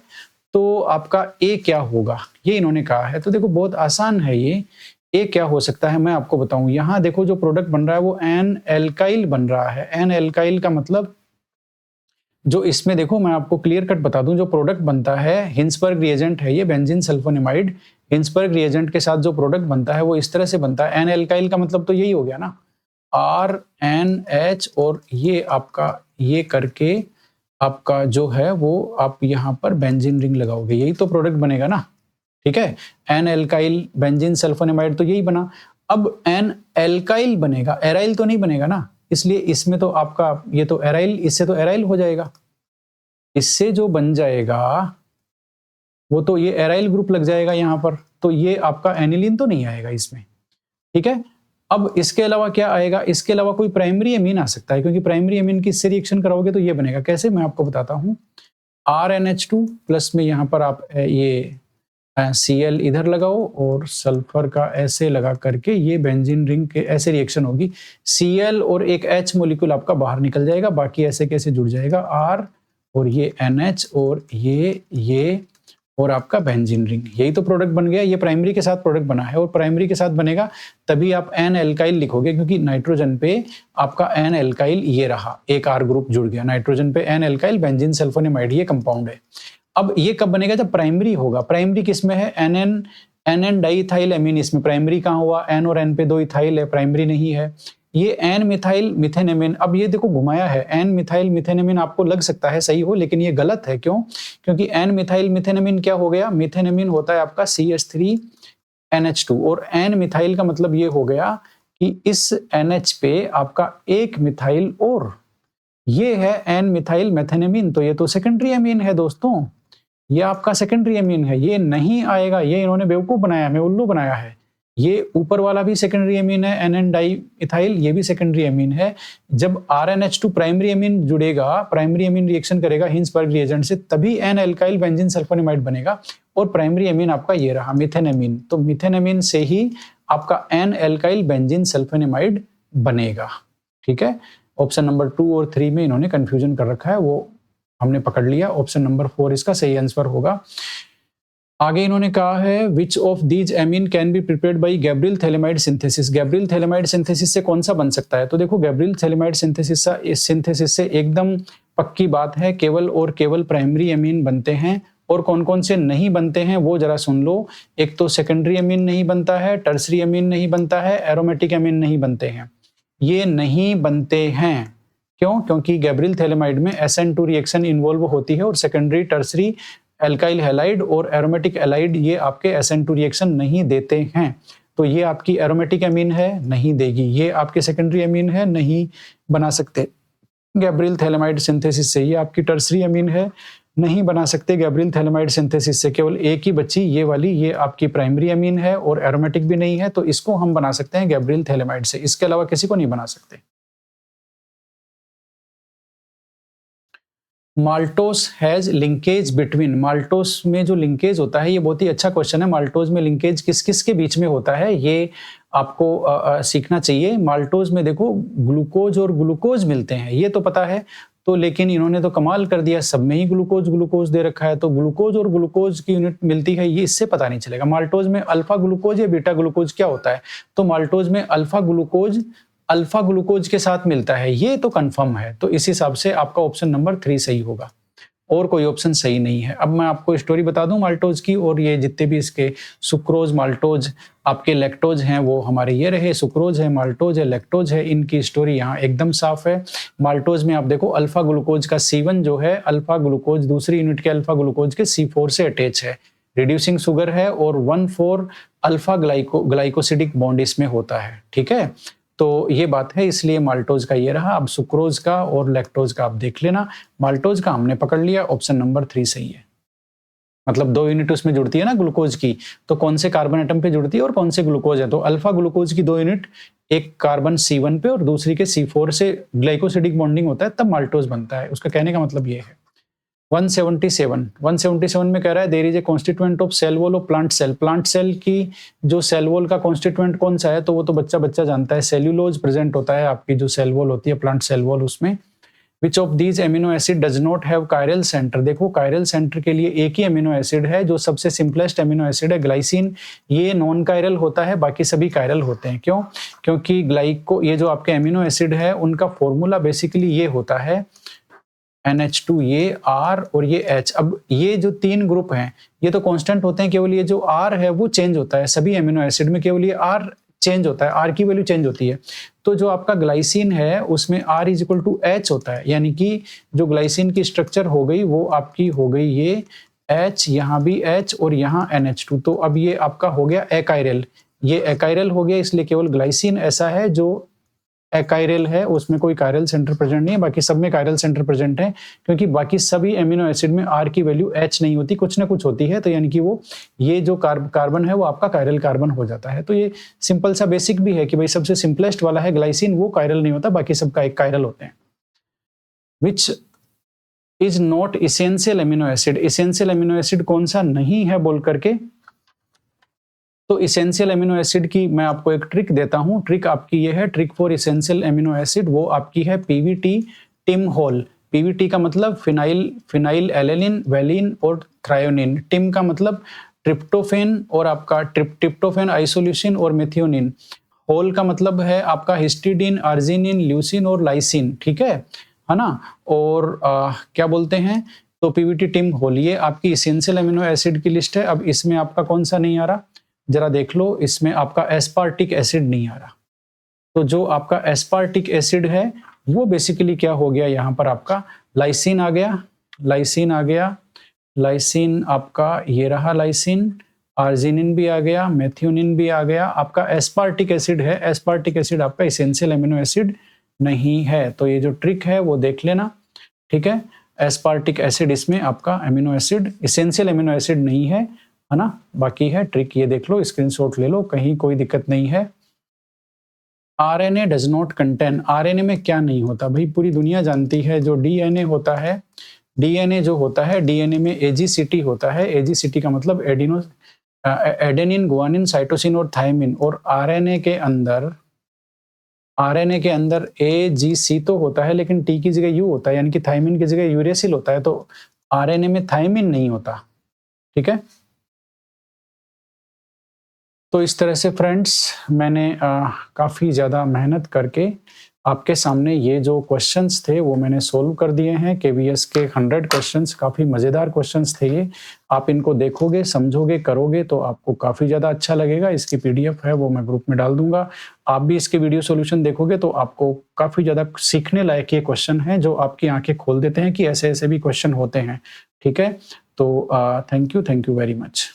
तो आपका ए क्या होगा, ये इन्होंने कहा है। तो देखो बहुत आसान है ये, ए क्या हो सकता है मैं आपको बताऊं। यहाँ देखो जो प्रोडक्ट बन रहा है वो एन एल्काइल बन रहा है। एन एल्काइल का मतलब जो इसमें देखो मैं आपको क्लियर कट बता दूं, जो प्रोडक्ट बनता है हिंसबर्ग रिएजेंट है ये बेंजीन सल्फोनेमाइड। हिंसबर्ग रिएजेंट के साथ जो प्रोडक्ट बनता है वो इस तरह से बनता है। एन एल्काइल का मतलब तो यही हो गया ना, RNH और ये आपका ये करके आपका जो है वो आप यहाँ पर बेंजीन रिंग लगाओगे, यही तो प्रोडक्ट बनेगा ना। ठीक है, एन एल्काइल बेंजीन सल्फोनेमाइड तो यही बना। अब एन एल्काइल बनेगा, एराइल तो नहीं बनेगा ना, इसलिए इसमें तो आपका ये तो एराइल, इससे तो एराइल हो जाएगा। इससे जो बन जाएगा वो तो ये एराइल ग्रुप लग जाएगा यहाँ पर, तो ये आपका एनिलीन तो नहीं आएगा इसमें। ठीक है, अब इसके अलावा क्या आएगा, इसके अलावा कोई प्राइमरी एमीन आ सकता है, क्योंकि प्राइमरी एमीन की इससे रिएक्शन कराओगे तो ये बनेगा। कैसे, मैं आपको बताता हूँ। RNH2 प्लस में यहाँ पर आप ये Cl इधर लगाओ और सल्फर का ऐसे लगा करके ये बेंजीन रिंग के ऐसे रिएक्शन होगी। Cl और एक H मोलिक्यूल आपका बाहर निकल जाएगा, बाकी ऐसे कैसे जुड़ जाएगा R और ये NH और ये और आपका बेंजीन रिंग, यही तो प्रोडक्ट बन गया। ये प्राइमरी के साथ प्रोडक्ट बना है और प्राइमरी के साथ बनेगा तभी आप एन एल्काइल लिखोगे, क्योंकि नाइट्रोजन पे आपका एन एल्काइल ये रहा, एक R ग्रुप जुड़ गया नाइट्रोजन पे, एन एल्काइल बेंजीन सल्फोनेमाइड ये कंपाउंड है। अब ये कब बनेगा, जब प्राइमरी होगा। प्राइमरी किसमें है, एन डाइथाइल एमीन, इसमें प्राइमरी कहाँ हुआ, एन और एन पे 2 इथाइल है, प्राइमरी नहीं है। ये एन मिथाइल मिथेनेमिन, अब ये देखो घुमाया है, एन मिथाइल मिथेनेमिन आपको लग सकता है सही हो, लेकिन ये गलत है। क्यों, क्योंकि एन मिथाइल मिथेनेमिन क्या हो गया, मिथेनेमिन होता है आपका CH3 NH2 और N मिथाइल का मतलब ये हो गया कि इस NH पे आपका एक मिथाइल और ये है N मिथाइल मेथेनेमीन, तो ये तो सेकेंडरी अमीन है दोस्तों, ये आपका सेकेंडरी अमीन है, ये नहीं आएगा, ये इन्होंने बेवकूफ बनाया, हमें उल्लू बनाया है। ये ऊपर वाला भी सेकेंडरी अमीन है NN डाई इथाइल, ये भी सेकेंडरी अमीन है। जब RNH2 प्राइमरी अमीन जुड़ेगा, प्राइमरी अमीन रिएक्शन करेगा हिंसबर्ग रिएजेंट से, तभी N एल्काइल बेंजीन सल्फोनेमाइड बनेगा और प्राइमरी अमीन आपका ये रहा मीथेनेमीन। तो मीथेनेमीन से ही आपका N एल्काइल बेंजीन सल्फोनेमाइड बनेगा। ठीक है, ऑप्शन नंबर 2 और 3 में इन्होंने कंफ्यूजन कर रखा है, वो हमने पकड़ लिया। ऑप्शन नंबर 4 इसका सही आंसर होगा। आगे इन्होंने कहा है विच of these amine can be prepared by Gabriel phthalimide synthesis. Gabriel phthalimide synthesis से कौन सा बन सकता है? तो देखो गैब्रियल थैलेमाइड सिंथेसिस से एकदम पक्की बात है, केवल और केवल प्राइमरी एमीन बनते हैं। और कौन कौन से नहीं बनते हैं वो जरा सुन लो। एक तो सेकेंडरी एमीन नहीं बनता है, टर्सरी एमीन नहीं बनता है, एरोमेटिक एमीन नहीं बनते हैं। ये नहीं बनते हैं क्यों? क्योंकि गैब्रियल थैलेमाइड में SN2 रिएक्शन इन्वॉल्व होती है और सेकेंडरी टर्सरी एल्काइल हैलाइड और एरोमेटिक एलाइड ये आपके SN2 रिएक्शन नहीं देते हैं। तो ये आपकी एरोमेटिक एमीन है, नहीं देगी। ये आपके सेकेंडरी एमीन है, नहीं बना सकते गैब्रियल थैलेमाइड सिंथेसिस से। ये आपकी टर्सरी एमीन है, नहीं बना सकते गैब्रियल थैलेमाइड सिंथेसिस से। केवल एक ही बच्ची ये वाली, ये आपकी प्राइमरी एमीन है और एरोमेटिक भी नहीं है, तो इसको हम बना सकते हैं गैब्रियल थैलेमाइड से। इसके अलावा किसी को नहीं बना सकते। Maltose has linkage between. Maltose में जो लिंकेज होता है, ये बहुत ही अच्छा क्वेश्चन है। माल्टोस में लिंकेज किस किस के बीच में होता है, ये आपको सीखना चाहिए। माल्टोस में देखो ग्लूकोज और ग्लूकोज मिलते हैं, ये तो पता है। तो लेकिन इन्होंने तो कमाल कर दिया, सब में ही ग्लूकोज ग्लूकोज दे रखा है, तो ग्लूकोज और ग्लूकोज की यूनिट मिलती है, ये इससे पता नहीं चलेगा। माल्टोज में अल्फा ग्लूकोज या बीटा ग्लूकोज क्या होता है? तो माल्टोज में अल्फा ग्लूकोज के साथ मिलता है, ये तो कंफर्म है। तो इस हिसाब से आपका ऑप्शन नंबर 3 सही होगा, और कोई ऑप्शन सही नहीं है। अब मैं आपको स्टोरी बता दूं माल्टोज की, और ये जितने भी इसके सुक्रोज माल्टोज आपके लैक्टोज हैं वो हमारे ये रहे, सुक्रोज है, माल्टोज है, लैक्टोज है, इनकी स्टोरी यहाँ एकदम साफ है। माल्टोज में आप देखो अल्फा ग्लूकोज का C1 जो है, अल्फा ग्लूकोज दूसरी यूनिट के अल्फा ग्लूकोज के C4 से अटैच है, रिड्यूसिंग शुगर है, और 1,4 अल्फा ग्लाइकोसिडिक बॉन्ड इसमें होता है। ठीक है, तो ये बात है, इसलिए माल्टोज का ये रहा। अब सुक्रोज का और लैक्टोज का आप देख लेना। माल्टोज का हमने पकड़ लिया, ऑप्शन नंबर 3 सही है। मतलब 2 यूनिट उसमें जुड़ती है ना ग्लूकोज की, तो कौन से कार्बन एटम पे जुड़ती है और कौन से ग्लूकोज है? तो अल्फा ग्लूकोज की 2 यूनिट, एक कार्बन C1 पे और दूसरी के C4 से ग्लाइकोसिडिक बॉन्डिंग होता है, तब माल्टोज बनता है। उसका कहने का मतलब ये है। 177 में कह रहा है there is a constituent of cell wall of plant cell. Plant cell की जो सेल वॉल का कॉन्स्टिट्यूएंट कौन सा है? तो वो तो बच्चा जानता है, सेल्यूलोज प्रेजेंट होता है आपकी जो सेल वॉल होती है, प्लांट सेल वॉल, उसमें। विच of these amino acid does not have chiral centre. देखो कायरल सेंटर के लिए एक ही एमिनो एसिड है जो सबसे सिंपलेस्ट एमिनो एसिड है, ग्लाइसिन। ये नॉन कायरल होता है, बाकी सभी कायरल होते हैं। क्यों? क्योंकि ये जो आपके एमिनो एसिड है उनका फॉर्मूला बेसिकली ये होता है NH2, ये R और ये H। अब ये जो 3 ग्रुप हैं ये तो कांस्टेंट होते हैं, केवल ये जो R है वो चेंज होता है। सभी एमिनो एसिड में केवल ये R चेंज होता है, R की वैल्यू चेंज होती है। तो जो आपका ग्लाइसिन है उसमें R = H होता है, यानी कि जो ग्लाइसिन की स्ट्रक्चर हो गई वो आपकी हो गई ये H, यहाँ भी H और यहाँ NH2। तो अब ये आपका हो गया एकाइरल, ये एकाइरल हो गया, इसलिए केवल ग्लाइसिन ऐसा है जो एकाइरल है, उसमें कोई कायरल सेंटर प्रेजेंट नहीं है। बाकी सब में कायरल सेंटर प्रेजेंट है, क्योंकि बाकी सभी एमिनो एसिड में R की वैल्यू H नहीं होती, कुछ ना कुछ होती है। तो यानी कि वो ये जो कार्बन है वो आपका कायरल कार्बन हो जाता है। तो ये सिंपल सा बेसिक भी है कि भाई सबसे सिंपलेस्ट वाला है ग्लाइसिन, वो कायरल नहीं होता, बाकी सबका एक कायरल होते हैं। Which is not essential amino acid. Essential amino acid कौन सा नहीं है बोल करके, तो इसेंशियल एमिनो एसिड की मैं आपको एक ट्रिक देता हूं। ट्रिक आपकी ये है, trick for essential amino acid, वो आपकी है PVT टिम होल। PVT का मतलब फिनाइल एलेनिन, वेलिन और थ्रायोनिन। टिम का मतलब ट्रिप्टोफेन और आपका ट्रिप्टोफेन आइसोल्यूसिन और मेथियोनिन। होल का मतलब है आपका हिस्टिडीन, अर्जिनिन, ल्यूसिन और लाइसिन। ठीक है ना? और क्या बोलते हैं, तो PVT टिम होल ये आपकी इसेंशियल एमिनो एसिड की लिस्ट है। अब इसमें आपका कौन सा नहीं आ रहा, जरा देख लो, इसमें आपका एस्पार्टिक एसिड नहीं आ रहा। तो जो आपका एस्पार्टिक एसिड है वो बेसिकली क्या हो गया, यहाँ पर आपका लाइसिन आ गया, लाइसिन आपका ये रहा लाइसिन, आर्जिनिन भी आ गया, मेथियोनिन भी आ गया। आपका एस्पार्टिक एसिड है, एस्पार्टिक एसिड आपका एसेंशियल अमीनो एसिड नहीं है, तो ये जो ट्रिक है वो देख लेना, ठीक है। एस्पार्टिक एसिड इसमें आपका amino acid, essential amino acid नहीं है ना। बाकी है ट्रिक, ये देख लो, स्क्रीनशॉट ले लो, कहीं कोई दिक्कत नहीं है। RNA does not contain, RNA में क्या नहीं होता भाई, पूरी दुनिया जानती है। जो डीएनए होता है, डीएनए जो होता है, डीएनए में एजीसीटी होता है। एजीसीटी का मतलब एडेनिन, गुआनिन, साइटोसिन और थायमिन। और आरएनए के अंदर एजीसी तो होता है, लेकिन टी की जगह यू होता है, यानी कि थायमिन की जगह यूरेसिल होता है, तो आरएनए में थायमिन नहीं होता, ठीक है। तो इस तरह से फ्रेंड्स मैंने काफ़ी ज़्यादा मेहनत करके आपके सामने ये जो क्वेश्चंस थे वो मैंने सोल्व कर दिए हैं। केवीएस के 100 क्वेश्चंस, काफ़ी मज़ेदार क्वेश्चंस थे ये। आप इनको देखोगे, समझोगे, करोगे तो आपको काफ़ी ज़्यादा अच्छा लगेगा। इसकी पीडीएफ है वो मैं ग्रुप में डाल दूंगा। आप भी इसके वीडियो सॉल्यूशन देखोगे तो आपको काफ़ी ज़्यादा सीखने लायक ये क्वेश्चन है, जो आपकी आंखें खोल देते हैं कि ऐसे ऐसे भी क्वेश्चन होते हैं, ठीक है। तो थैंक यू वेरी मच।